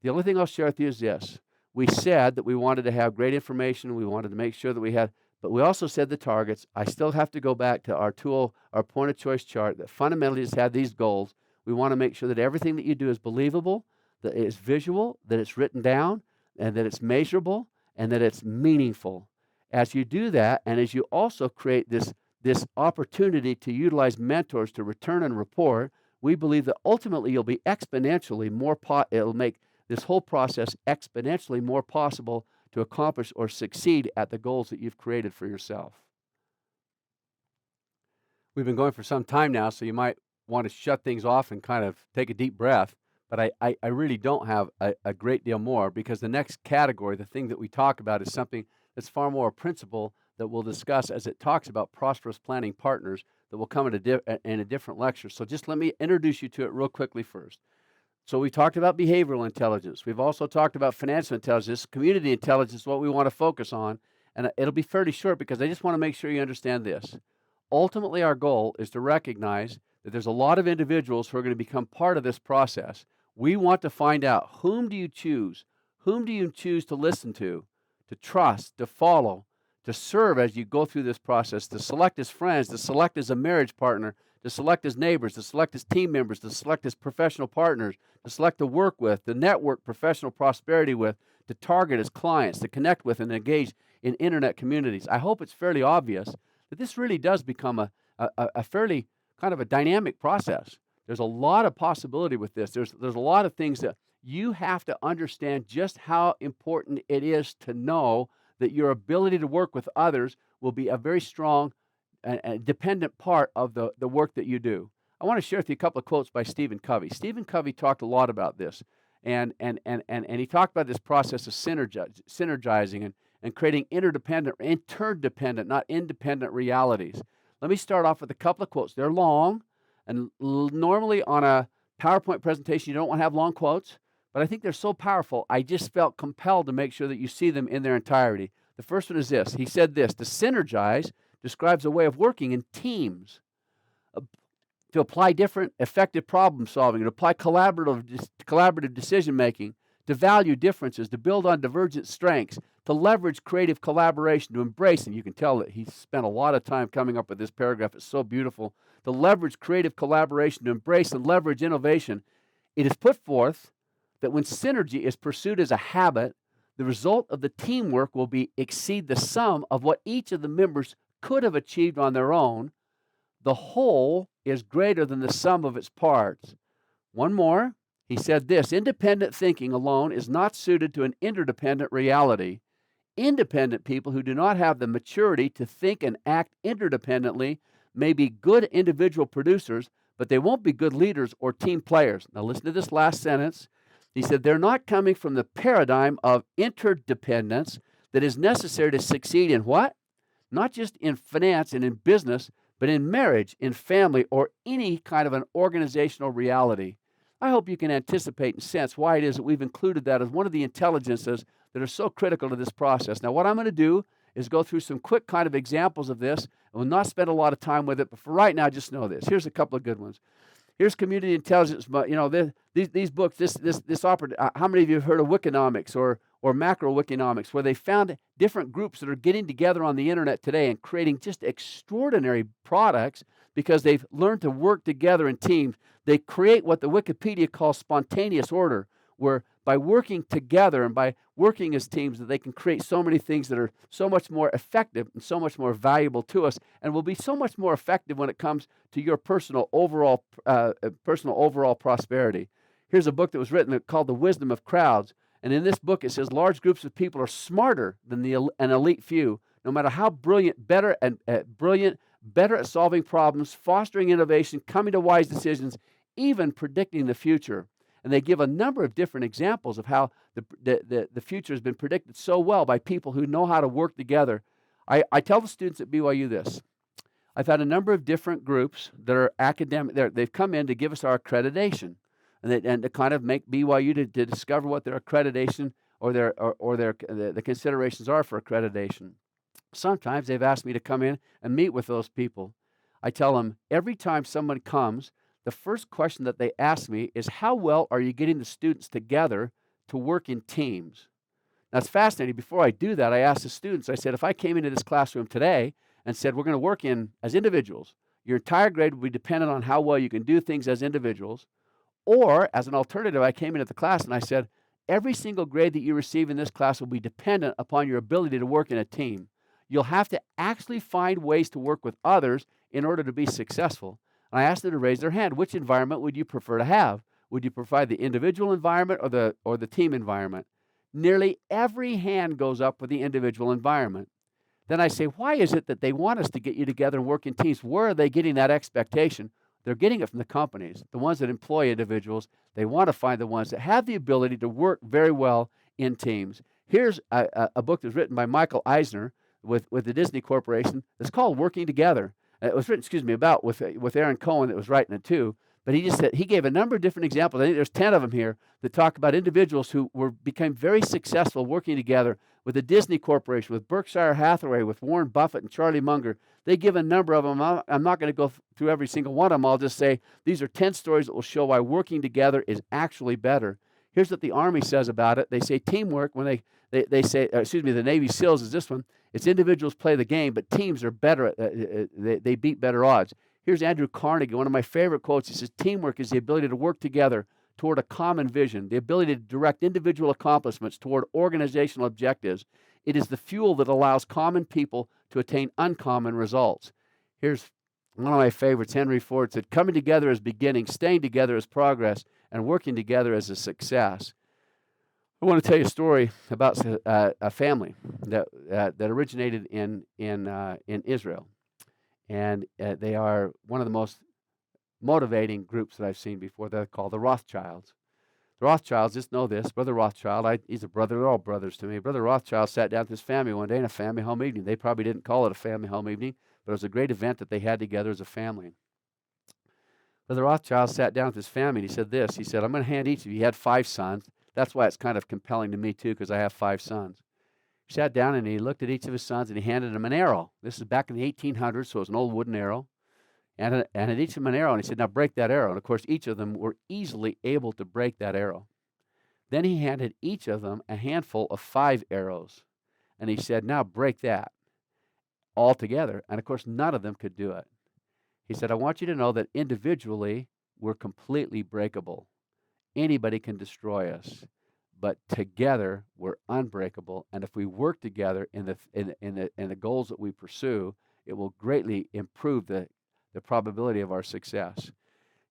The only thing I'll share with you is this. We said that we wanted to have great information. We wanted to make sure that we had, but we also said the targets. I still have to go back to our tool, our point of choice chart that fundamentally just had these goals. We want to make sure that everything that you do is believable, that it is visual, that it's written down, and that it's measurable, and that it's meaningful. As you do that, and as you also create this opportunity to utilize mentors to return and report, we believe that ultimately you'll be exponentially more, it'll make this whole process exponentially more possible to accomplish or succeed at the goals that you've created for yourself. We've been going for some time now, so you might want to shut things off and kind of take a deep breath, but I really don't have a great deal more, because the next category, the thing that we talk about, is something that's far more a principle that we'll discuss as it talks about prosperous planning partners that will come in a different lecture. So just let me introduce you to it real quickly first. So we talked about behavioral intelligence. We've also talked about financial intelligence. Community intelligence is what we want to focus on. And it'll be fairly short because I just want to make sure you understand this. Ultimately, our goal is to recognize that there's a lot of individuals who are going to become part of this process. We want to find out, whom do you choose? Whom do you choose to listen to trust, to follow, to serve as you go through this process, to select as friends, to select as a marriage partner, to select as neighbors, to select as team members, to select as professional partners, to select to work with, to network professional prosperity with, to target as clients, to connect with and engage in internet communities. I hope it's fairly obvious that this really does become a fairly kind of a dynamic process. There's a lot of possibility with this. There's a lot of things that you have to understand just how important it is to know that your ability to work with others will be a very strong and dependent part of the work that you do. I want to share with you a couple of quotes by Stephen Covey. Stephen Covey talked a lot about this, and he talked about this process of synergizing and creating interdependent, not independent realities. Let me start off with a couple of quotes. They're long, and normally on a PowerPoint presentation, you don't want to have long quotes, but I think they're so powerful, I just felt compelled to make sure that you see them in their entirety. The first one is this. He said this: to synergize describes a way of working in teams, to apply different effective problem solving, to apply collaborative decision making, to value differences, to build on divergent strengths, to leverage creative collaboration, to embrace, and you can tell that he spent a lot of time coming up with this paragraph. It's so beautiful. To leverage creative collaboration, to embrace and leverage innovation. It is put forth that when synergy is pursued as a habit, the result of the teamwork will exceed the sum of what each of the members could have achieved on their own. The whole is greater than the sum of its parts. One more, he said this: independent thinking alone is not suited to an interdependent reality. Independent people who do not have the maturity to think and act interdependently may be good individual producers, but they won't be good leaders or team players. Now listen to this last sentence. He said they're not coming from the paradigm of interdependence that is necessary to succeed in what? Not just in finance and in business, but in marriage, in family, or any kind of an organizational reality. I hope you can anticipate and sense why it is that we've included that as one of the intelligences that are so critical to this process. Now, what I'm going to do is go through some quick kind of examples of this. I will not spend a lot of time with it, but for right now, just know this. Here's a couple of good ones. Here's community intelligence. But these books, how many of you have heard of Wikinomics or macro-Wikinomics, where they found different groups that are getting together on the internet today and creating just extraordinary products because they've learned to work together in teams. They create what the Wikipedia calls spontaneous order, where by working together and by working as teams that they can create so many things that are so much more effective and so much more valuable to us, and will be so much more effective when it comes to your personal overall prosperity. Here's a book that was written called The Wisdom of Crowds. And in this book, it says large groups of people are smarter than an elite few, no matter how brilliant, better at solving problems, fostering innovation, coming to wise decisions, even predicting the future. And they give a number of different examples of how the future has been predicted so well by people who know how to work together. I tell the students at BYU this. I've had a number of different groups that are academic. They've come in to give us our accreditation. And to kind of make BYU to discover what their accreditation or the considerations are for accreditation. Sometimes they've asked me to come in and meet with those people. I tell them every time someone comes, the first question that they ask me is, how well are you getting the students together to work in teams? Now, it's fascinating. Before I do that, I asked the students, I said, if I came into this classroom today and said, we're going to work in as individuals, your entire grade will be dependent on how well you can do things as individuals. Or, as an alternative, I came into the class and I said, every single grade that you receive in this class will be dependent upon your ability to work in a team. You'll have to actually find ways to work with others in order to be successful. And I asked them to raise their hand. Which environment would you prefer to have? Would you prefer the individual environment or the team environment? Nearly every hand goes up for the individual environment. Then I say, why is it that they want us to get you together and work in teams? Where are they getting that expectation? They're getting it from the companies, the ones that employ individuals. They want to find the ones that have the ability to work very well in teams. Here's a book that's written by Michael Eisner with the Disney Corporation. It's called Working Together. It was written, about with Aaron Cohen that was writing it too. But he just said he gave a number of different examples. I think there's 10 of them here that talk about individuals who became very successful working together with the Disney Corporation, with Berkshire Hathaway, with Warren Buffett and Charlie Munger. They give a number of them. I'm not going to go through every single one of them. I'll just say these are 10 stories that will show why working together is actually better. Here's what the Army says about it. They say teamwork, when they say, the Navy SEALs is this one. It's individuals play the game, but teams are better. They beat better odds. Here's Andrew Carnegie, one of my favorite quotes. He says, teamwork is the ability to work together toward a common vision, the ability to direct individual accomplishments toward organizational objectives. It is the fuel that allows common people to attain uncommon results. Here's one of my favorites. Henry Ford said, coming together is beginning, staying together is progress, and working together is a success. I want to tell you a story about a family that originated in Israel. And they are one of the most motivating groups that I've seen before. They're called the Rothschilds. The Rothschilds, just know this, Brother Rothschild, he's a brother, they're all brothers to me. Brother Rothschild sat down with his family one day in a family home evening. They probably didn't call it a family home evening, but it was a great event that they had together as a family. Brother Rothschild sat down with his family and he said this. He said, I'm going to hand each of you, he had 5 sons. That's why it's kind of compelling to me too, because I have 5 sons. He sat down and he looked at each of his sons and he handed them an arrow. This is back in the 1800s, so it was an old wooden arrow. And at each of them an arrow, and he said, now break that arrow. And of course, each of them were easily able to break that arrow. Then he handed each of them a handful of 5 arrows. And he said, now break that all together. And of course, none of them could do it. He said, I want you to know that individually, we're completely breakable. Anybody can destroy us. But together, we're unbreakable. And if we work together in the goals that we pursue, it will greatly improve the probability of our success.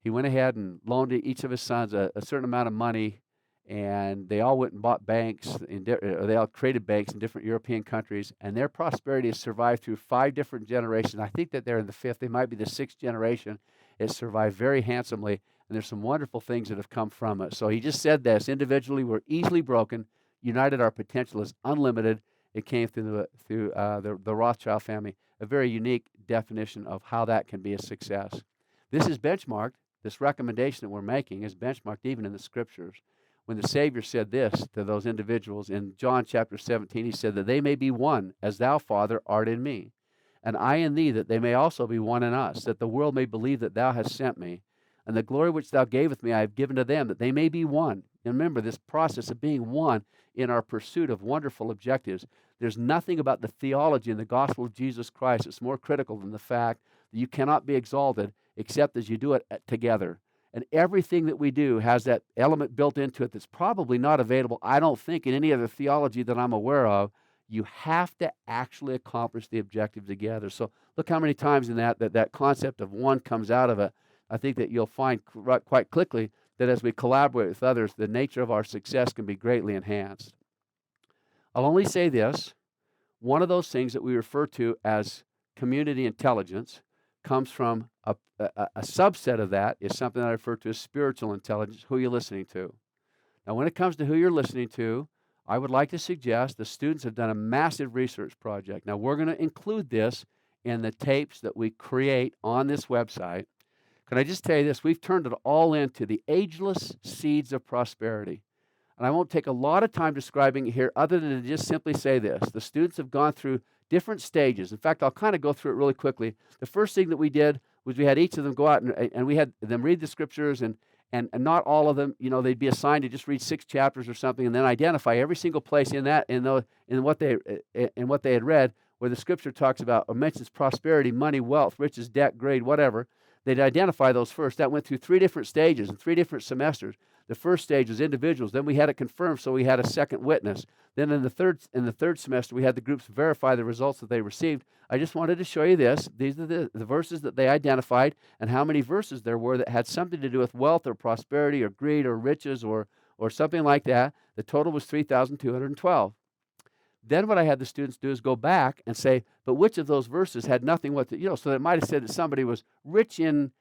He went ahead and loaned each of his sons a certain amount of money, and they all went and bought banks. They all created banks in different European countries, and their prosperity has survived through 5 different generations. I think that they're in the 5th. They might be the 6th generation. It survived very handsomely, and there's some wonderful things that have come from it. So he just said this: individually, we're easily broken. United, our potential is unlimited. It came through the Rothschild family, a very unique definition of how that can be a success. This is benchmarked. This recommendation that we're making is benchmarked even in the Scriptures. When the Savior said this to those individuals in John chapter 17, he said that they may be one, as thou, Father, art in me, and I in thee, that they may also be one in us, that the world may believe that thou hast sent me. and the glory which thou gavest me I have given to them, that they may be one. And remember this process of being one in our pursuit of wonderful objectives. There's nothing about the theology in the gospel of Jesus Christ that's more critical than the fact that you cannot be exalted except as you do it together. And everything that we do has that element built into it that's probably not available, I don't think, in any other theology that I'm aware of. You have to actually accomplish the objective together. So look how many times in that concept of one comes out of it. I think that you'll find quite quickly that as we collaborate with others, the nature of our success can be greatly enhanced. I'll only say this. One of those things that we refer to as community intelligence comes from a subset of that is something that I refer to as spiritual intelligence, who you're listening to. Now, when it comes to who you're listening to, I would like to suggest the students have done a massive research project. Now, we're going to include this in the tapes that we create on this website. Can I just tell you this? We've turned it all into the ageless seeds of prosperity. And I won't take a lot of time describing it here other than to just simply say this. The students have gone through different stages. In fact, I'll kind of go through it really quickly. The first thing that we did was we had each of them go out and we had them read the scriptures, and not all of them, they'd be assigned to just read 6 chapters or something, and then identify every single place in what they had read where the scripture talks about or mentions prosperity, money, wealth, riches, debt, grade, whatever. They'd identify those first. That went through 3 different stages and 3 different semesters. The first stage was individuals. Then we had it confirmed, so we had a second witness. Then in the third semester, we had the groups verify the results that they received. I just wanted to show you this. These are the verses that they identified and how many verses there were that had something to do with wealth or prosperity or greed or riches or something like that. The total was 3,212. Then what I had the students do is go back and say, but which of those verses had nothing with it? So they might have said that somebody was rich in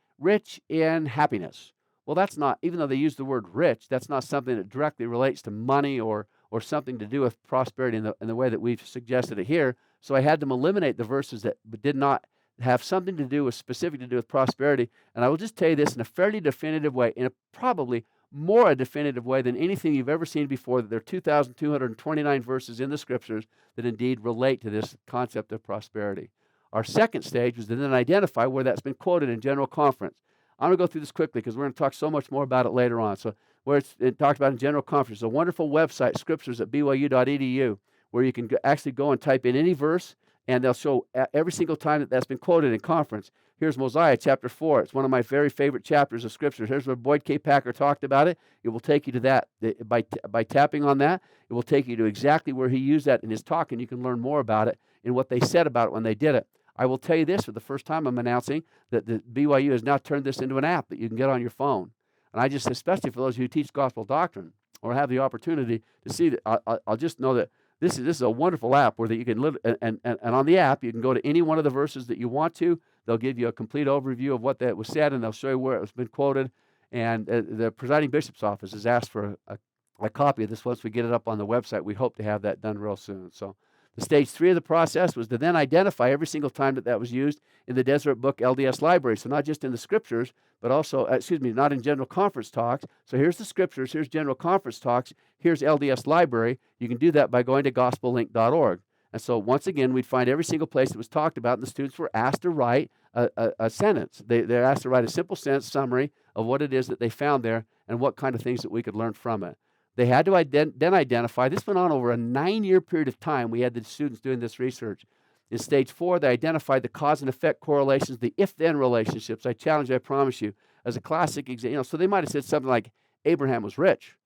happiness. Well, that's not, even though they use the word rich, that's not something that directly relates to money or something to do with prosperity in the way that we've suggested it here. So I had them eliminate the verses that did not have something to do with, specific to do with prosperity. And I will just tell you this in a fairly definitive way, in a probably more a definitive way than anything you've ever seen before, that there are 2,229 verses in the scriptures that indeed relate to this concept of prosperity. Our second stage was to then identify where that's been quoted in general conference. I'm going to go through this quickly because we're going to talk so much more about it later on. So where it's talked about in general conference, a wonderful website, scriptures at byu.edu, where you can actually go and type in any verse, and they'll show every single time that that's been quoted in conference. Here's Mosiah chapter 4. It's one of my very favorite chapters of Scripture. Here's where Boyd K. Packer talked about it. It will take you to that. By tapping on that, it will take you to exactly where he used that in his talk, and you can learn more about it and what they said about it when they did it. I will tell you this, for the first time I'm announcing that the BYU has now turned this into an app that you can get on your phone. And I just, especially for those who teach gospel doctrine or have the opportunity to see that, I'll just know that this is a wonderful app where that you can live, and on the app you can go to any one of the verses that you want to. They'll give you a complete overview of what that was said, and they'll show you where it was been quoted. And the presiding bishop's office has asked for a copy of this once we get it up on the website. We hope to have that done real soon. So the stage 3 of the process was to then identify every single time that was used in the Deseret Book LDS library. So not just in the scriptures, but also, not in general conference talks. So here's the scriptures, here's general conference talks, here's LDS library. You can do that by going to gospellink.org. And so once again, we'd find every single place that was talked about, and the students were asked to write a sentence. They're asked to write a simple sentence summary of what it is that they found there and what kind of things that we could learn from it. They had to then identify, this went on over a 9-year period of time. We had the students doing this research. In stage 4, they identified the cause and effect correlations, the if-then relationships. I challenge you, I promise you, as a classic example. So they might have said something like, Abraham was rich.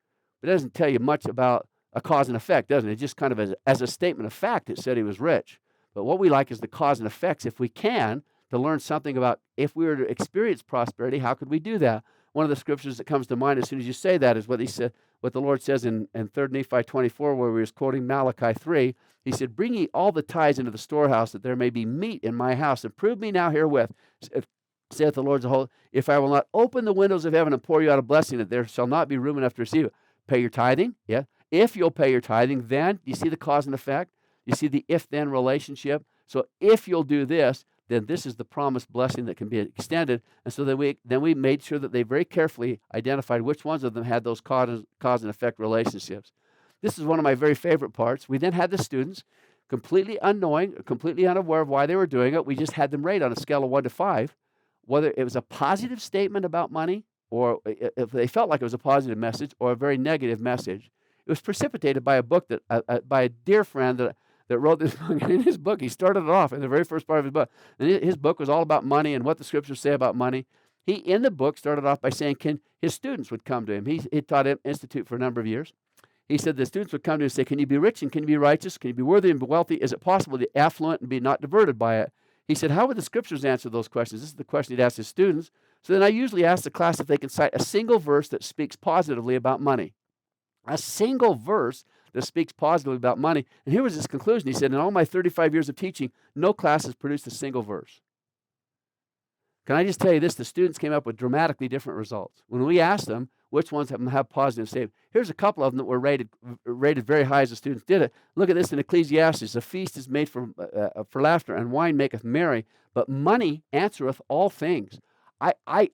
But it doesn't tell you much about a cause and effect, doesn't it? Just kind of as a statement of fact, it said he was rich. But what we like is the cause and effects. If we can, to learn something about if we were to experience prosperity, how could we do that? One of the scriptures that comes to mind as soon as you say that is what he said, what the Lord says in 3 Nephi 24, where he was quoting Malachi 3. He said, bring ye all the tithes into the storehouse, that there may be meat in my house, and prove me now herewith, saith the Lord of hosts, if I will not open the windows of heaven and pour you out a blessing, that there shall not be room enough to receive it. Pay your tithing, yeah. If you'll pay your tithing, then, you see the cause and effect? You see the if-then relationship? So if you'll do this, then this is the promised blessing that can be extended. And so then we made sure that they very carefully identified which ones of them had those cause and effect relationships. This is one of my very favorite parts. We then had the students, completely unknowing, completely unaware of why they were doing it. We just had them rate on a scale of 1 to 5, whether it was a positive statement about money or if they felt like it was a positive message or a very negative message. It was precipitated by a book that by a dear friend that wrote this book. And in his book, he started it off in the very first part of his book. And his book was all about money and what the scriptures say about money. He, in the book, started off by saying his students would come to him. He taught at Institute for a number of years. He said the students would come to him and say, can you be rich and can you be righteous? Can you be worthy and be wealthy? Is it possible to be affluent and be not diverted by it? He said, how would the scriptures answer those questions? This is the question he'd ask his students. So then I usually ask the class if they can cite a single verse that speaks positively about money. A single verse that speaks positively about money. And here was his conclusion. He said, in all my 35 years of teaching, no class has produced a single verse. Can I just tell you this? The students came up with dramatically different results. When we asked them which ones have positive statements, here's a couple of them that were rated very high as the students did it. Look at this in Ecclesiastes. A feast is made for laughter, and wine maketh merry, but money answereth all things. I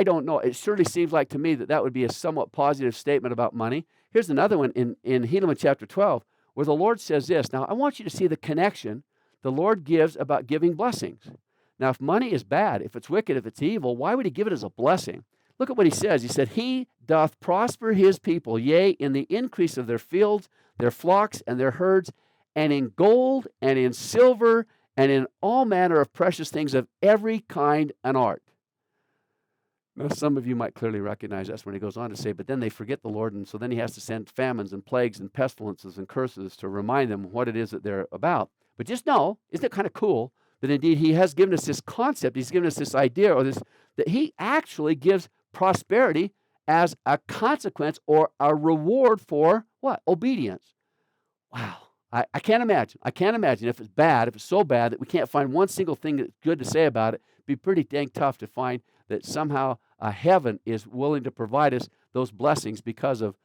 don't know. It surely seems like to me that would be a somewhat positive statement about money. Here's another one in Helaman chapter 12, where the Lord says this. Now, I want you to see the connection the Lord gives about giving blessings. Now, if money is bad, if it's wicked, if it's evil, why would he give it as a blessing? Look at what he says. He said, he doth prosper his people, yea, in the increase of their fields, their flocks, and their herds, and in gold, and in silver, and in all manner of precious things of every kind and art. Now, some of you might clearly recognize that's when he goes on to say, but then they forget the Lord, and so then he has to send famines and plagues and pestilences and curses to remind them what it is that they're about. But just know, isn't it kind of cool that indeed he has given us this concept, he's given us this idea, or this, that he actually gives prosperity as a consequence or a reward for what? Obedience. Wow. I can't imagine. I can't imagine if it's bad, if it's so bad that we can't find one single thing that's good to say about it. It'd be pretty dang tough to find that somehow heaven is willing to provide us those blessings because of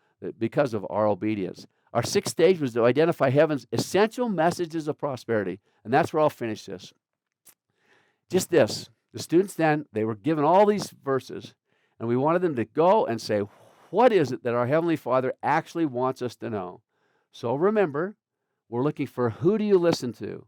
our obedience. Our sixth stage was to identify heaven's essential messages of prosperity. And that's where I'll finish this. Just this. The students then, they were given all these verses, and we wanted them to go and say, what is it that our Heavenly Father actually wants us to know? So remember, we're looking for who do you listen to?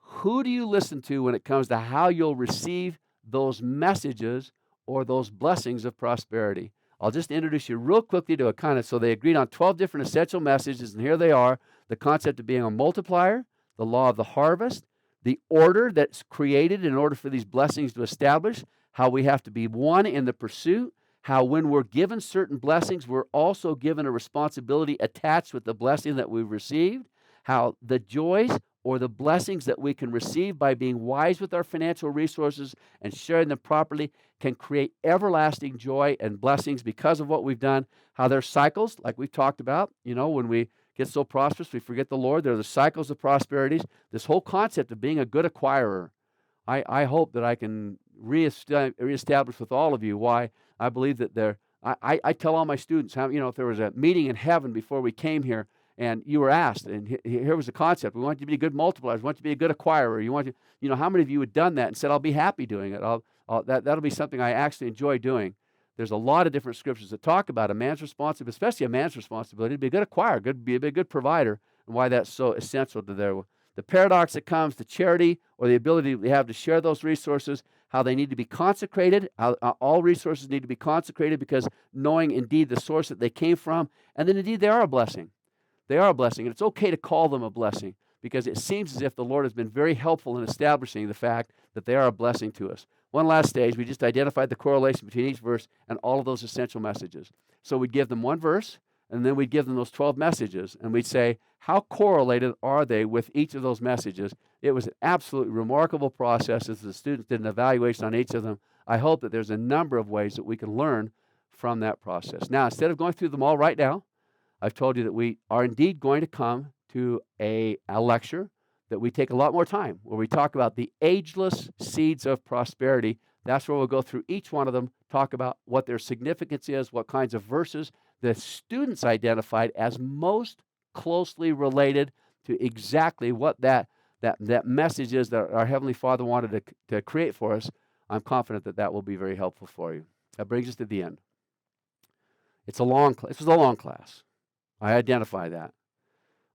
Who do you listen to when it comes to how you'll receive those messages or those blessings of prosperity? I'll just introduce you real quickly to a kind of, so they agreed on 12 different essential messages, and here they are. The concept of being a multiplier, the law of the harvest, the order that's created in order for these blessings to establish, how we have to be one in the pursuit, how when we're given certain blessings, we're also given a responsibility attached with the blessing that we've received, how the joys or the blessings that we can receive by being wise with our financial resources and sharing them properly can create everlasting joy and blessings because of what we've done, how there's cycles, like we've talked about, when we get so prosperous, we forget the Lord. There are the cycles of prosperities. This whole concept of being a good acquirer. I hope that I can reestablish with all of you why I believe that I tell all my students, how, if there was a meeting in heaven before we came here and you were asked, and here was the concept. We want you to be good multipliers. We want you to be a good acquirer. You want to, how many of you had done that and said, I'll be happy doing it. That'll be something I actually enjoy doing. There's a lot of different scriptures that talk about a man's responsibility, especially a man's responsibility, to be a good acquirer, be a good provider, and why that's so essential to the paradox that comes to charity or the ability we have to share those resources, how they need to be consecrated, how all resources need to be consecrated because knowing indeed the source that they came from, and then indeed they are a blessing. They are a blessing, and it's okay to call them a blessing because it seems as if the Lord has been very helpful in establishing the fact that they are a blessing to us. One last stage, we just identified the correlation between each verse and all of those essential messages. So we'd give them one verse, and then we'd give them those 12 messages, and we'd say, how correlated are they with each of those messages? It was an absolutely remarkable process as the students did an evaluation on each of them. I hope that there's a number of ways that we can learn from that process. Now, instead of going through them all right now, I've told you that we are indeed going to come to a lecture that we take a lot more time, where we talk about the ageless seeds of prosperity. That's where we'll go through each one of them, talk about what their significance is, what kinds of verses the students identified as most closely related to exactly what that message is that our Heavenly Father wanted to create for us. I'm confident that will be very helpful for you. That brings us to the end. This was a long class. I identify that.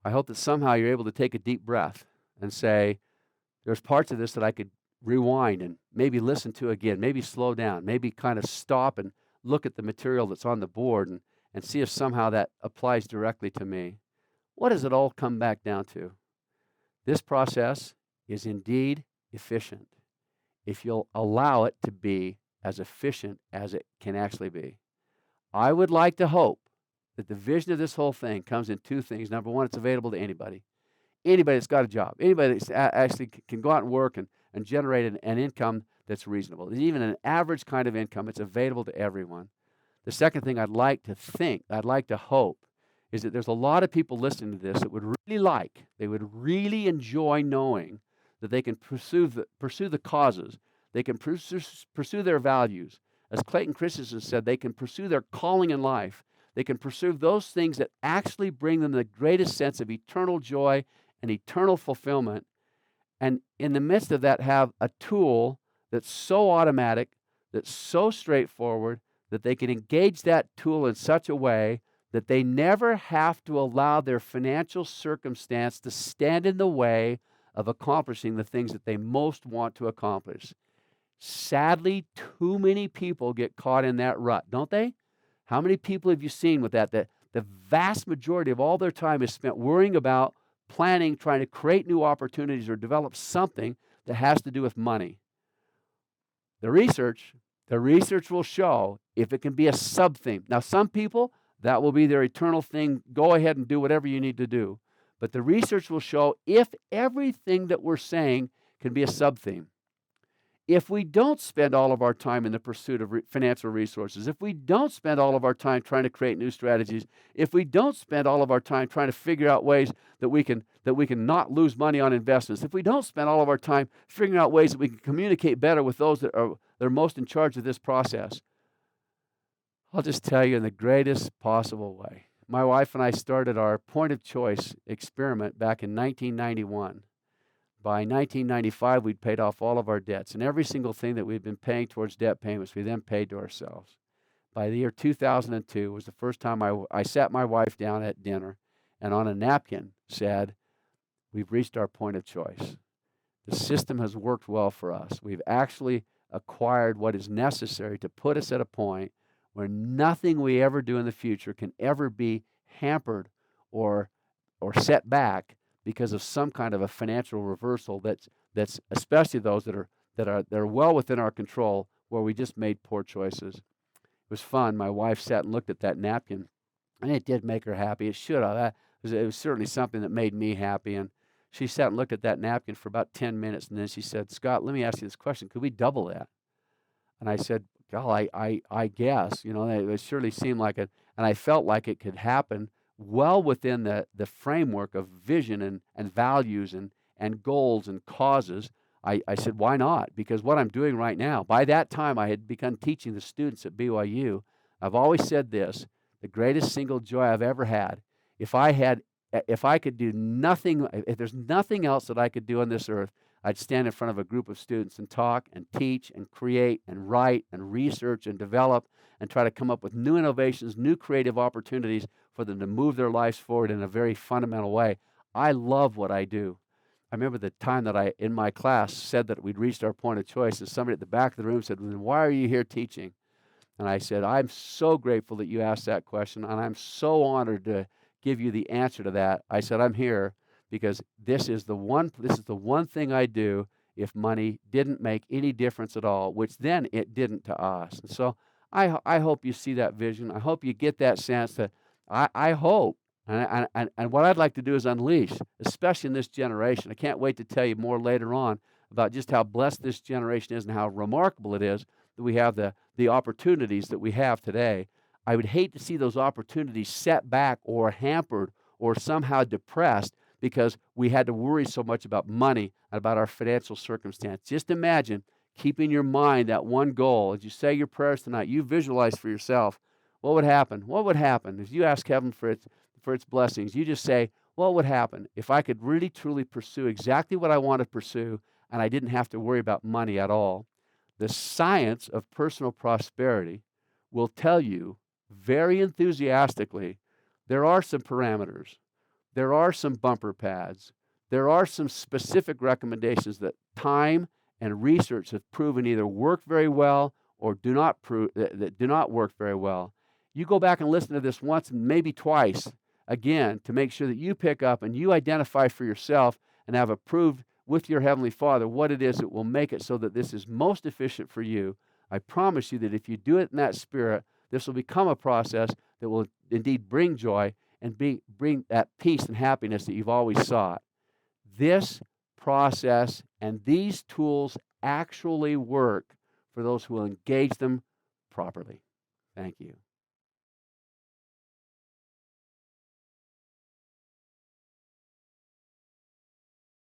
I hope that somehow you're able to take a deep breath and say, there's parts of this that I could rewind and maybe listen to again, maybe slow down, maybe kind of stop and look at the material that's on the board and see if somehow that applies directly to me. What does it all come back down to? This process is indeed efficient if you'll allow it to be as efficient as it can actually be. I would like to hope that the vision of this whole thing comes in two things. Number one, it's available to anybody. Anybody that's got a job. Anybody that's actually can go out and work and generate an income that's reasonable. Even an average kind of income, it's available to everyone. The second thing I'd like to hope, is that there's a lot of people listening to this that would they would really enjoy knowing that they can pursue the causes. They can pursue their values. As Clayton Christensen said, they can pursue their calling in life. They can pursue those things that actually bring them the greatest sense of eternal joy and eternal fulfillment. And in the midst of that, have a tool that's so automatic, that's so straightforward, that they can engage that tool in such a way that they never have to allow their financial circumstance to stand in the way of accomplishing the things that they most want to accomplish. Sadly, too many people get caught in that rut, don't they? How many people have you seen with that? The vast majority of all their time is spent worrying about planning, trying to create new opportunities or develop something that has to do with money. The research will show if it can be a sub-theme. Now, some people, that will be their eternal thing. Go ahead and do whatever you need to do. But the research will show if everything that we're saying can be a sub-theme. If we don't spend all of our time in the pursuit of financial resources, if we don't spend all of our time trying to create new strategies, if we don't spend all of our time trying to figure out ways that we can not lose money on investments, if we don't spend all of our time figuring out ways that we can communicate better with those that are most in charge of this process, I'll just tell you in the greatest possible way. My wife and I started our point of choice experiment back in 1991. By 1995, we'd paid off all of our debts, and every single thing that we'd been paying towards debt payments, we then paid to ourselves. By the year 2002 was the first time I sat my wife down at dinner and on a napkin said, we've reached our point of choice. The system has worked well for us. We've actually acquired what is necessary to put us at a point where nothing we ever do in the future can ever be hampered or set back because of some kind of a financial reversal that's especially those that are well within our control, where we just made poor choices. It was fun. My wife sat and looked at that napkin, and it did make her happy. It should have. It was certainly something that made me happy. And she sat and looked at that napkin for about 10 minutes, and then she said, Scott, let me ask you this question. Could we double that? And I said, God, I guess. It surely seemed like it, and I felt like it could happen well within the framework of vision and values and goals and causes. I said, why not? Because what I'm doing right now, by that time I had begun teaching the students at BYU. I've always said this, the greatest single joy I've ever had, if I could do nothing, if there's nothing else that I could do on this earth, I'd stand in front of a group of students and talk and teach and create and write and research and develop and try to come up with new innovations, new creative opportunities for them to move their lives forward in a very fundamental way. I love what I do. I remember the time that I, in my class, said that we'd reached our point of choice, and somebody at the back of the room said, well, then why are you here teaching? And I said, I'm so grateful that you asked that question, and I'm so honored to give you the answer to that. I said, I'm here because this is the one thing I do if money didn't make any difference at all, which then it didn't to us. And so I hope you see that vision. I hope you get that sense that I hope, and what I'd like to do is unleash, especially in this generation. I can't wait to tell you more later on about just how blessed this generation is and how remarkable it is that we have the opportunities that we have today. I would hate to see those opportunities set back or hampered or somehow depressed because we had to worry so much about money and about our financial circumstance. Just imagine keeping your mind that one goal. As you say your prayers tonight, you visualize for yourself what would happen. What would happen if you ask heaven for its blessings? You just say, what would happen if I could really truly pursue exactly what I want to pursue and I didn't have to worry about money at all? The science of personal prosperity will tell you very enthusiastically there are some parameters. There are some bumper pads. There are some specific recommendations that time and research have proven either work very well or that do not work very well. You go back and listen to this once and maybe twice again to make sure that you pick up and you identify for yourself and have approved with your Heavenly Father what it is that will make it so that this is most efficient for you. I promise you that if you do it in that spirit, this will become a process that will indeed bring joy and bring that peace and happiness that you've always sought. This process and these tools actually work for those who will engage them properly. Thank you.